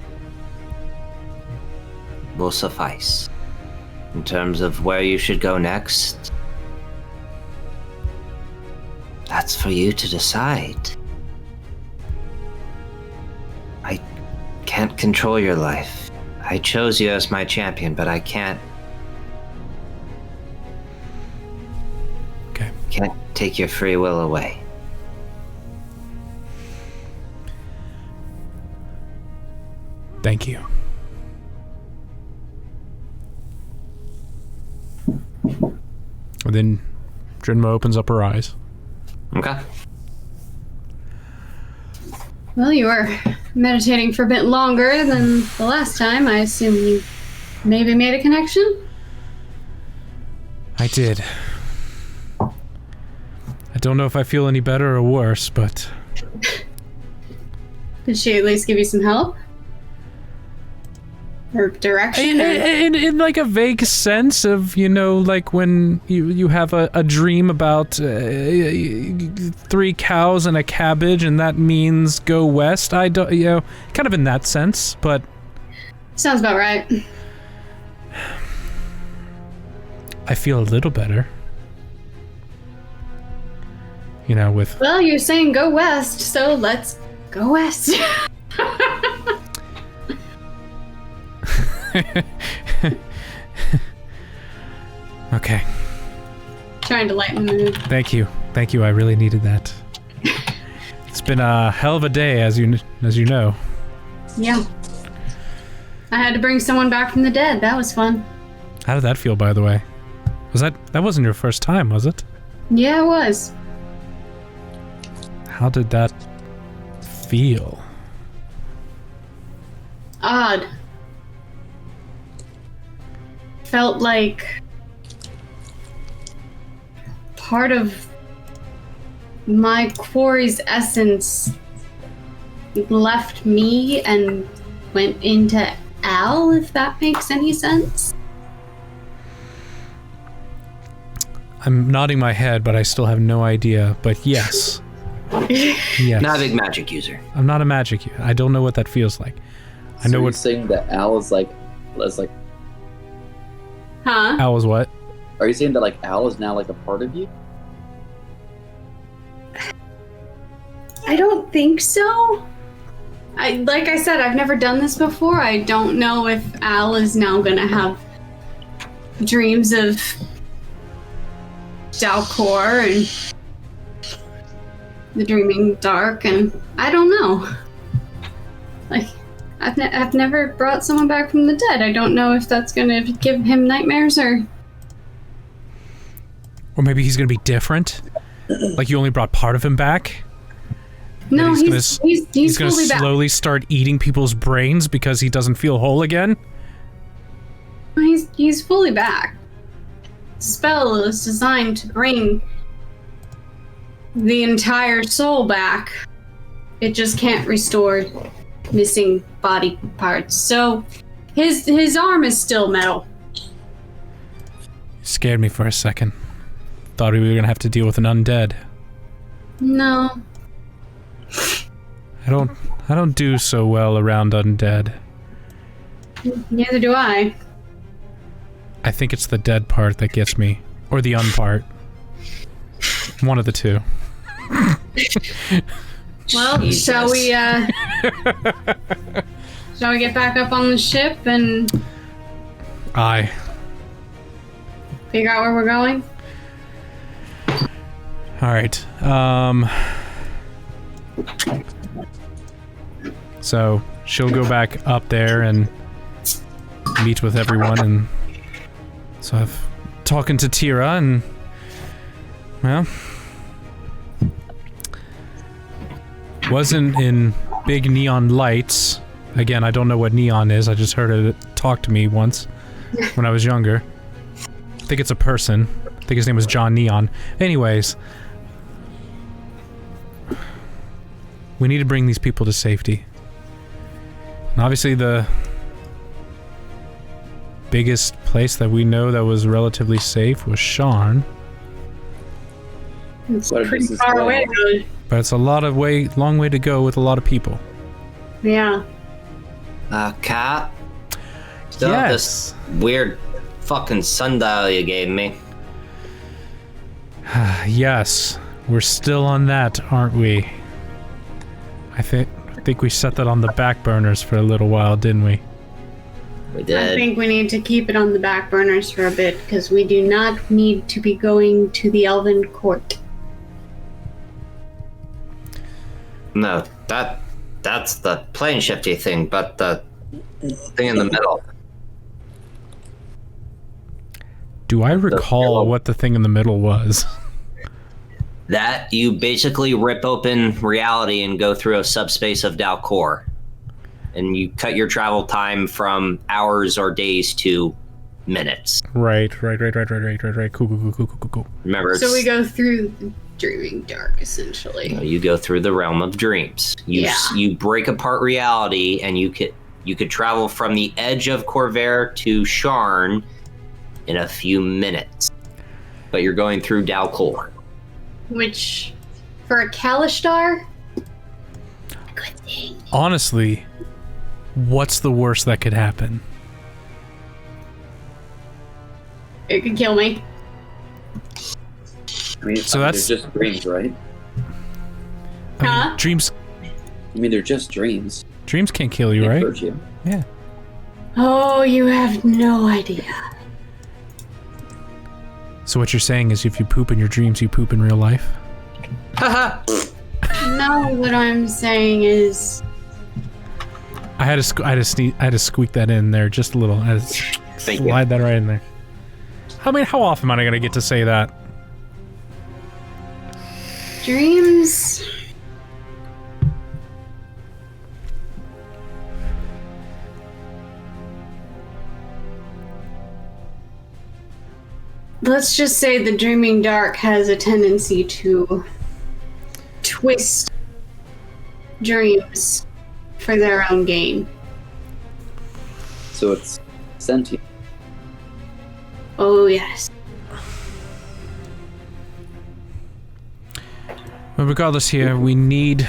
will suffice. In terms of where you should go next, that's for you to decide. I can't control your life. I chose you as my champion, but I can't take your free will away. Thank you. And then Drinma opens up her eyes. Okay. Well, you were meditating for a bit longer than the last time. I assume you maybe made a connection? I did. I don't know if I feel any better or worse, but... Did she at least give you some help? Or direction? In like a vague sense of, you know, like when you have a dream about 3 cows and a cabbage and that means go west. I don't, you know, kind of in that sense, but... Sounds about right. I feel a little better. You know, with... Well, you're saying go west, so let's go west. Okay. Trying to lighten the mood. Thank you. Thank you. I really needed that. It's been a hell of a day, as you know. Yeah. I had to bring someone back from the dead. That was fun. How did that feel, by the way? That wasn't your first time, was it? Yeah, it was. How did that feel? Odd. Felt like part of my quarry's essence left me and went into Al, if that makes any sense. I'm nodding my head, but I still have no idea. But yes. Yes. Not a big magic user. I'm not a magic user. I don't know what that feels like. I know you're what... saying that Al is like... Huh? Al was what? Are you saying that like Al is now like a part of you? I don't think so. Like I said, I've never done this before. I don't know if Al is now gonna have dreams of Dalcor and the Dreaming Dark, and I don't know. Like, I've never brought someone back from the dead. I don't know if that's gonna give him nightmares or maybe he's gonna be different. Like you only brought part of him back. No, he's gonna fully back. slowly start eating people's brains because he doesn't feel whole again. He's fully back. The spell is designed to bring the entire soul back. It just can't restore missing body parts. So his arm is still metal. Scared me for a second. Thought we were gonna have to deal with an undead. No. I don't do so well around undead. Neither do I. I think it's the dead part that gets me. Or the part. One of the two. Well, Jesus. shall we get back up on the ship and Aye. figure out where we're going? Alright. So she'll go back up there and meet with everyone, and so I've talking to Tira, and well, wasn't in big neon lights. Again, I don't know what neon is. I just heard it talk to me once when I was younger. I think it's a person. I think his name was John Neon. Anyways, we need to bring these people to safety. And obviously the biggest place that we know that was relatively safe was Sharn. It's What a pretty distance far away. away. But it's a long way to go with a lot of people. Yeah. Cat? Still have this weird fucking sundial you gave me. Yes, we're still on that, aren't we? I think we set that on the back burners for a little while, didn't we? We I did. think we need to keep it on the back burners for a bit, because we do not need to be going to the Elven Court. No, that's the plane shifty thing, but the thing in the middle. Do I recall what the thing in the middle was? That you basically rip open reality and go through a subspace of Dalcor. And you cut your travel time from hours or days to minutes. Right. Cool. Remember, So we go through the Dreaming Dark, essentially. you go through the realm of dreams. You break apart reality, and you You could travel from the edge of Corvair to Sharn in a few minutes. But you're going through Dalcor. Which, for a Kalishtar, good thing. Honestly, what's the worst that could happen? It could kill me. I mean, So that's- they're just dreams, right? I mean, Huh? dreams I mean, they're just dreams. can't kill you, Can't right? hurt you. Yeah. Oh, you have no idea. So what you're saying is if you poop in your dreams, you poop in real life? Haha. No, what I'm saying is, I had to squeak that in there just a little. I had to Thank you. slide that right in there. I mean, how often am I gonna get to say that? dreams. Let's just say the Dreaming Dark has a tendency to twist dreams for their own gain. So it's sentient. Oh, yes. But regardless here, we need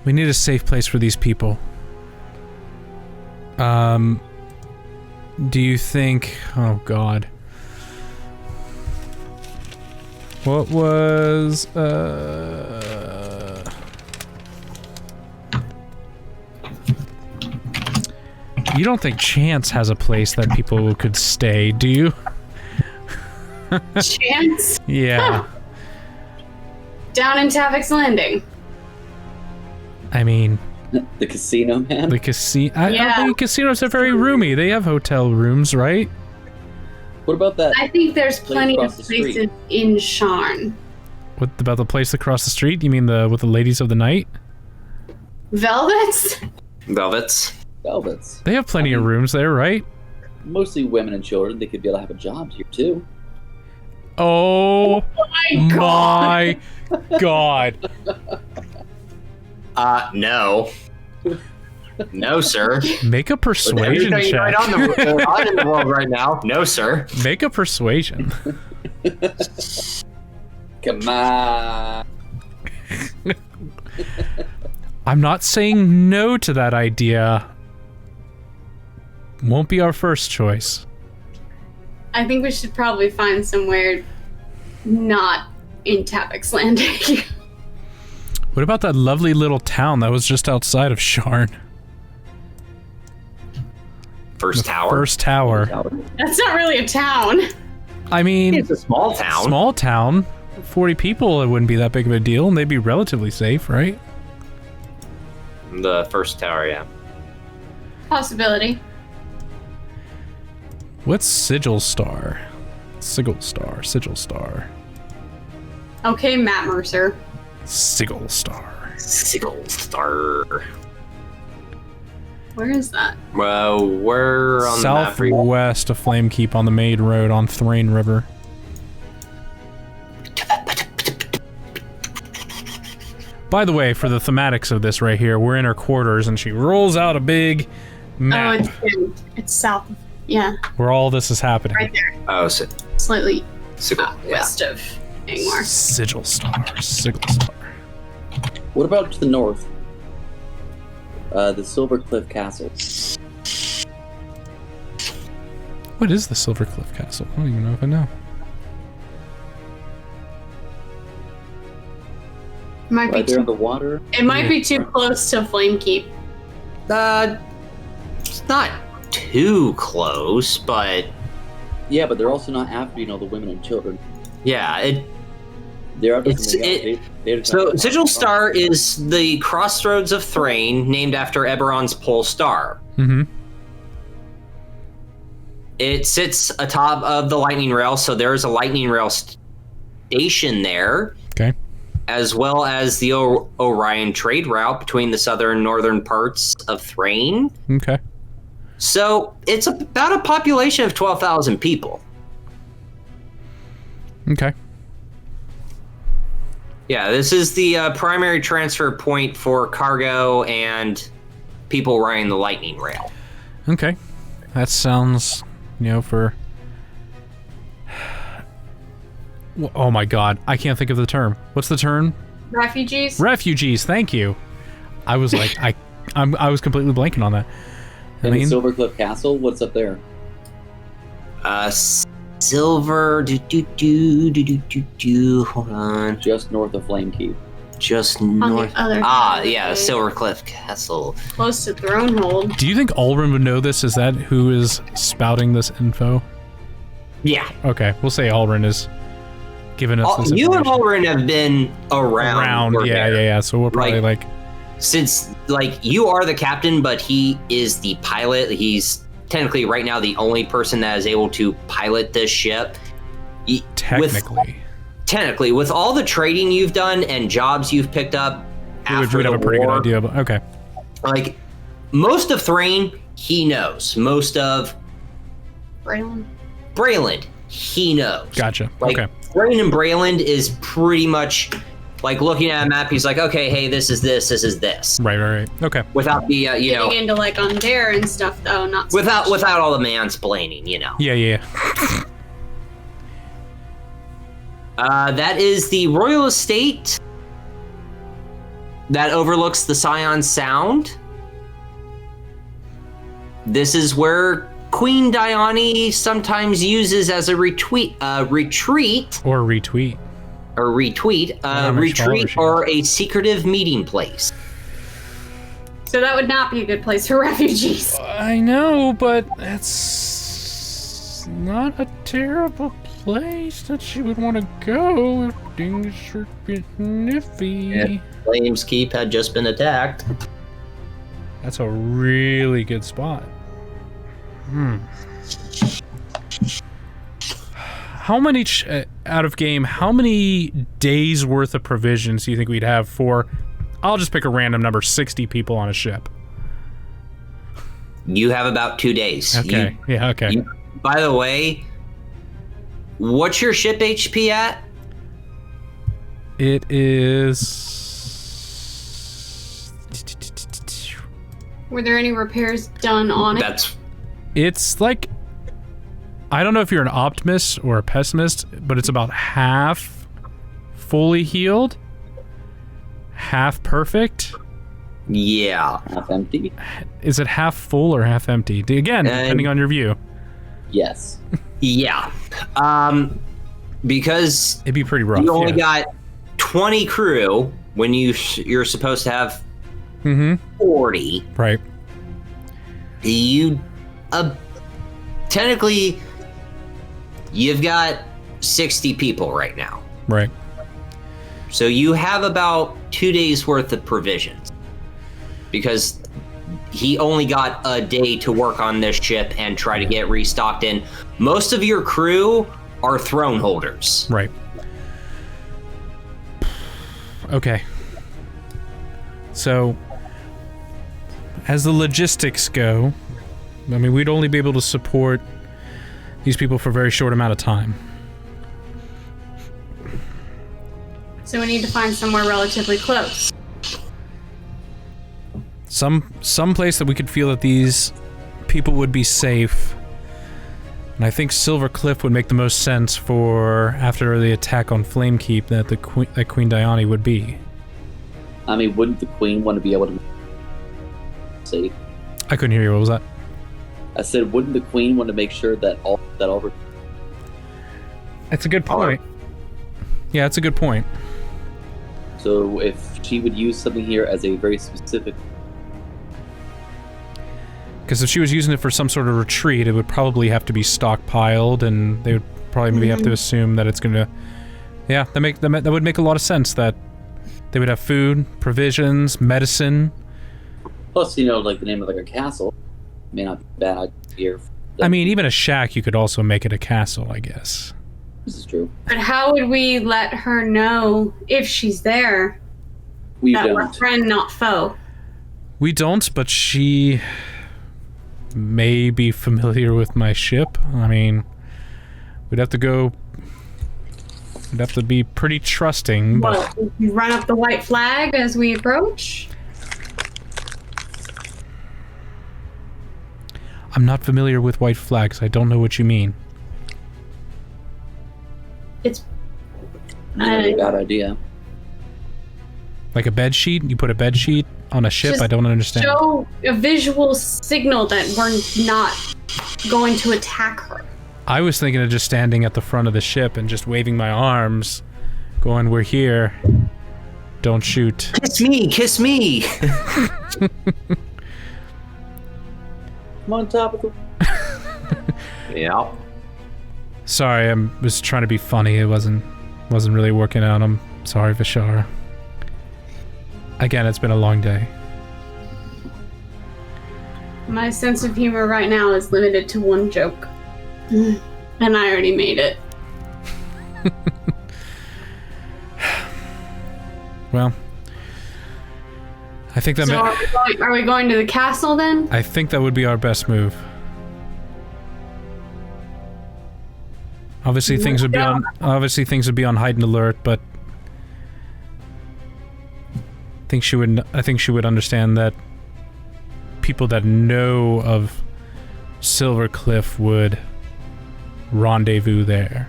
a safe place for these people. Do you think... Oh, God. What was... You don't think Chance has a place that people could stay, do you? Chance? Yeah. Down in Tavik's Landing. I mean... The casino, man. The casino. I Yeah. think casinos are very roomy. They have hotel rooms, right? What about that? I think there's Place plenty of across the street. places in Sharn. What about the place across the street? You mean with the ladies of the night? Velvets? Velvets. Velvets. They have plenty of rooms there, right? Mostly women and children. They could be able to have a job here too. Oh My God. my god! No. No, sir. Make a persuasion Everything check. right on in the world right now. No, sir. Make a persuasion. Come on. I'm not saying no to that idea. Won't be our first choice. I think we should probably find somewhere not in Tavik's Landing. What about that lovely little town that was just outside of Sharn? First tower. First tower. That's not really a town. I mean, It's a small town. small town. 40 people, it wouldn't be that big of a deal, and they'd be relatively safe, right? The first tower, yeah. Possibility. What's Sigil Star? Sigil Star. Okay, Matt Mercer. Sigil Star. Sigil Star. Where is that? Well, we're on the map for you. Southwest of Flamekeep on the main road on Thrain River. By the way, for the thematics of this right here, we're in her quarters and she rolls out a big Oh, map it's south. Yeah, where all this is happening. right there. Oh, Slightly Sigil. Yeah. west of Angmar. Sigil Star. What about to the north? The Silver Cliff Castle. What is the Silver Cliff Castle? I don't even know if I know. Might be Right there too, on the water. it might be too close to Flamekeep. It's not too close, but Yeah, but they're also not after, the women and children. yeah. They're after It's- something else. They're So talking Sigil about- Star is the crossroads of Thrain, named after Eberron's pole star. Mm-hmm. It sits atop of the lightning rail, so there's a lightning rail station there, Okay. as well as the Orion trade route between the southern and northern parts of Thrain. Okay. So it's about a population of 12,000 people. Okay. Yeah, this is the primary transfer point for cargo and people riding the lightning rail. Okay. That sounds, for... Oh my god, I can't think of the term. What's the term? Refugees? Refugees, thank you. I was like, I was completely blanking on that. And the Silvercliff Castle, what's up there? Silver, hold on. Just north of Flame Keep. Just On north. the other Yeah, side. Silvercliff Castle. Close to Thronehold. Do you think Ulrin would know this? Is that who is spouting this info? Yeah. Okay, we'll say Ulrin is giving us this You and information. Ulrin have been around. Yeah. So we'll probably like since you are the captain, but he is the pilot. He's technically right now the only person that is able to pilot this ship. Technically, with all the trading you've done and jobs you've picked up after we'd the have a pretty war, good idea. But okay, like most of Thrain, he knows. Most of Brayland, he knows. Gotcha. Like, okay. Thrain and Brayland is pretty much like looking at a map. He's like, okay, hey, this is this is this. Right. Okay. Without the Getting into like Undair and stuff though, not so without much. all the mansplaining, Yeah. That is the royal estate that overlooks the Scion Sound. This is where Queen Dione sometimes uses as a retreat Or retweet. or a secretive meeting place. So that would not be a good place for refugees. I know, but that's not a terrible place that she would want to go if things are getting nifty. Flames Keep had just been attacked. That's a really good spot. How many, out of game, how many days worth of provisions do you think we'd have for, I'll just pick a random number, 60 people on a ship? You have about 2 days. Okay, okay. By the way, what's your ship HP at? It is... Were there any repairs done on it? It's like... I don't know if you're an optimist or a pessimist, but it's about half fully healed, half perfect. Yeah. Half empty? Is it half full or half empty? Again, depending on your view. Yes. Yeah. Because it'd be pretty rough. You only got 20 crew when you're supposed to have 40. Right. You technically you've got 60 people right now. Right. So you have about 2 days worth of provisions. Because he only got a day to work on this ship and try to get restocked in. Most of your crew are throne holders. Right. Okay. So, as the logistics go, I mean, we'd only be able to support these people for a very short amount of time. So we need to find somewhere relatively close. Some place that we could feel that these people would be safe. And I think Silvercliff would make the most sense for after the attack on Flamekeep that Queen Dione would be. I mean, wouldn't the Queen want to be able to safe? I couldn't hear you. What was that? I said, wouldn't the Queen want to make sure that all That's a good point. Yeah, that's a good point. So if she would use something here as a very specific... Because if she was using it for some sort of retreat, it would probably have to be stockpiled, and they would probably maybe have to assume that it's gonna... Yeah, that would make a lot of sense, that they would have food, provisions, medicine. Plus, like the name of like a castle may not be bad here. I mean, even a shack, you could also make it a castle, I guess. This is true. But how would we let her know if she's there We that don't. we're friend, not foe? We don't, but she may be familiar with my ship. I mean, we'd have to go... We'd have to be pretty trusting, but... What, we run up the white flag as we approach? I'm not familiar with white flags. I don't know what you mean. It's Not a bad idea. Like a bed sheet? You put a bed sheet on a ship? Just I don't understand. show a visual signal that we're not going to attack her. I was thinking of just standing at the front of the ship and just waving my arms, going, "We're here. Don't shoot." Kiss me, kiss me. I'm on top of the... Yeah. Sorry, I was trying to be funny. It wasn't really working out. I'm sorry, Vishara. Again, it's been a long day. My sense of humor right now is limited to one joke. And I already made it. Well, I think that So are we going to the castle then? I think that would be our best move. Obviously, things would be on heightened alert, but I think she would understand that people that know of Silver Cliff would rendezvous there.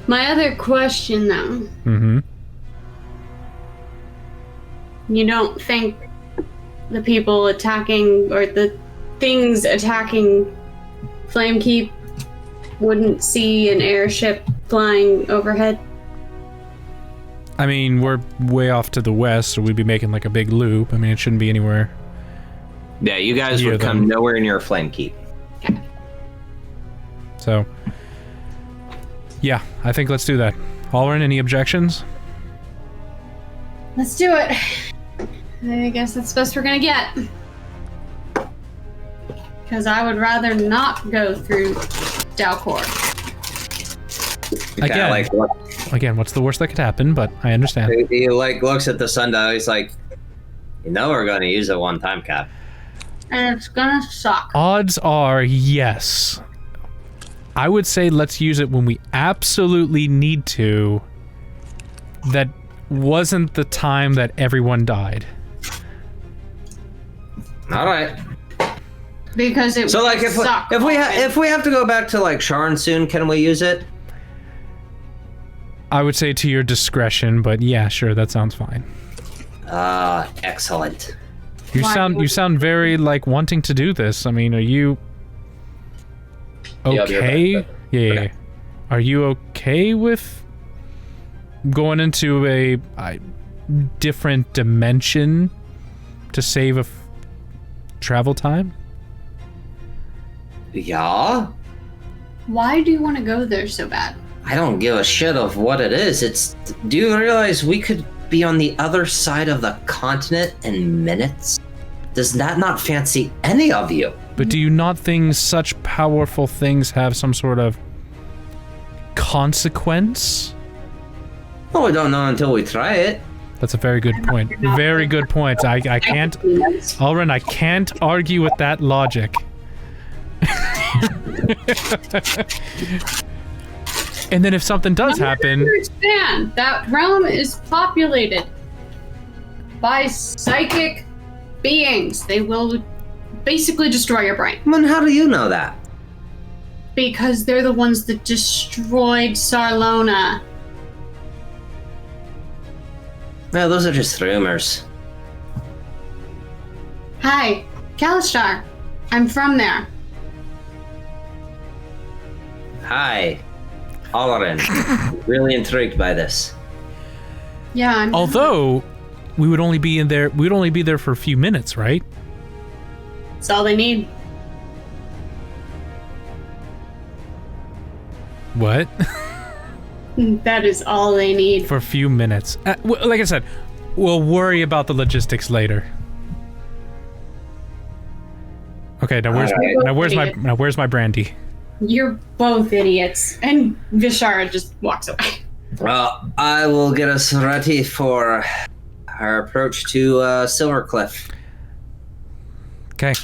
My other question though. Mm-hmm. You don't think the people attacking or the things attacking Flamekeep wouldn't see an airship flying overhead? I mean, we're way off to the west, so we'd be making like a big loop. I mean, it shouldn't be anywhere. Yeah, you guys Near would come them. nowhere near Flamekeep. So, yeah, I think let's do that. Halloran, any objections? Let's do it. I guess that's the best we're gonna get. Because I would rather not go through Dalcor. Kinda Again. like, Again, what's the worst that could happen? But I understand. he like looks at the sundial. He's like, you know, we're going to use it one time, Cap. And it's gonna suck. Odds are yes. I would say let's use it when we absolutely need to. That wasn't the time that everyone died. All right. Because it So, like, would suck. if we have to go back to like Sharn soon, can we use it? I would say to your discretion, but yeah, sure, that sounds fine. Excellent. You Why sound would- very like wanting to do this. I mean, are you Yeah, I'll be right okay? back. Yeah. Are you okay with going into a different dimension to save travel time? Yeah? Why do you want to go there so bad? I don't give a shit of what it is. Do you realize we could be on the other side of the continent in minutes? Does that not fancy any of you? But do you not think such powerful things have some sort of consequence? Well, we don't know until we try it. That's a very good point. Very good point. I can't, Alrin, I can't argue with that logic. And then if something does happen, Understand that realm is populated by psychic beings. They will basically destroy your brain Then how do you know that? because they're the ones that destroyed Sarlona. No, those are just rumors. Hi, Kalistar. I'm from there. Hi, Alarin. Really intrigued by this. Yeah, I'm. although we would only be there for a few minutes, right? That's all they need. What? That is all they need. For a few minutes. Like I said, we'll worry about the logistics later. Okay, now where's my brandy? You're both idiots. And Vishara just walks away. Well, I will get us ready for our approach to Silvercliff. Okay,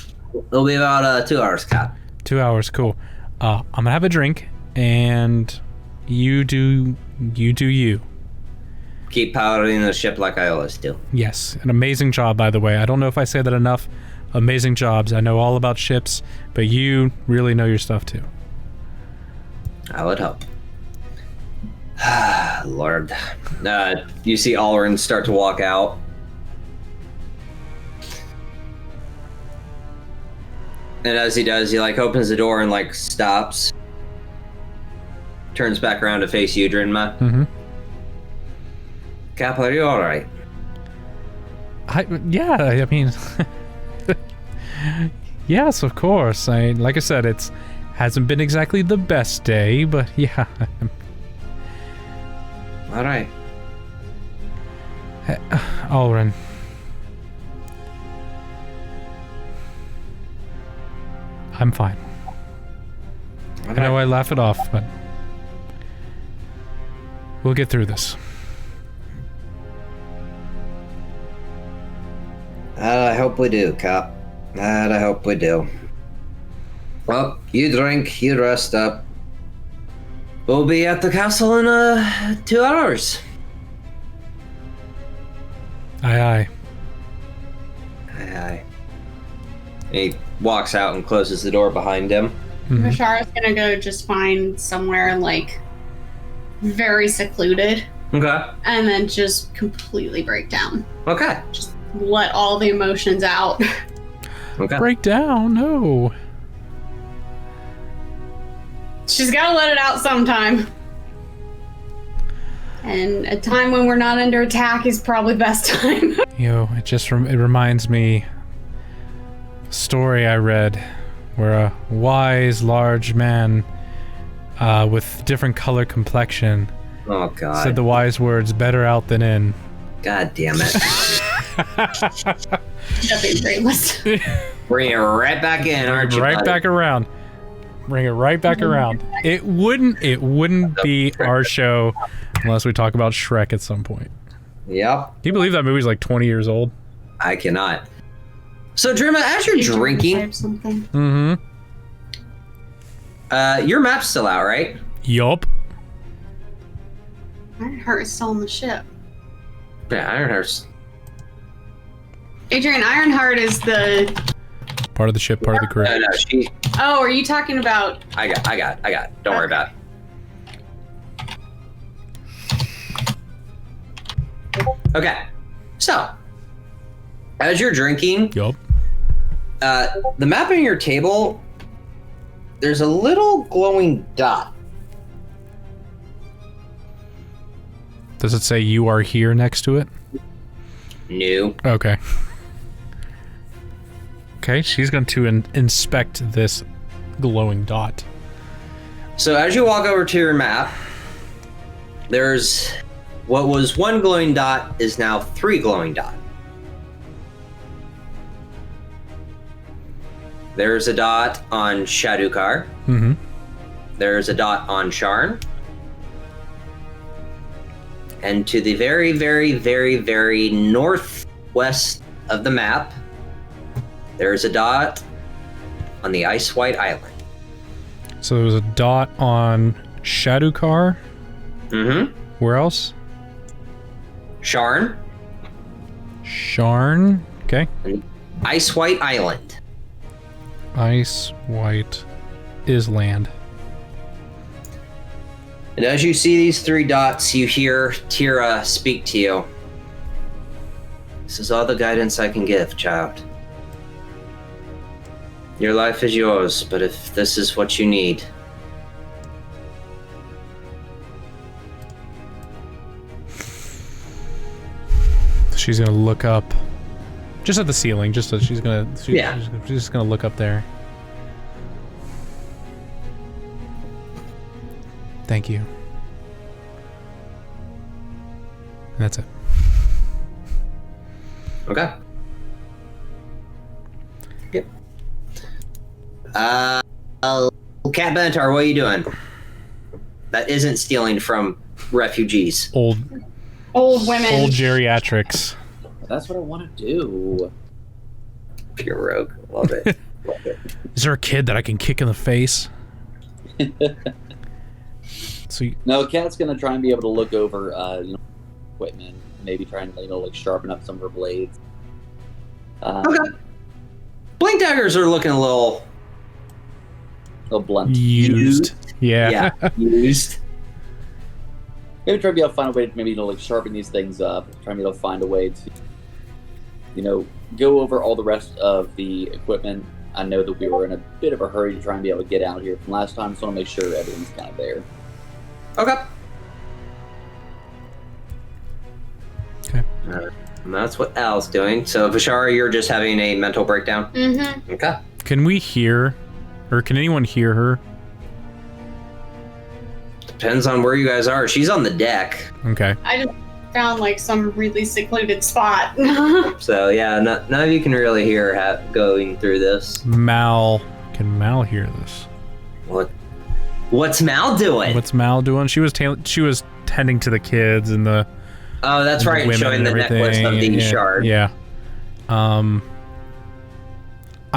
It'll be about 2 hours, Cap. 2 hours, cool. I'm gonna have a drink, and you do you. Keep powering the ship like I always do. Yes, an amazing job, by the way. I don't know if I say that enough, amazing jobs. I know all about ships, but you really know your stuff too. I would hope. Lord. You see Alrin start to walk out. And as he does, he like opens the door and like stops. Turns back around to face you, Drinma. Mm-hmm. Cap, are you alright? Yeah, I mean... yes, of course. Like I said, it's hasn't been exactly the best day, but yeah. Alright. Alrin. I'm fine. I know I laugh it off, but we'll get through this. I hope we do, Cap. I hope we do. Well, you drink, you rest up. We'll be at the castle in 2 hours. Aye, aye. Aye, aye. He walks out and closes the door behind him. Mhm. Bashara's gonna go just find somewhere like very secluded Okay. and then just completely break down. Okay. Let all the emotions out. Okay. Break down, no. She's gotta let it out sometime. And a time when we're not under attack is probably the best time. It just it reminds me of a story I read where a wise, large man with different color complexion Oh, God. said the wise words, better out than in. God damn it. That'd be brainless. Bring it right back in, aren't you? Right buddy? back around. Bring it right back around. It wouldn't be our show unless we talk about Shrek at some point. Yep. Can you believe that movie's like 20 years old? I cannot. So, Drima, as you're drinking, Something. Mm-hmm. Your map's still out, right? Yup. Ironheart is still on the ship. Yeah, Ironheart's. Adrian, Ironheart is the... Part of the ship, part of the crew. No, she. Oh, are you talking about... I got. Don't worry about it. Okay. So, as you're drinking, Yup. the map on your table, there's a little glowing dot. Does it say you are here next to it? No. Okay. Okay, she's going to inspect this glowing dot. So as you walk over to your map, there's what was 1 glowing dot is now 3 glowing dot. There's a dot on Shadukar. Mm-hmm. There's a dot on Sharn. And to the very, very, very, very northwest of the map, there's a dot on the Ice White Island. So there was a dot on Shadukar. Mm-hmm. Where else? Sharn. Sharn. Okay. And Ice White Island. Ice White is land. And as you see these 3 dots, you hear Tira speak to you. This is all the guidance I can give, child. Your life is yours, but if this is what you need... She's gonna look up, just at the ceiling. Just so she's gonna look up there. Thank you. And that's it. Okay. Yep. Cat Bentar, what are you doing? That isn't stealing from refugees. Old women. Old geriatrics. That's what I want to do. Pure rogue. Love it. Love it. Is there a kid that I can kick in the face? No, Kat's gonna try and be able to look over, equipment, maybe try and like sharpen up some of her blades. Okay. daggers are looking a little blunt. Used. Yeah. used. Maybe try to be able to find a way to maybe like sharpen these things up. Try to be able to find a way to, go over all the rest of the equipment. I know that we were in a bit of a hurry to try and be able to get out here from last time, so I want to make sure everything's kind of there. Okay. Okay. And that's what Al's doing. So, Vishara, you're just having a mental breakdown? Mm-hmm. Okay. Can we hear, or can anyone hear her? Depends on where you guys are. She's on the deck. Okay. I just found like some really secluded spot. So, yeah, none of you can really hear her going through this. Can Mal hear this? What's Mal doing? What's Mal doing? She was tending to the kids and the. Oh, that's and right. women Showing and the necklace of everything. the shard. Yeah. I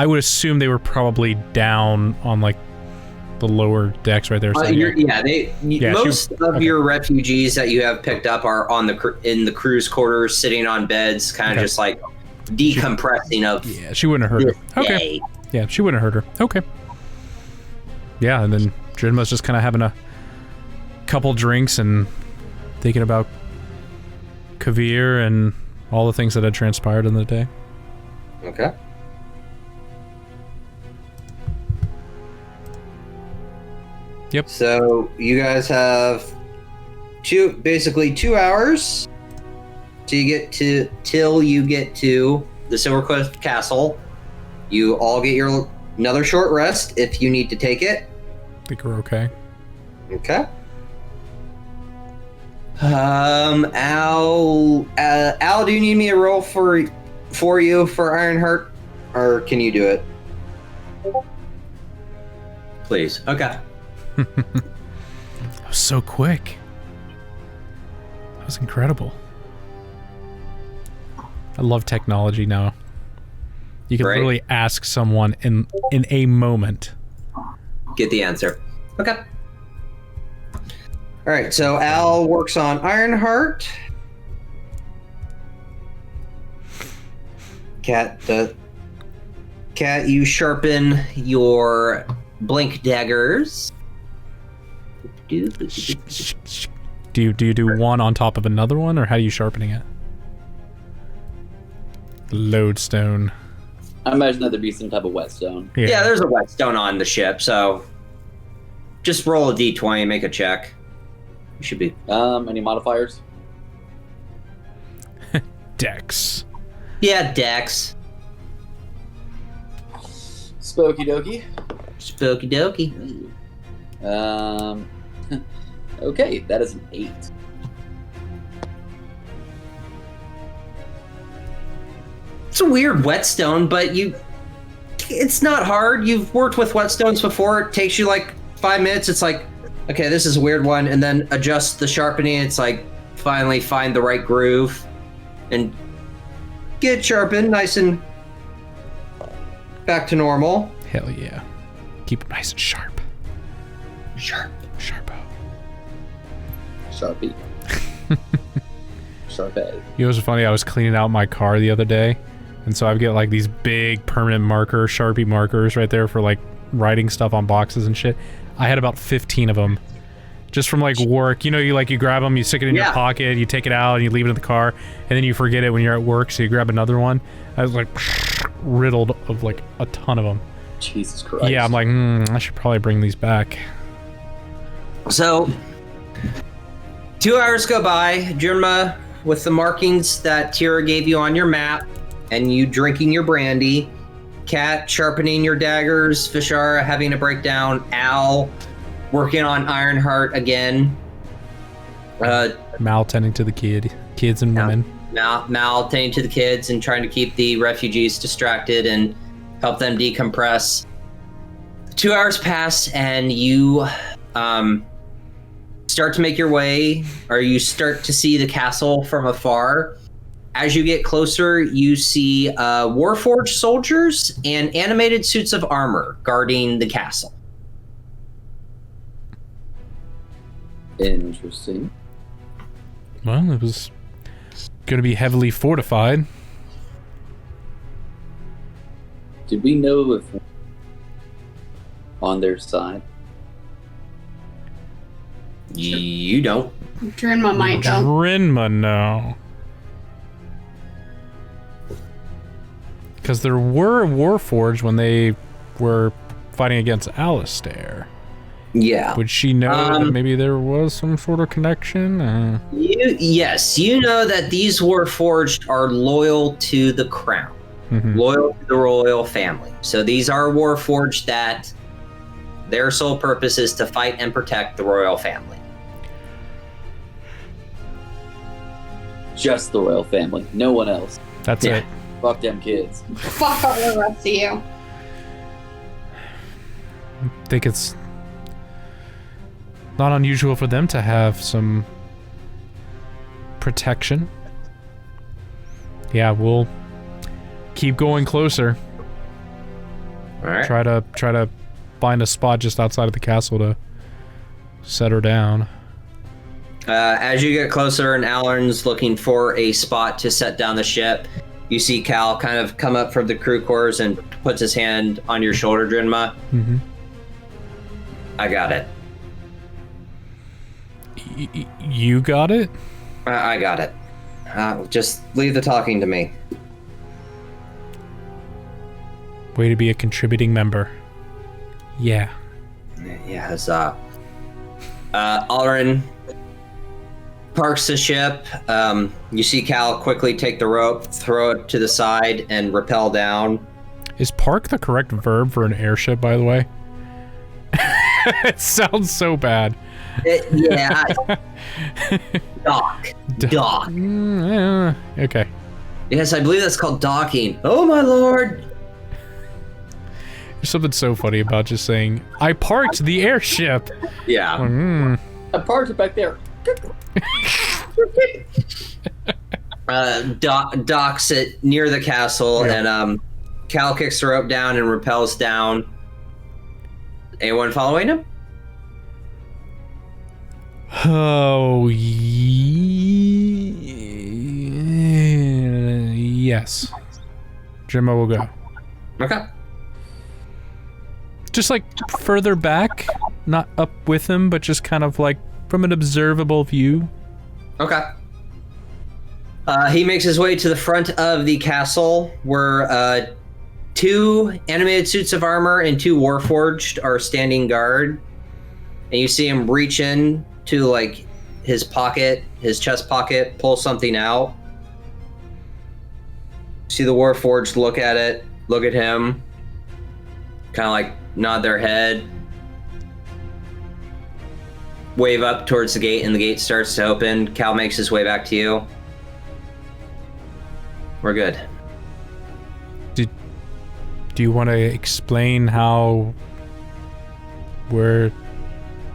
would assume they were probably down on like the lower decks right there. Most of your refugees that you have picked up are on in the crew's quarters, sitting on beds, kind of just like decompressing of. Yeah, she wouldn't have hurt her. Okay. Day. Yeah, she wouldn't have hurt her. Okay. Yeah, and then Drinma's just kind of having a couple drinks and thinking about Kavir and all the things that had transpired in the day. Okay. Yep. So you guys have basically 2 hours till you get to the Silvercliff Castle. You all get another short rest if you need to take it. I think we're okay. Okay. Al, do you need me to roll for you for Ironheart, or can you do it? Please. Okay. That was so quick. That was incredible. I love technology now. You can literally ask someone in a moment. Get the answer. Okay. All right, so Al works on Ironheart. Cat, you sharpen your blink daggers. Do you do one on top of another one, or how are you sharpening it? Lodestone. I imagine that there'd be some type of whetstone. Yeah, there's a whetstone on the ship, so just roll a d20 and make a check. You should be. Any modifiers? Dex. Yeah, Dex. Spooky dokey. Spooky dokey. Okay, that is an 8. It's a weird whetstone, but it's not hard. You've worked with whetstones before. It takes you like 5 minutes. It's like, okay, this is a weird one, and then adjust the sharpening. It's like finally find the right groove and get it sharpened nice and back to normal. Hell yeah. Keep it nice and sharp. Sharp. Sharpo. Sharpie. Sharpay. You know what's funny? I was cleaning out my car the other day, and so I've got like these big permanent Sharpie markers right there for like writing stuff on boxes and shit. I had about 15 of them. Just from like work, you grab them, you stick it in your pocket, you take it out, and you leave it in the car, and then you forget it when you're at work, so you grab another one. I was like riddled of like a ton of them. Jesus Christ. Yeah, I'm like, I should probably bring these back. So, 2 hours go by, Jirma, with the markings that Tira gave you on your map, and you drinking your brandy, Kat sharpening your daggers, Vishara having a breakdown, Al working on Ironheart again. Mal tending to the kids and women. Mal tending to the kids and trying to keep the refugees distracted and help them decompress. 2 hours pass, and you start to make your way, or you start to see the castle from afar. As you get closer, you see Warforged soldiers and animated suits of armor guarding the castle. Interesting. Well, it was going to be heavily fortified. Did we know if on their side? You don't. Drinma might though. Drinma, no. Because there were Warforged when they were fighting against Alistair. Yeah. Would she know that maybe there was some sort of connection? Yes, you know that these Warforged are loyal to the crown, loyal to the royal family. So these are Warforged that their sole purpose is to fight and protect the royal family. Just the royal family, no one else. That's it. Fuck them kids. Fuck all the rest of you. I think it's not unusual for them to have some protection. Yeah, we'll keep going closer. All right. Try to find a spot just outside of the castle to set her down. As you get closer and Alan's looking for a spot to set down the ship, you see Cal kind of come up from the crew quarters and puts his hand on your shoulder, Drinma. I got it. You got it? I got it. Just leave the talking to me. Way to be a contributing member. Yeah. Yeah, it's Alrin parks the ship. You see Cal quickly take the rope, throw it to the side, and rappel down. Is park the correct verb for an airship, by the way? It sounds so bad. Yeah. Dock. Okay. Yes, I believe that's called docking. Oh my lord! There's something so funny about just saying, I parked the airship. Yeah. I parked it back there. Docks it near the castle, and Cal kicks the rope down and rappels down. Anyone following him? Oh, yes. Drinma will go. Okay. Just like further back, not up with him, but just kind of like from an observable view. Okay. He makes his way to the front of the castle, where 2 animated suits of armor and 2 Warforged are standing guard. And you see him reach in to like his pocket, his chest pocket, pull something out. See the Warforged look at it, look at him, kind of like nod their head, wave up towards the gate, and the gate starts to open. Cal makes his way back to you. We're good. Do you want to explain how you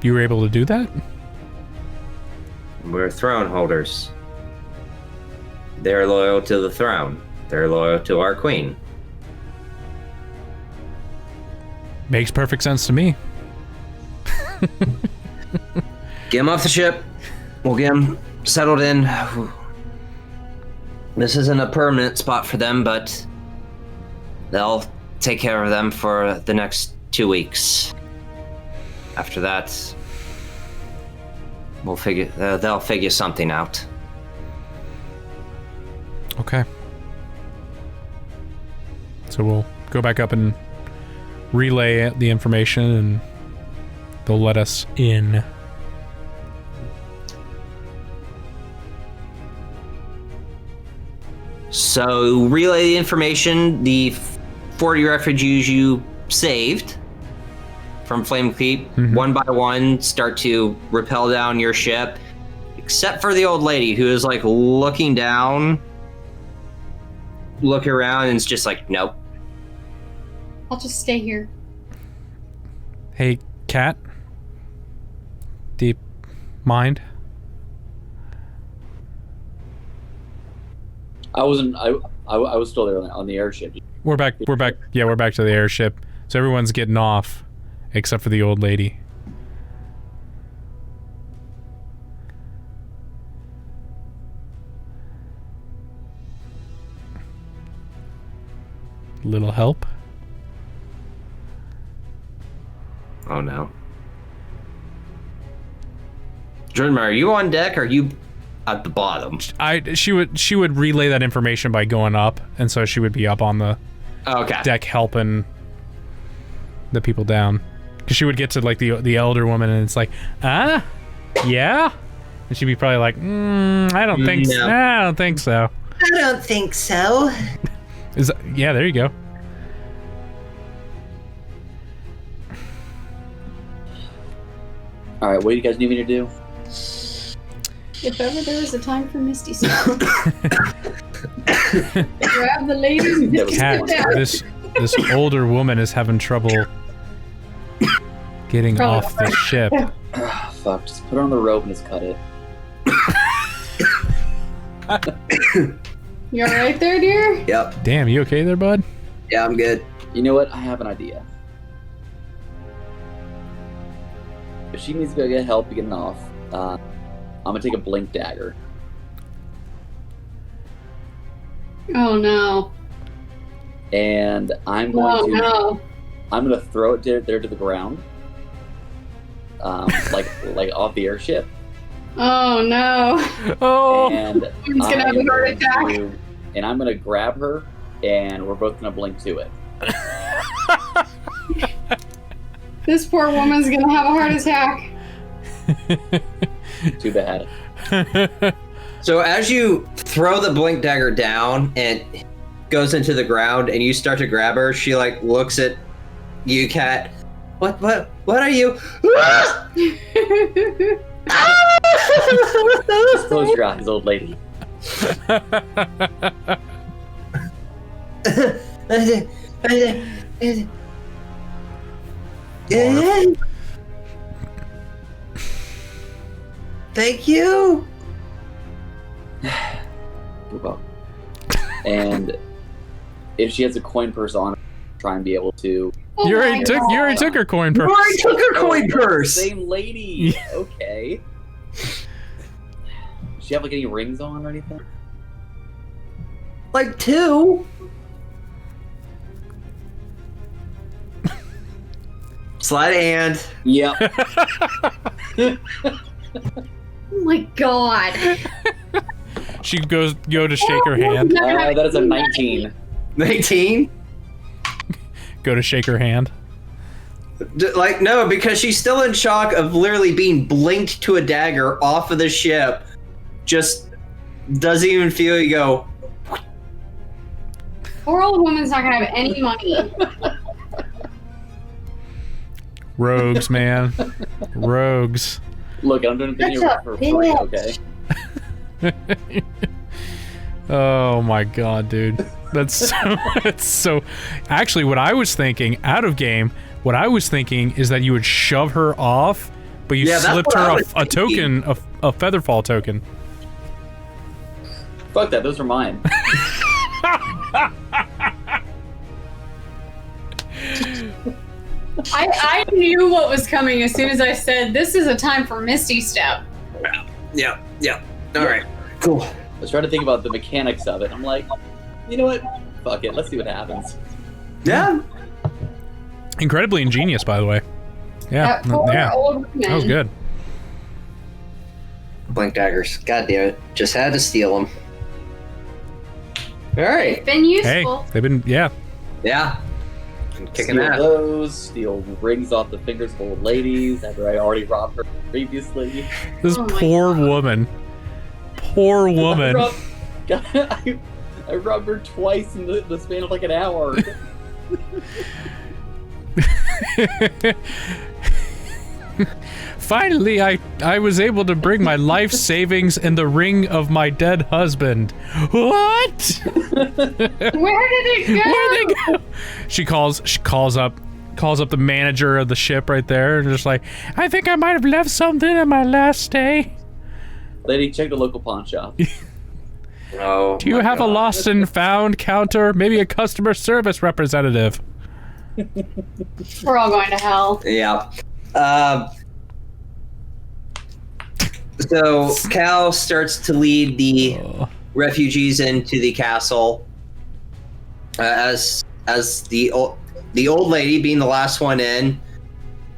were able to do that? We're throne holders. They're loyal to the throne. They're loyal to our queen. Makes perfect sense to me. Get him off the ship. We'll get him settled in. This isn't a permanent spot for them, but they'll take care of them for the next 2 weeks. After that, they'll figure something out. Okay. So we'll go back up and relay the information, and they'll let us in. So relay the information. The 40 refugees you saved from Flame Keep, one by one, start to rappel down your ship, except for the old lady who is like looking down, look around, and it's just like, nope. I'll just stay here. Hey, Cat. Do you mind? I wasn't. I was still there on the airship. We're back. Yeah, we're back to the airship. So everyone's getting off, except for the old lady. Little help? Oh no. Jordan, are you on deck or are you at the bottom? She would relay that information by going up, and so she would be up on the deck helping the people down. Because she would get to like the elder woman, and it's like, yeah, and she'd be probably like, I don't think so. I don't think so. I don't think so. Yeah, there you go. All right, what do you guys need me to do? If ever there was a time for Misty Step, grab the ladies and Misty Cat, Step down. this older woman is having trouble getting Probably off the ship. Fuck, just put her on the rope and just cut it. You alright there, dear? Yep. Damn, you okay there, bud? Yeah, I'm good. You know what? I have an idea. If she needs to go get help getting off, I'm gonna take a blink dagger. Oh no. And I'm going to no. I'm gonna throw it there to the ground. Like off the airship. Oh no. Oh. And He's gonna have a heart attack. And I'm gonna grab her and we're both gonna blink to it. This poor woman's gonna have a heart attack. Too bad. So as you throw the blink dagger down and it goes into the ground and you start to grab her, she like looks at you, Cat. What are you? Just close your eyes, old lady. Thank you. You're welcome. And if she has a coin purse on, try and be able to. Oh you my already God. took her coin purse. You already took her coin purse. Same lady. Okay. Does she have like any rings on or anything? Like 2. Slide hand. Yep. Oh my God. She go to shake her hand. That is a 19. 19. Go to shake her hand. Like, no, because she's still in shock of literally being blinked to a dagger off of the ship. Just doesn't even feel you go. Poor old woman's not gonna have any money. Rogues, man. Rogues. Look, I'm doing a video That's a for free, okay? Oh my God, dude. That's so. Actually, what I was thinking, out of game, what I was thinking is that you would shove her off, but you slipped her a token, a Featherfall token. Fuck that, those are mine. I knew what was coming as soon as I said, this is a time for Misty Step. Yeah. All right. Cool. I was trying to think about the mechanics of it. I'm like, you know what? Fuck it, let's see what happens. Yeah. Incredibly ingenious, by the way. Yeah, That poor yeah. old woman. That was good. Blink daggers. God damn it. Just had to steal them. All right. Been Hey, useful. they've been, yeah. Yeah. I'm kicking Steal that. those, steal rings off the fingers of old ladies after I already robbed her previously. This Oh my poor God. woman. Poor woman. I robbed her twice in the span of like an hour. Finally, I was able to bring my life savings and the ring of my dead husband. What? Where did it go? Where'd they go? She calls up the manager of the ship right there and just like, I think I might have left something in my last stay. Lady, check the local pawn shop. Oh. Do you have a lost and found counter? Maybe a customer service representative. We're all going to hell. Yeah. So Cal starts to lead the refugees into the castle. As the old lady being the last one in,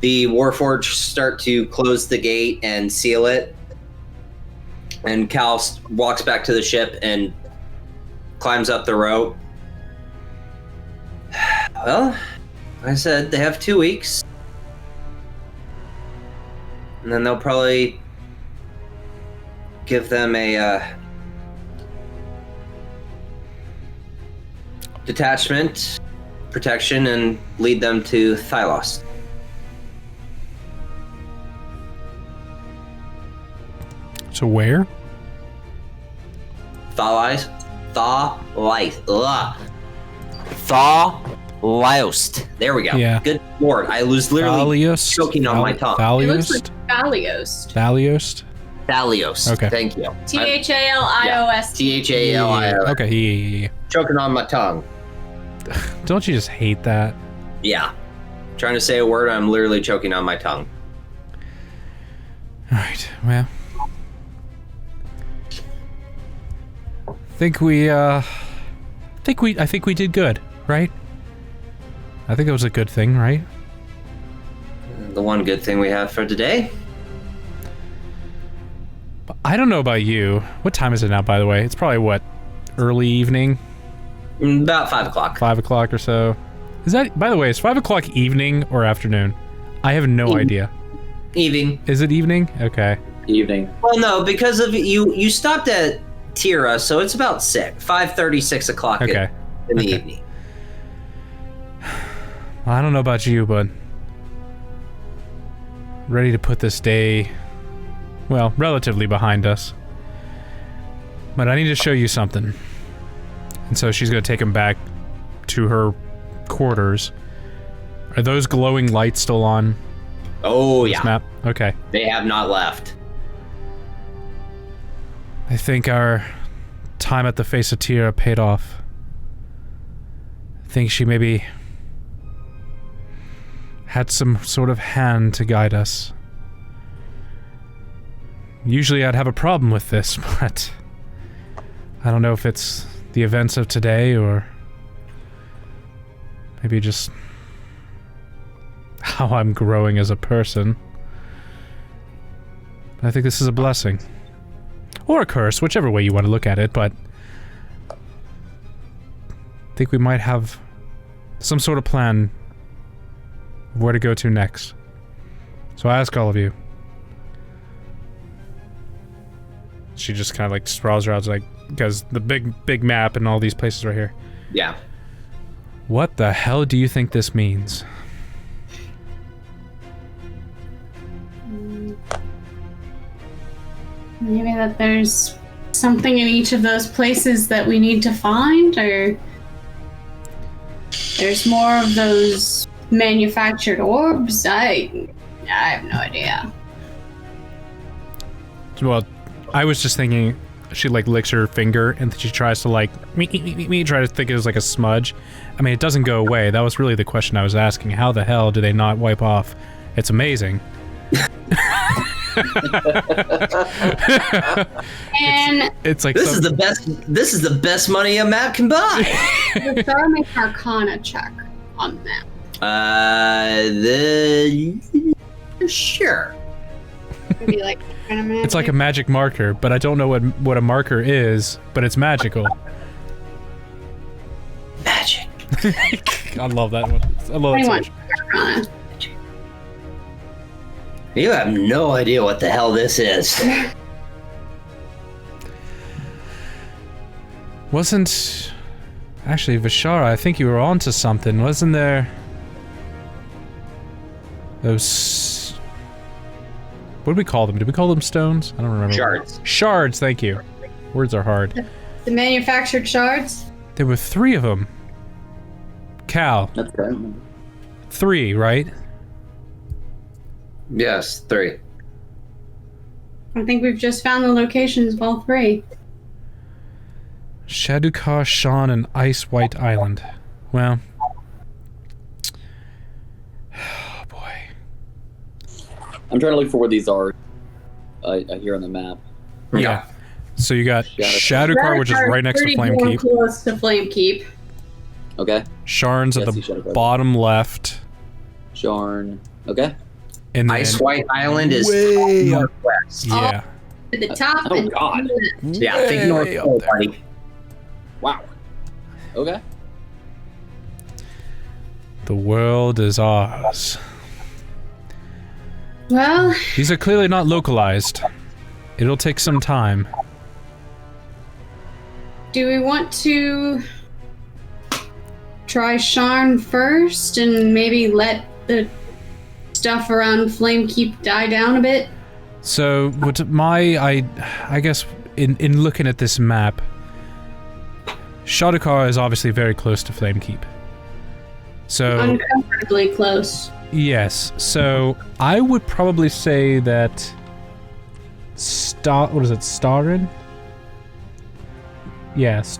the Warforged start to close the gate and seal it. And Cal walks back to the ship and climbs up the rope. Well, like I said, they have 2 weeks. And then they'll probably give them a detachment, protection, and lead them to Thylos. So where? Thalos. There we go. Yeah. Good lord. I was literally Thalios? choking on my tongue. It looks like Thalios? Thalios. Thalios? Thalios. Okay. Thank you. Thalios. Thalios. Okay, yeah. Choking on my tongue. Don't you just hate that? Yeah. Trying to say a word, I'm literally choking on my tongue. Alright, well. I think we did good, right? I think it was a good thing, right? The one good thing we have for today. I don't know about you. What time is it now, by the way? It's probably, what, early evening? About 5 o'clock. 5 o'clock or so. Is that, by the way, is 5 o'clock evening or afternoon? I have no idea. Evening. Is it evening? Okay. Evening. Well, no, because of you stopped at Tira, so it's about 5:30, 6 o'clock Okay. in the Okay. evening. Well, I don't know about you, but ready to put this day, well, relatively behind us. But I need to show you something. And so she's going to take him back to her quarters. Are those glowing lights still on Oh, this yeah. map? Okay. They have not left. I think our time at the face of Tira paid off. I think she maybe had some sort of hand to guide us. Usually I'd have a problem with this, but I don't know if it's the events of today or maybe just how I'm growing as a person. I think this is a blessing. Or a curse, whichever way you want to look at it, but I think we might have some sort of plan of where to go to next. So I ask all of you. She just kind of like sprawls her out, like, because the big map and all these places right here. Yeah. What the hell do you think this means? Maybe that there's something in each of those places that we need to find, or there's more of those manufactured orbs. I have no idea. Well, I was just thinking she like licks her finger and she tries to like try to think it was like a smudge. I mean, it doesn't go away. That was really the question I was asking. How the hell do they not wipe off? It's amazing. And it's like This is the best money a map can buy. throw an Arcana check on that. Sure. Maybe like it's like a magic marker, but I don't know what a marker is, but it's magical. Magic. I love that one. I love it so 21 much. Arcana. You have no idea what the hell this is. Wasn't actually Vishara, I think you were onto something. Wasn't there those, what did we call them? Did we call them stones? I don't remember. Shards. Shards, thank you. Words are hard. The manufactured shards? There were 3 of them. Cal, That's correct. 3, right? Yes, 3. I think we've just found the locations of all 3. Shadukar, Shan, and Ice White Island. Well. Oh boy. I'm trying to look for where these are here on the map. Yeah. So you got Shadukar, which is right next to Flame Keep. Close to Flame Keep. Okay. Sharn's at Yeah, I the see Shadukar. bottom left. Sharn. Okay. And then Ice White Island is way up. northwest. Yeah. To the top. Oh, and God. Yeah, think north Way up pole, there. buddy. Wow. Okay. The world is ours. Well, These are clearly not localized. It'll take some time. do we want to try Sharn first and maybe let the stuff around Flamekeep die down a bit? So, what I guess in looking at this map, Shadukar is obviously very close to Flamekeep. So, Uncomfortably close. yes. So, I would probably say that what is it, Starin? Yes.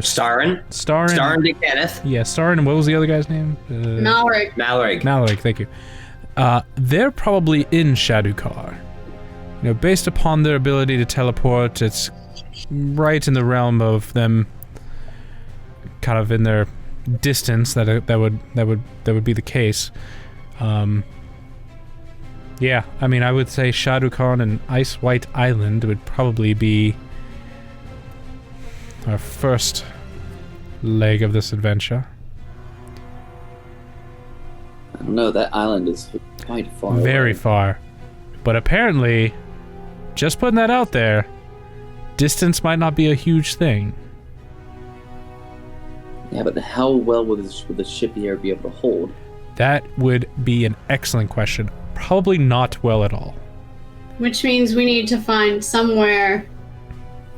Starin. Starin de Kenneth. Yeah, Starin, and what was the other guy's name? Malric. Mallory. Mallory, thank you. They're probably in Shadukar. Based upon their ability to teleport, it's right in the realm of them kind of in their distance that would be the case. Yeah, I mean, I would say Shadukar and Ice White Island would probably be our first leg of this adventure. I don't know, that island is quite far Very away. far. But apparently, just putting that out there, distance might not be a huge thing. Yeah, but how well would the ship here be able to hold? That would be an excellent question. Probably not well at all. Which means we need to find somewhere,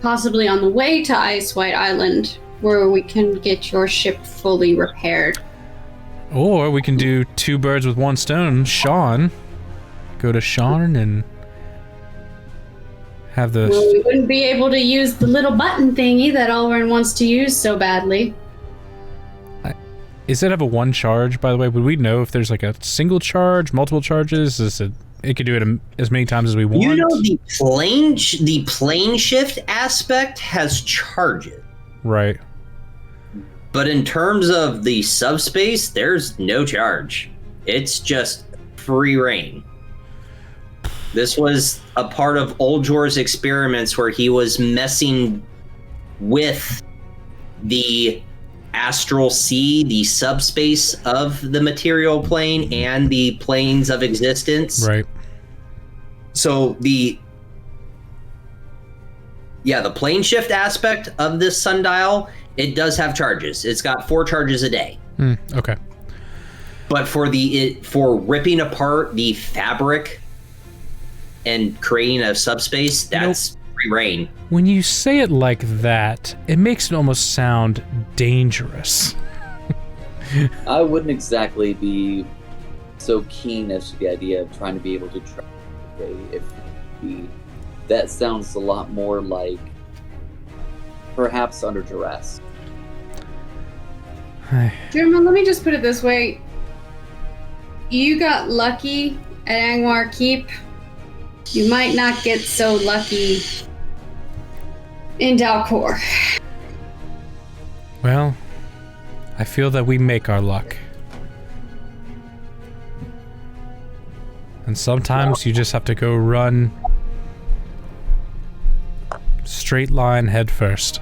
possibly on the way to Ice White Island, where we can get your ship fully repaired. Or we can do two birds with one stone. Sean. Go to Sean and have the... Well, we wouldn't be able to use the little button thingy that Ulrun wants to use so badly. Is it have a one charge, by the way? Would we know if there's like a single charge, multiple charges? It could do it as many times as we want? You know, the plane shift aspect has charges. Right. But in terms of the subspace, there's no charge. It's just free reign. This was a part of Oljor's experiments where he was messing with the astral sea, the subspace of the material plane, and the planes of existence. Right. So the plane shift aspect of this sundial, it does have charges. It's got 4 charges a day. Okay. But for ripping apart the fabric and creating a subspace, that's free reign. When you say it like that, it makes it almost sound dangerous. I wouldn't exactly be so keen as to the idea of trying to be able to track if that sounds a lot more like perhaps under duress. German, let me just put it this way. You got lucky at Angmar Keep. You might not get so lucky in Dalcor. Well, I feel that we make our luck. And sometimes you just have to go run straight line head first.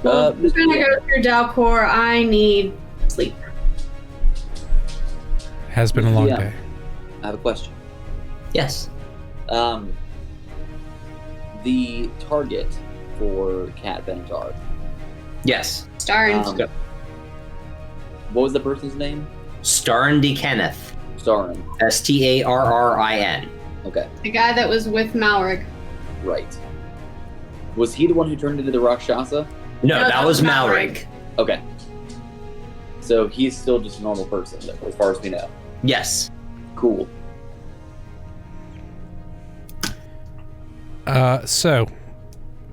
Well, if we're gonna go through Dalcor, I need sleep. Has been a long Yeah. day. I have a question. Yes. The target for Cat Benatar. Yes. Starring. What was the person's name? Starrin de Kenneth. Starin. Starrin. Okay, The guy that was with Malric. right. Was he the one who turned into the Rakshasa? No, No, that was Malric. Okay. So he's still just a normal person, as far as we know. Yes. Cool. So,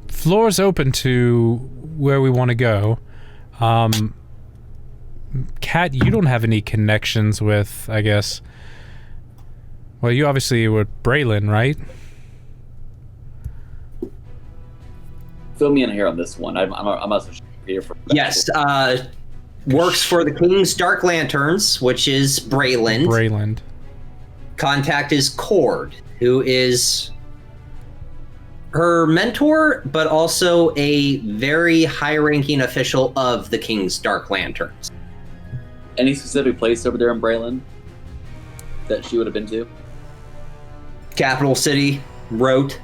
floor's open to where we want to go. Kat, you don't have any connections with, I guess... Well, you obviously were Braylon, right? Fill me in here on this one. I'm also here for Yes. Works for the King's Dark Lanterns, which is Brayland. Brayland. contact is Cord, who is her mentor, but also a very high-ranking official of the King's Dark Lanterns. Any specific place over there in Braylon that she would have been to? Capital City, Rote.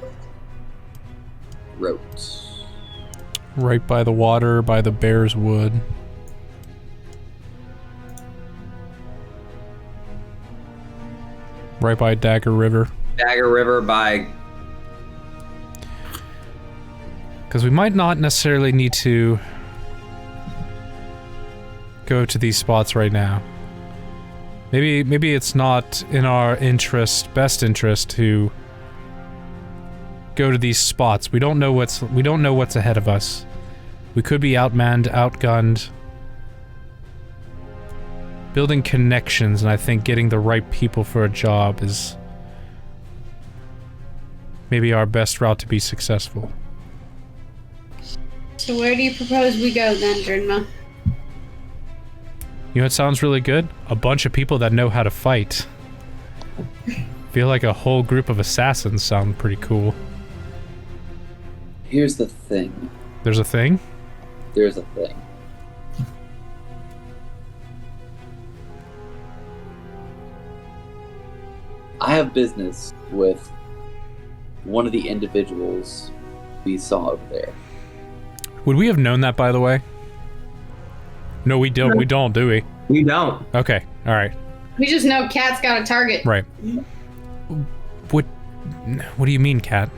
Right by the water, by the Bear's Wood. Right by Dagger River. Dagger River by... Because we might not necessarily need to go to these spots right now. Maybe it's not in our best interest to go to these spots. We don't know what's ahead of us. We could be outmanned, outgunned. Building connections, and I think getting the right people for a job is maybe our best route to be successful. So where do you propose we go then, Drinma? You know what sounds really good? A bunch of people that know how to fight. Feel like a whole group of assassins sound pretty cool. Here's the thing. There's a thing? There's a thing. I have business with one of the individuals we saw over there. Would we have known that, by the way? No, we don't. We don't, do we? We don't. Okay. All right. We just know Cat's got a target. Right. What do you mean, Cat?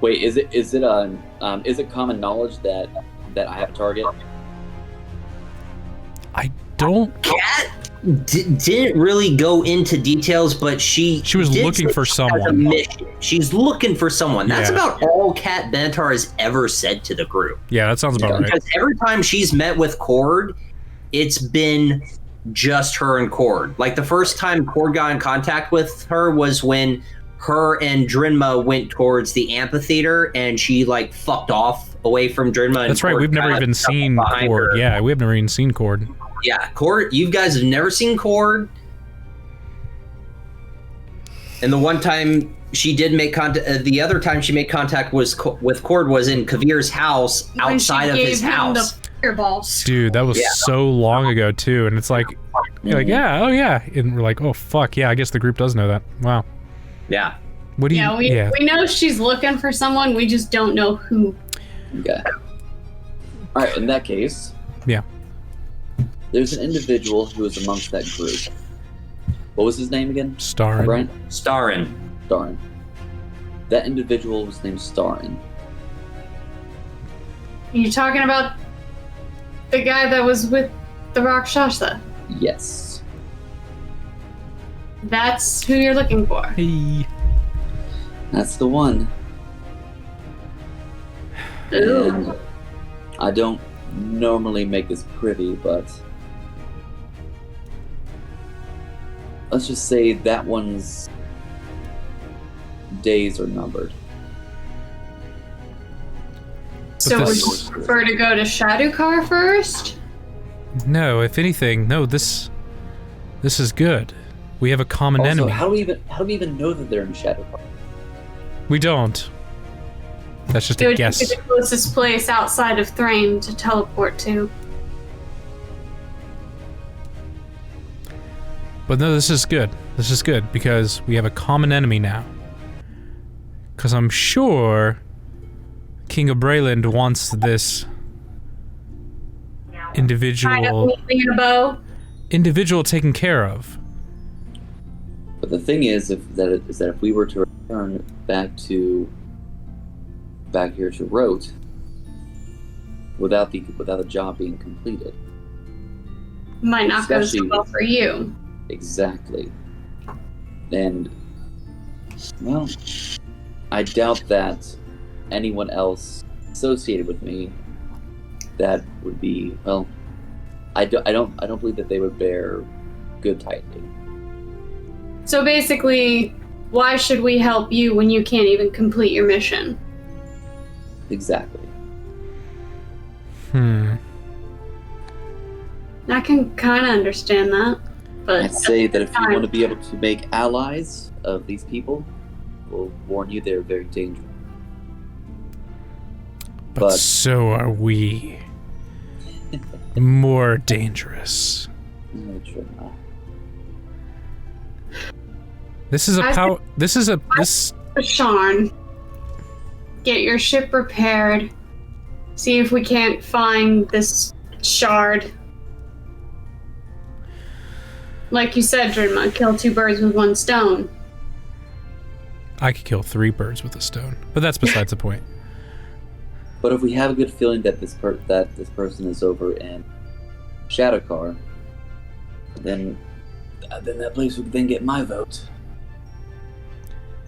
Wait, is it common knowledge that I have a target? I don't. Cat didn't really go into details, but she was did looking say for she has a someone. mission. She's looking for someone. That's Yeah. about all Cat Benatar has ever said to the group. Yeah, that sounds about right. Because every time she's met with Cord, it's been just her and Cord. Like the first time Cord got in contact with her was when her and Drinma went towards the amphitheater, and she like fucked off away from Drinma. And That's right. Cord We've never got even stuck seen behind Cord. her. Yeah, we have never even seen Cord. Yeah, Cord. You guys have never seen Cord. And the one time she did make contact, the other time she made contact was with Cord was in Kavir's house When she outside of gave his him house. the fireballs. Dude, that was Yeah. so long ago too, and it's like, you're like, yeah, oh yeah, and we're like, oh fuck, yeah, I guess the group does know that. Wow. Yeah. What do you? Yeah, we know she's looking for someone. We just don't know who. Okay. All right. In that case. Yeah. There's an individual who is amongst that group. What was his name again? Starring. Brian? Starrin. Starin. That individual was named Starin. You talking about the guy that was with the Rakshasa? Yes. That's who you're looking for. Hey. That's the one. Ooh. And I don't normally make this privy, but let's just say that one's days are numbered. So would you this- prefer to go to Shadukar first? No, if anything, no. This is good. We have a common Also, enemy. how do we even know that they're in Shadowpark? We don't. That's just It a would guess. be the closest place outside of Thrain to teleport to. But no, this is good. This is good because we have a common enemy now. Because I'm sure King of Brayland wants this Tied up individual neatly in a bow. taken care of. But the thing is, if we were to return back here to Rote without the job being completed, Might not go so Especially- well for you. exactly, and well, I doubt that anyone else associated with me that would be well. I don't believe that they would bear good tidings. So basically, why should we help you when you can't even complete your mission? Exactly. I can kind of understand that. But I'd say that if you want to be able to make allies of these people, we'll warn you they're very dangerous. But so are we. More dangerous. This is a power. This is a this. Sean, get your ship repaired. See if we can't find this shard. Like you said, Drinma, kill 2 birds with 1 stone. I could kill 3 birds with a stone, but that's besides the point. But if we have a good feeling that this person is over in Shadowcar, then that place would then get my vote.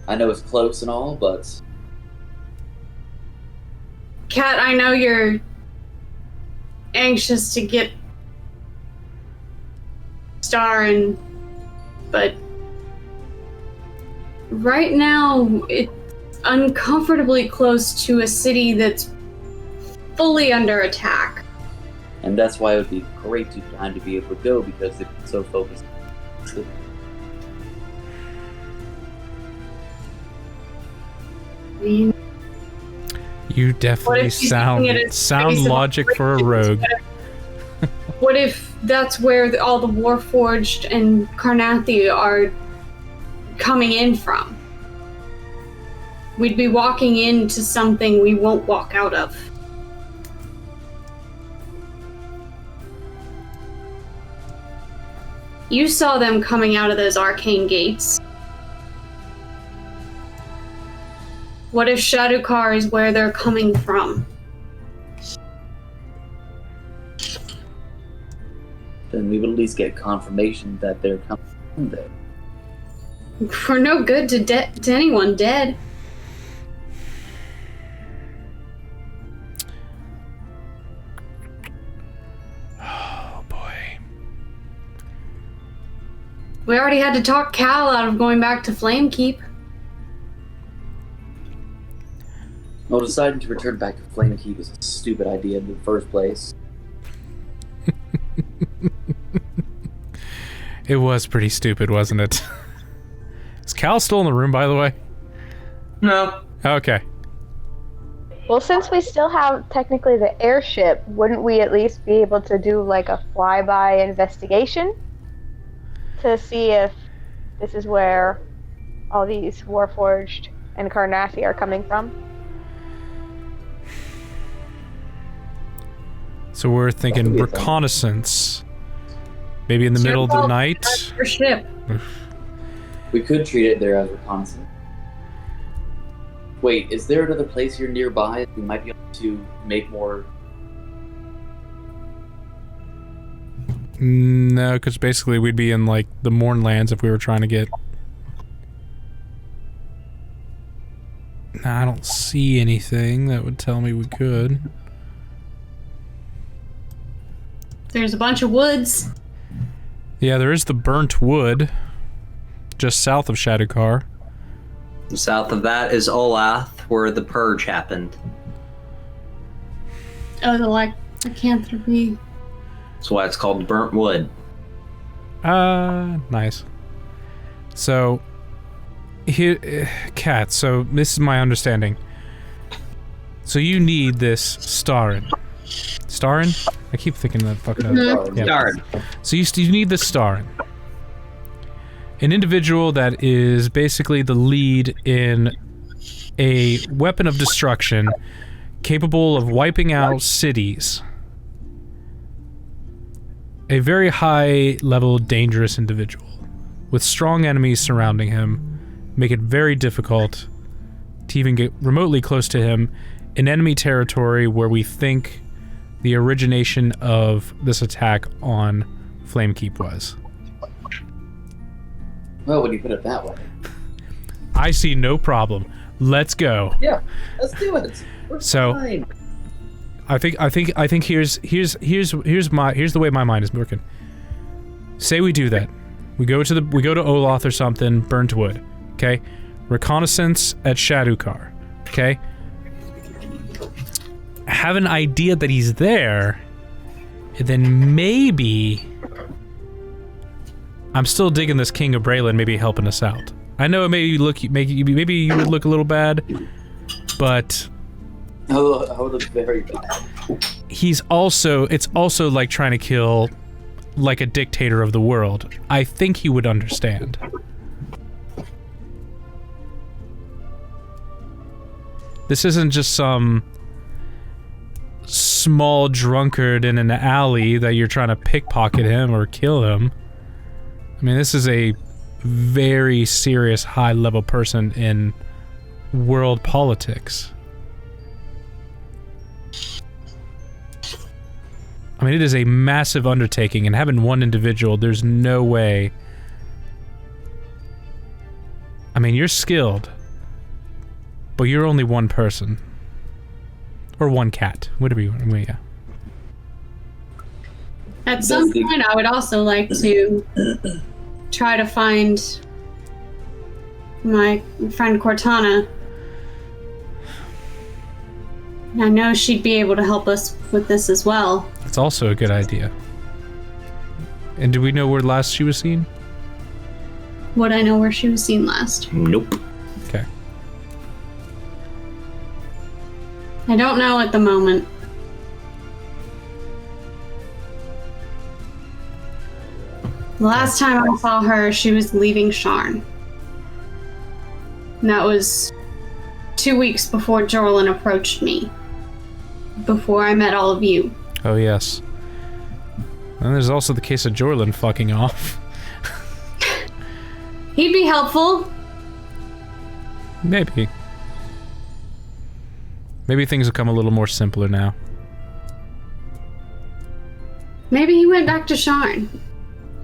I know it's close and all, but Kat, I know you're anxious to get Starin, but right now it's uncomfortably close to a city that's fully under attack. and that's why it would be great time to be able to go because they're so focused. I mean, You definitely sound logic for a rogue. What if that's where all the Warforged and Karnathi are coming in from? We'd be walking into something we won't walk out of. You saw them coming out of those arcane gates. What if Shadowcar is where they're coming from? Then we would at least get confirmation that they're coming from there. We're no good to anyone dead. Oh boy. We already had to talk Cal out of going back to Flamekeep. Well, deciding to return back to Flamekeep is a stupid idea in the first place. It was pretty stupid, wasn't it? Is Cal still in the room, by the way? No. Okay. Well, since we still have technically the airship, wouldn't we at least be able to do like a flyby investigation to see if this is where all these Warforged and Karnathi are coming from? So we're thinking reconnaissance. Maybe in the middle of the night. Your ship. We could treat it there as reconnaissance. Wait, is there another place here nearby we might be able to make more? No, because basically we'd be in like the Mournlands if we were trying to get. Nah, I don't see anything that would tell me we could. There's a bunch of woods. Yeah, there is the burnt wood, just south of Shadowcar. South of that is Olath, where the purge happened. Oh, the lycanthropy. That's why it's called burnt wood. Nice. So, here, Kat, so this is my understanding. So you need this Starin. Starin? I keep thinking that fucking Mm-hmm. yeah. Starin. So you need the Starin. An individual that is basically the lead in a weapon of destruction capable of wiping out cities. A very high-level, dangerous individual with strong enemies surrounding him, make it very difficult to even get remotely close to him in enemy territory where we think the origination of this attack on Flamekeep was. Well, when you put it that way. I see no problem. Let's go. Yeah, let's do it. We're So, fine. I think here's the way my mind is working. Say we do that. We go to Olath or something, burnt wood. Okay? Reconnaissance at Shadowcar. Okay? Have an idea that he's there, and then maybe I'm still digging this King of Braylon maybe helping us out. I know it maybe you would look a little bad, but I would look very bad. it's also like trying to kill like a dictator of the world. I think he would understand. This isn't just some small drunkard in an alley that you're trying to pickpocket him or kill him. I mean, this is a very serious high-level person in world politics. I mean, it is a massive undertaking, and having one individual, there's no way... I mean, you're skilled, but you're only one person. Or one cat, whatever you want. Yeah. At some point, I would also like to try to find my friend Cortana. I know she'd be able to help us with this as well. That's also a good idea. And do we know where last she was seen? Would I know where she was seen last? Nope. Okay. I don't know at the moment. The last time I saw her, she was leaving Sharn. And that was 2 weeks before Jorlin approached me. Before I met all of you. Oh, yes. And there's also the case of Jorlin fucking off. He'd be helpful. Maybe. Maybe things will come a little more simpler now. Maybe he went back to Sharn.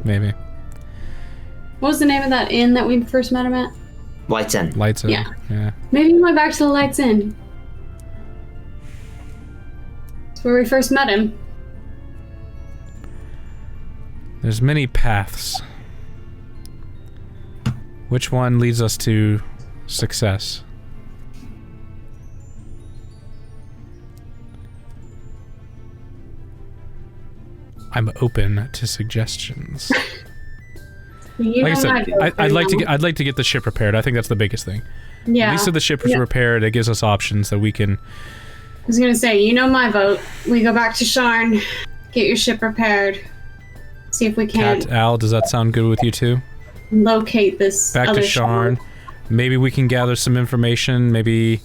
Maybe. What was the name of that inn that we first met him at? Lights in. Lights in. Yeah. Yeah. Maybe he went back to the Lights Inn. That's where we first met him. There's many paths. Which one leads us to success? I'm open to suggestions. You Like I know said, my vote, I'd like to get the ship repaired. I think that's the biggest thing. Yeah. At least if the ship is repaired, it gives us options that we can. I was gonna say, you know my vote. We go back to Sharn, get your ship repaired, see if we can Cat, Al, does that sound good with you too? locate this Back other to Sharn. Maybe we can gather some information. Maybe,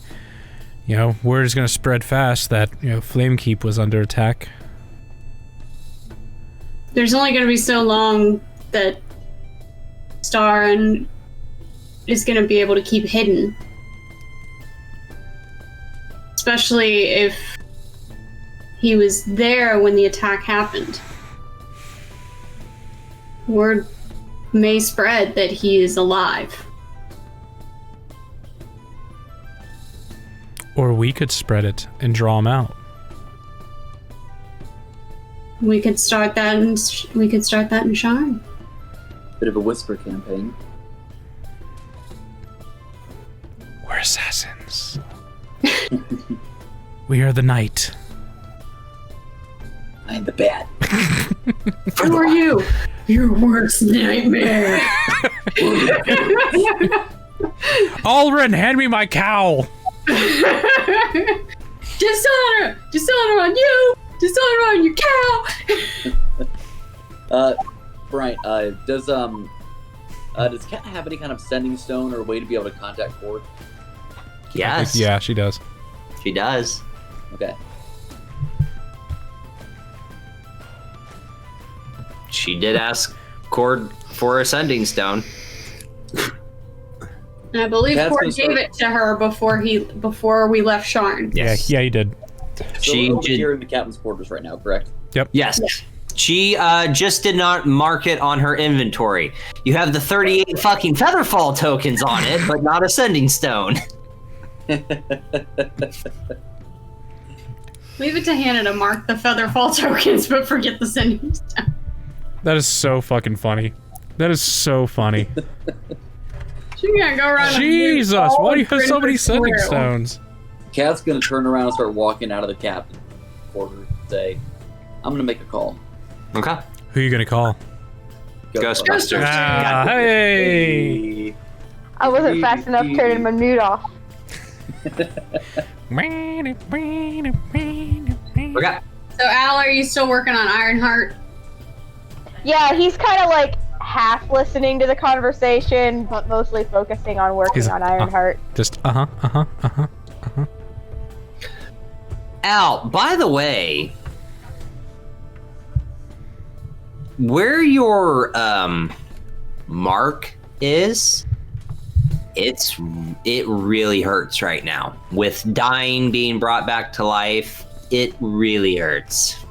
you know, word is going to spread fast that, you know, Flamekeep was under attack. There's only gonna be so long that Starn is gonna be able to keep hidden. Especially if he was there when the attack happened. Word may spread that he is alive. Or we could spread it and draw him out. We could start that in Sharn. Bit of a whisper campaign. We're assassins. We are the night. I'm the bad. Who are you? Your worst nightmare. Alrin, hand me my cowl! Just on you! Just on your cow! Brian, does Kat have any kind of sending stone or a way to be able to contact Cord? Yes. Yeah, she does. She does. Okay. She did ask Cord for a sending stone. And I believe That's Cord gonna gave start- it to her before we left Sharn. Yes. Yeah, he did. So She we're over did- here in the captain's quarters right now, correct? Yes. She just did not mark it on her inventory. You have the 38 fucking Featherfall tokens on it, but not a sending stone. Leave it to Hannah to mark the Featherfall tokens, but forget the sending stone. That is so fucking funny. That is so funny. She can't go around. Jesus, why do you have so many sending Squirrel. stones? Kat's gonna turn around and start walking out of the captain's quarters and say, I'm gonna make a call. Okay. Who are you gonna call? Ghostbusters. Ah, hey! I wasn't fast enough turning my mute off. Okay. So, Al, are you still working on Ironheart? Yeah, he's kind of like half listening to the conversation, but mostly focusing on working He's- on Ironheart. Just Al, by the way, where your mark is, it really hurts right now. With dying being brought back to life, it really hurts.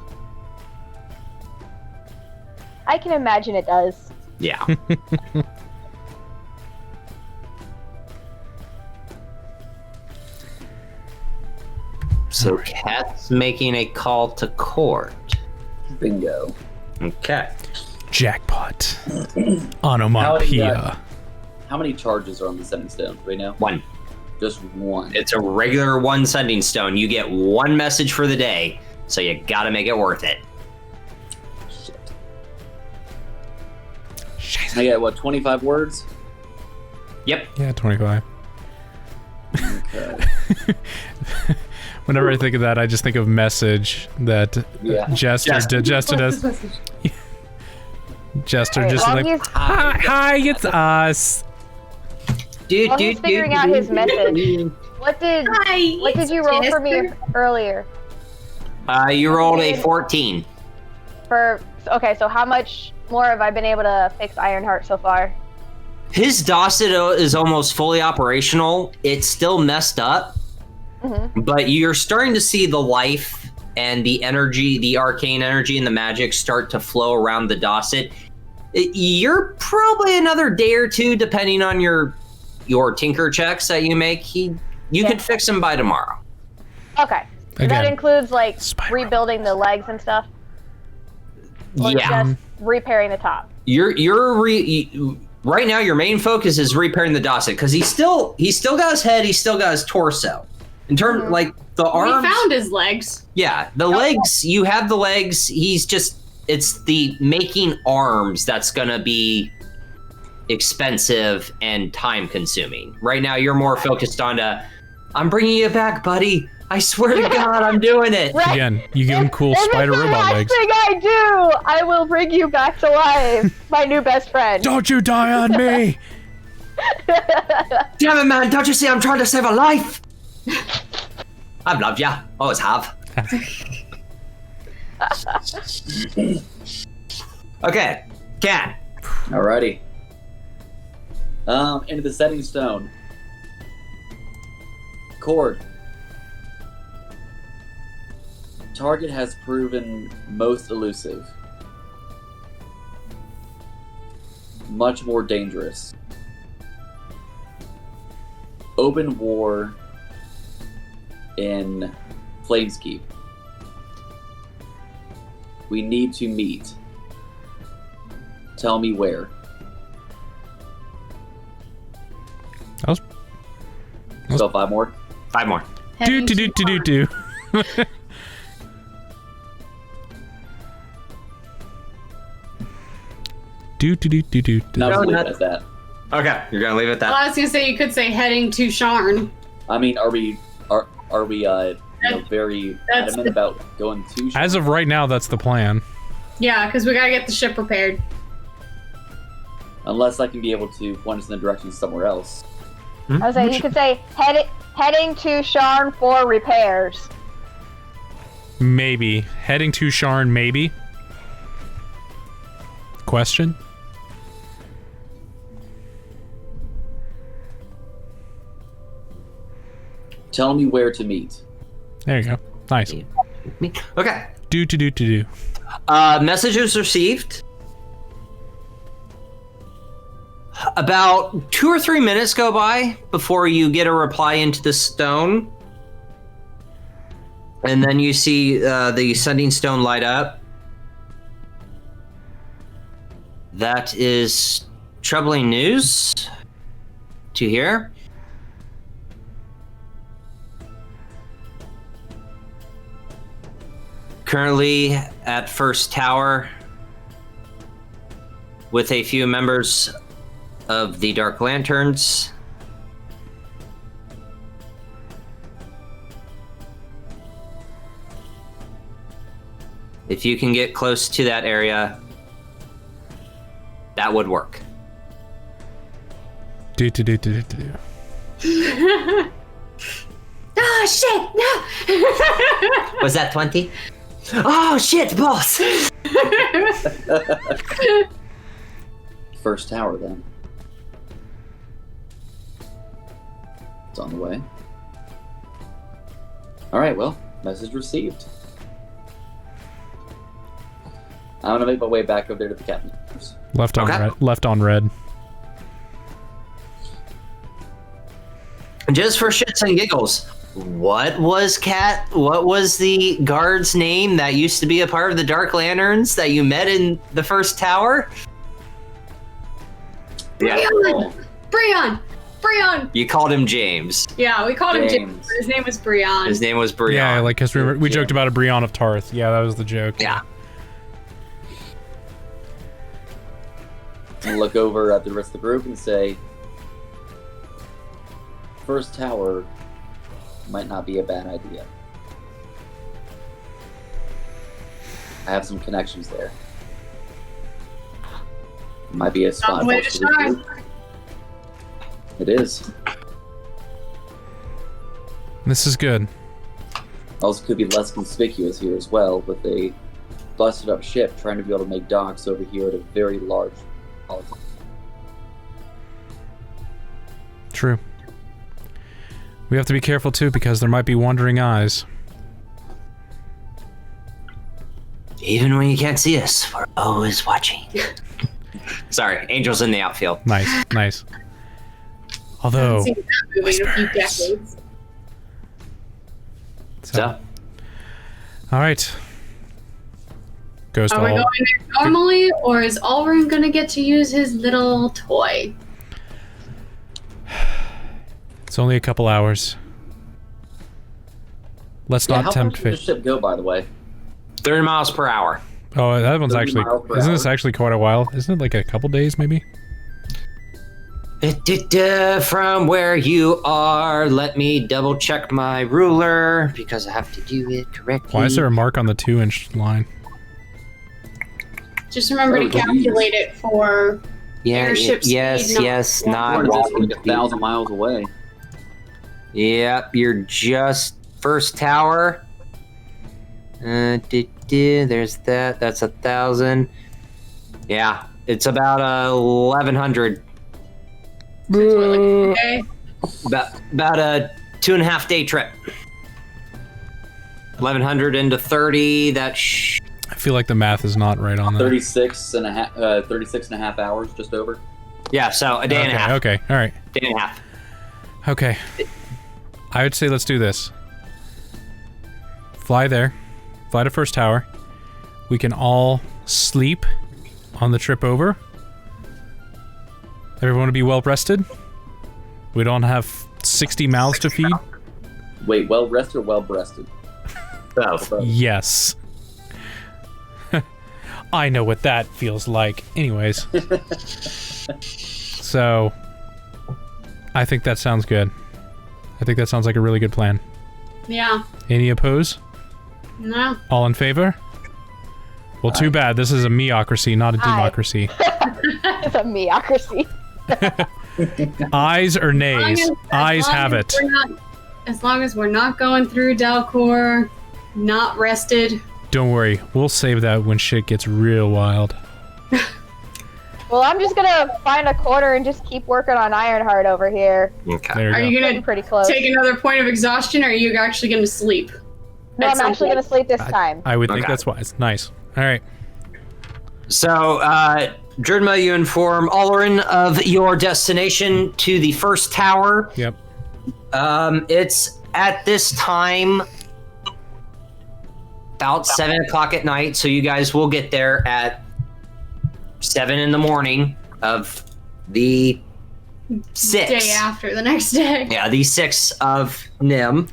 I can imagine it does. Yeah. So Cat's making a call to court. Bingo. Okay. jackpot. Onomatopoeia. How many charges are on the sending stone right now? One. Just one. It's a regular one sending stone. You get one message for the day, so you gotta make it worth it. I get what, 25 words? Yep. Yeah, 25. Okay. Whenever I think of that, I just think of message that Yeah. Jester does. Jester Alright, just while like, he's, hi, it's us. Dude, while he's figuring out his message, what did you roll for me earlier? You rolled a 14. Okay, so how much more have I been able to fix Ironheart so far? His Docet is almost fully operational. It's still messed up, but you're starting to see the life and the energy, the arcane energy and the magic start to flow around the Docet. You're probably another day or two, depending on your tinker checks that you make. You could fix him by tomorrow. Okay. So Again, that includes like spiral. rebuilding the legs and stuff? Or Yeah. just repairing the top? Right now your main focus is repairing the Docet because he's still got his head, he's still got his torso. In terms like the arms, We found his legs. yeah, the legs, you have the legs, it's the making arms that's gonna be expensive and time consuming. Right now you're more focused on I'm bringing you back, buddy. I swear to God, I'm doing it. Right. Again, you give him cool If spider it's the robot last legs. thing I do, I will bring you back to life, my new best friend. Don't you die on me! Damn it, man! Don't you see I'm trying to save a life? I've loved ya. Always have. Okay, Cat. Alrighty. Into the setting stone. Cord. Target has proven most elusive. Much more dangerous. Open war in Flameskeep. We need to meet. Tell me where. So 5 more. 5 more. Do. Do. No, No, leave not- it at that. Okay, you're gonna leave it at Well, that. I was gonna say you could say heading to Sharn. I mean, are we very That's adamant the- about going to? As of right now, that's the plan. Yeah, because we gotta get the ship repaired. Unless I can be able to point us in the direction somewhere else. I was like, you could say heading to Sharn for repairs. Maybe. Heading to Sharn, maybe? Question? Tell me where to meet. There you go. Nice. Okay. Do. Messages received. About 2 or 3 minutes go by before you get a reply into the stone. And then you see the sending stone light up. That is troubling news to hear. Currently at First Tower, with a few members of the Dark Lanterns. If you can get close to that area, that would work. Do. Oh shit! No. Was that 20? Oh shit, boss! First tower, then. It's on the way. Alright, well, message received. I'm gonna make my way back over there to the captain's quarters. Left on Okay. red. Left on red. Just for shits and giggles, what was the guard's name that used to be a part of the Dark Lanterns that you met in the first tower? Yeah. Breon! You called him James. Yeah, we called him James, James. but his name was Breon. His name was Brian. Yeah, like because we joked about a Brion of Tarth. Yeah, that was the joke. Yeah. I'm gonna look over at the rest of the group and say, first tower might not be a bad idea. I have some connections there. Might be a spot. Way for to us to shine. recruit. It is. This is good. Also could be less conspicuous here as well, with a busted up ship trying to be able to make docks over here at a very large politics. True. We have to be careful too because there might be wandering eyes. Even when you can't see us, we're always watching. Sorry, Angel's in the outfield. Nice. I Although, haven't seen that movie in a few decades. So, all right. Ghost Are we Hall. going there normally, or is Alvin gonna get to use his little toy? It's only a couple hours. Let's Yeah, not how tempt far did the fate. ship go, by the way? 30 miles per hour. Oh, that one's 30 actually. miles per Isn't this hour. actually quite a while? Isn't it like a couple days, maybe? From where you are, let me double check my ruler because I have to do it correctly. Why is there a mark on the 2-inch line? Just remember to Oh, geez. calculate it for airship speed, yes, not- not We're just walking like 1,000 miles away. Yep, you're just first tower. There's that. That's 1,000. Yeah, it's about 1,100. Okay. About a 2.5 day trip. 1,100 into 30. I feel like the math is not right on that. 36 and a half hours, just over. Yeah, so a day and a half. Okay, all right. Day and a half. Okay. I would say let's do this. Fly there. Fly to first tower. We can all sleep on the trip over. Everyone will be well rested. We don't have 60 mouths to feed. Wait, well rested or well breasted? Both. Yes. I know what that feels like. Anyways. So, I think that sounds good. I think that sounds like a really good plan. Yeah. Any oppose? No. All in favor? Well, too bad. This is a meocracy, not a Aye. democracy. It's a meocracy. Ayes or nays? Ayes have it. As long as we're not going through Dalcor, not rested. Don't worry. We'll save that when shit gets real wild. Well, I'm just gonna find a corner and just keep working on Ironheart over here. Okay. There Are you you go. Getting gonna pretty close. take another point of exhaustion, or are you actually gonna sleep? No, at I'm some actually point? gonna sleep this time. I would think Okay. that's wise. Nice. All right. So, Dridma, you inform Olerin of your destination to the first tower. Yep. It's at this time about 7 o'clock at night, so you guys will get there at 7 in the morning of the 6th. Day after, the next day. Yeah, the 6th of Nim.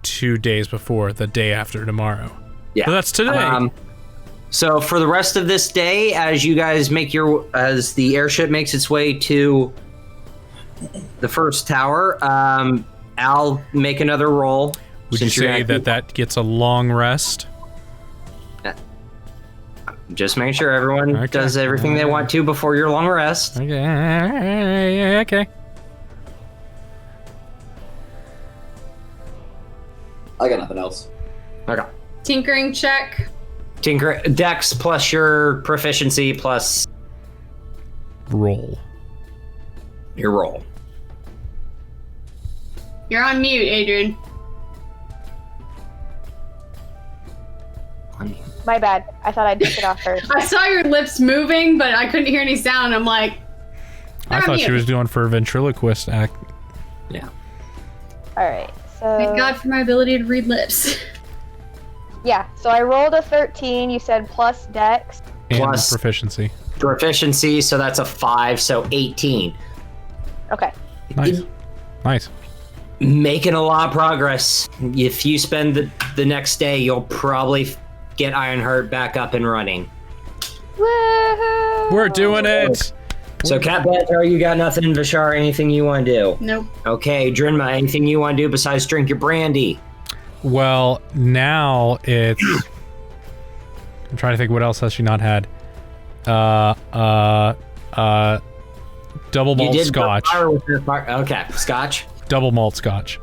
2 days before the day after tomorrow. Yeah. So that's today. So for the rest of this day, as you guys as the airship makes its way to the first tower, I'll make another roll. Would you say that gets a long rest? Just make sure everyone does everything they want to before your long rest. Okay. I got nothing else. Okay. Tinkering check. Dex plus your proficiency plus Roll. your roll. You're on mute, Adrian. My bad. I thought I'd take it off first. I saw your lips moving, but I couldn't hear any sound. I'm like, I thought she was doing for a ventriloquist act. Yeah. Alright, so... Thank God for my ability to read lips. Yeah, so I rolled a 13, you said plus dex. And Plus- proficiency. Proficiency, so that's a 5, so 18. Okay. Nice. Making a lot of progress. If you spend the next day, you'll probably get Ironheart back up and running. Woohoo! We're doing it! So, Cat Banter, you got nothing. Vishar, anything you want to do? Nope. Okay, Drinma, anything you want to do besides drink your brandy? Well, now it's... I'm trying to think what else has she not had. Double malt scotch. Okay, scotch. Double malt scotch.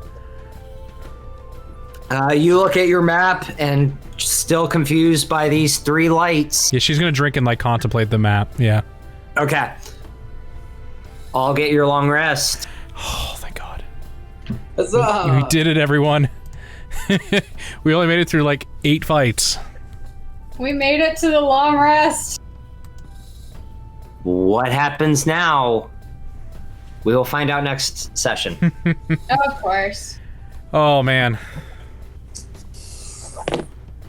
You look at your map and still confused by these 3 lights. Yeah, she's gonna drink and like contemplate the map. Yeah. Okay. I'll get your long rest. Oh, thank God. Huzzah! We did it, everyone. We only made it through like 8 fights. We made it to the long rest. What happens now? We will find out next session. Of course. Oh, man.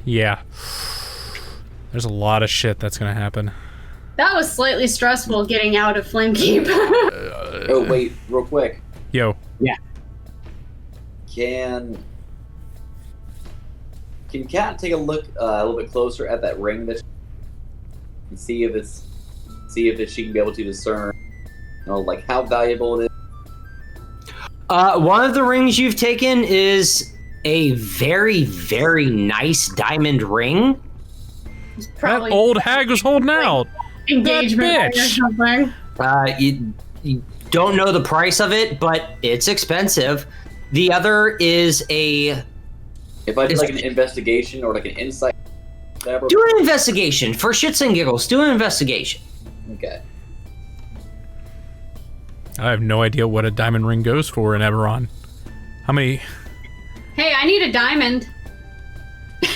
Yeah. There's a lot of shit that's gonna happen. That was slightly stressful getting out of Flamekeep. Oh, wait, real quick. Yo. Can Kat take a look a little bit closer at that ring that and see if she can be able to discern, like how valuable it is? One of the rings you've taken is a very, very nice diamond ring. That old hag was holding out. Engagement That ring or bitch. something. You don't know the price of it, but it's expensive. The other is a... If I do like an investigation or like an insight, whatever. Do an investigation. For shits and giggles, do an investigation. Okay. I have no idea what a diamond ring goes for in Eberron. How many? Hey, I need a diamond. I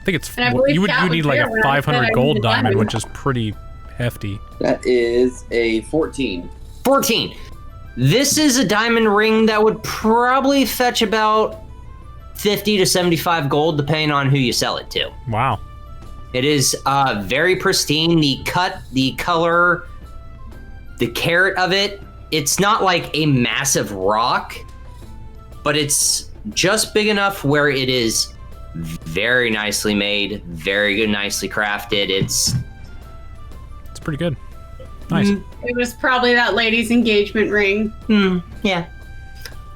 think it's And I believe you would Kat need was like there a when I said I 500 needed gold a diamond, diamond. which is pretty hefty. That is a 14. 14. This is a diamond ring that would probably fetch about 50 to 75 gold, depending on who you sell it to. Wow. It is very pristine. The cut, the color, the carat of it, it's not like a massive rock, but it's just big enough where it is very nicely made, very good, nicely crafted. It's pretty good. Nice. It was probably that lady's engagement ring. Yeah.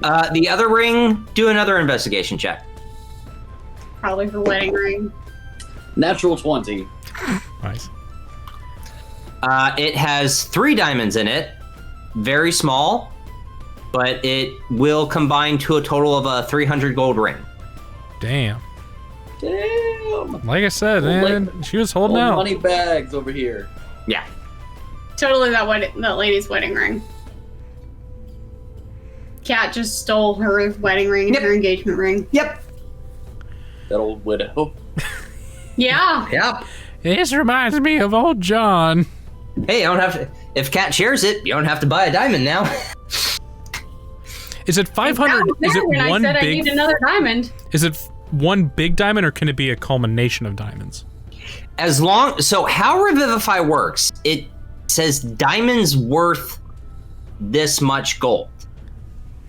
The other ring, do another investigation check. Probably her wedding ring. Natural 20. Nice. It has 3 diamonds in it, very small, but it will combine to a total of a 300 gold ring. Damn. Damn. Like I said, man, she was holding Old out. money bags over here. Yeah. Totally that lady's wedding ring. Kat just stole her wedding ring and Yep. her engagement ring. Yep. That old widow. Yeah. Yep. This reminds me of old John. Hey, you don't have to. If Kat shares it, you don't have to buy a diamond now. Is it 500? Is it when one I said big? I need another diamond. Is it one big diamond, or can it be a culmination of diamonds? So how Revivify works, it says diamonds worth this much gold.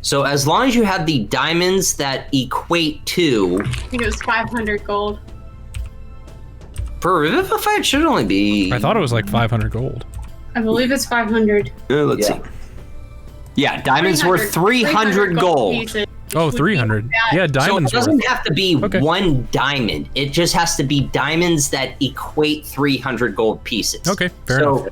So as long as you have the diamonds that equate to, I think it was 500 gold. For Revivify, it should only be... I thought it was like 500 gold. I believe it's 500. let's see. Yeah, diamonds worth 300 gold. pieces, Oh, which would 300. be bad. Yeah, So it diamonds. doesn't have to be Okay. one diamond. It just has to be diamonds that equate 300 gold pieces. Okay, fair enough.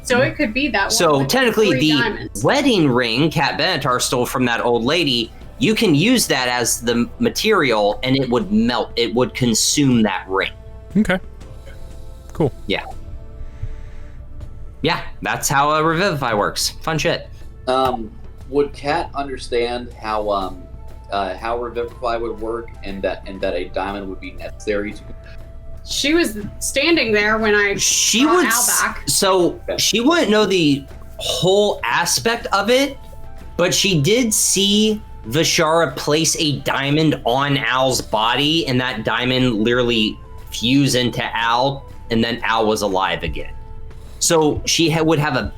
So it could be that one. So with technically, 3 the diamonds. wedding ring Cat Benatar stole from that old lady, you can use that as the material, and it would melt. It would consume that ring. Okay. Cool. Yeah, that's how a Revivify works. Fun shit. Would Kat understand how Revivify would work, and that a diamond would be necessary to? She was standing there when I She brought would. Al back. So she wouldn't know the whole aspect of it, but she did see Vishara place a diamond on Al's body, and that diamond literally fused into Al, and then Al was alive again. So she would have a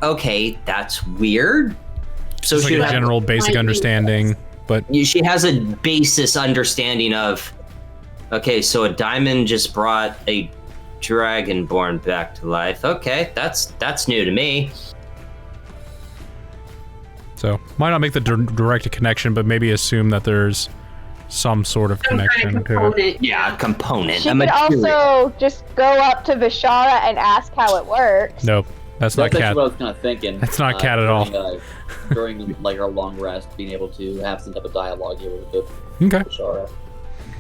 okay, that's weird. So Just she like would a have, general basic understanding, but she has a basis understanding of, okay, so a diamond just brought a dragonborn back to life. Okay, that's new to me. so might not make the direct connection, but maybe assume that there's some sort of Some kind connection of to it. component. Yeah, a component. She a could material. also just go up to Vishara and ask how it works. Nope, that's not That's Cat. actually what I was kind of thinking. That's not Cat at all. During like our long rest, being able to have some type of dialogue here with Okay. Vishara.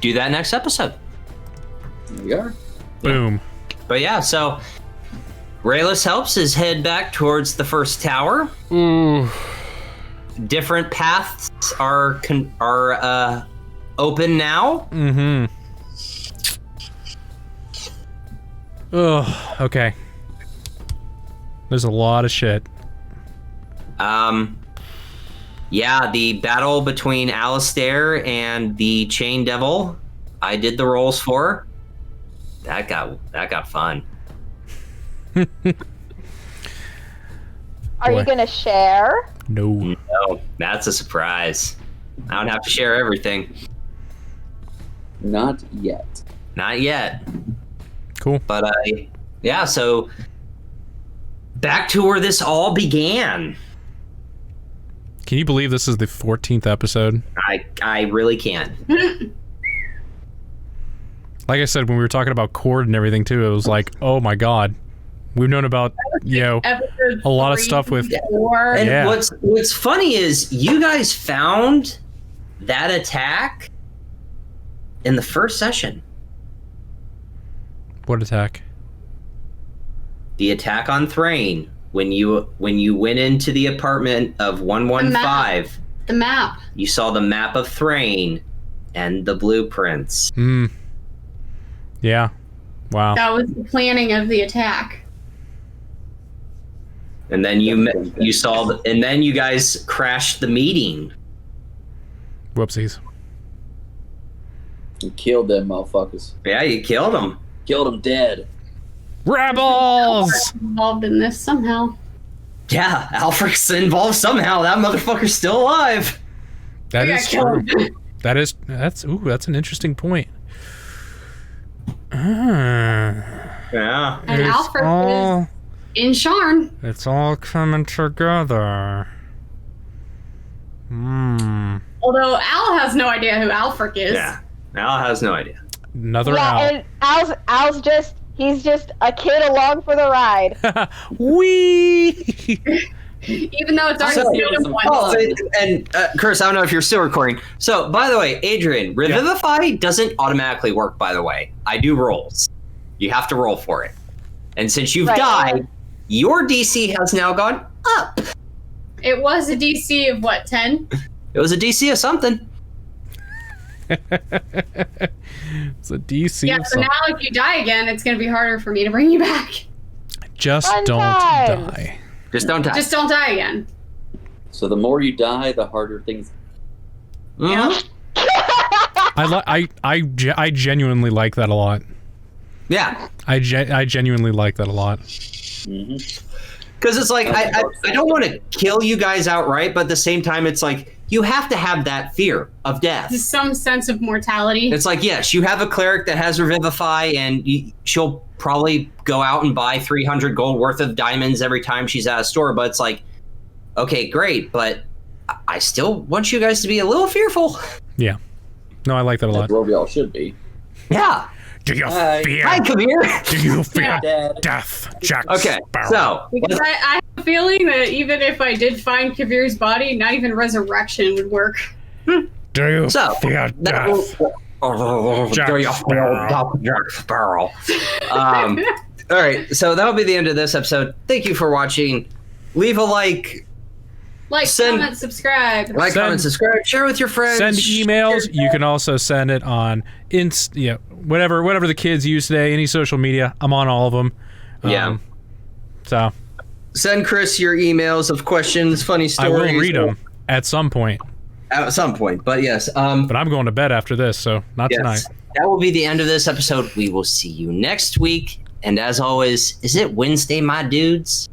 Do that next episode. Here we are. Boom. But yeah, so Rayless helps us head back towards the first tower. Ooh. Different paths are open now. Mm-hmm. Ugh. Okay. There's a lot of shit. Yeah, the battle between Alistair and the Chain Devil, I did the rolls for. That got fun. Are Boy. you gonna share? No. No, that's a surprise. I don't have to share everything. Not yet. Not yet. Cool. But yeah, so back to where this all began. Can you believe this is the 14th episode? I really can't. Like I said, when we were talking about Cord and everything too, it was like, oh my god. We've known about, Episode a lot of 3, stuff with... 4. And Yeah. what's funny is you guys found that attack in the first session. What attack? The attack on Thrain when you went into the apartment of 115. The map. You saw the map of Thrain and the blueprints. Hmm. Yeah. Wow. That was the planning of the attack. And then you saw and then you guys crashed the meeting. Whoopsies. You killed them motherfuckers. Yeah, you killed him. Killed them dead. Rebels! Involved in this somehow. Yeah, Alfred's involved somehow. That motherfucker's still alive. That We is got true. That's an interesting point. Ah. Yeah. And It's Alfred all- is in Sharn. It's all coming together. Hmm. Although Al has no idea who Alfred is. Yeah. Al has no idea. Another Yeah, and he's just a kid along for the ride. owl. Wee! Even though it's already So- seen him once. Oh, and Chris, I don't know if you're still recording. So, by the way, Adrian, Revivify doesn't automatically work, by the way. I do rolls. You have to roll for it. And since you've Right. died, your DC has now gone up. It was a DC of what, 10? It was a DC of something. It's a DC. Yeah, of so now if you die again, it's going to be harder for me to bring you back. Just Fun don't times. die. Just don't die. Just don't die again. So the more you die, the harder things. Mhm. I genuinely like that a lot. Yeah. I genuinely like that a lot. Mm-hmm. Because it's like I don't want to kill you guys outright, but at the same time, it's like you have to have that fear of death. Some sense of mortality. It's like, yes, you have a cleric that has Revivify, and she'll probably go out and buy 300 gold worth of diamonds every time she's at a store. But it's like, okay, great, but I still want you guys to be a little fearful. Yeah. No, I like that a lot. That's where we all should be. Yeah. Do you fear? Hi, come here. Do you fear Dad. death, Jack Okay, Sparrow? so Because I have a feeling that even if I did find Kavir's body, not even resurrection would work. Do you So, fear death? Jack Sparrow. All right, so that'll be the end of this episode. Thank you for watching. Leave a like, Like, comment, subscribe. comment, subscribe, share with your friends. Send emails. You can also send it on whatever the kids use today. Any social media, I'm on all of them. Yeah. So Send Chris your emails of questions, funny I stories. will read them at some point. At some point, but yes. But I'm going to bed after this, so not tonight. That will be the end of this episode. We will see you next week. And as always, is it Wednesday, my dudes?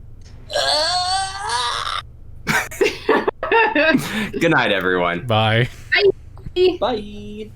Good night, everyone. Bye. Bye.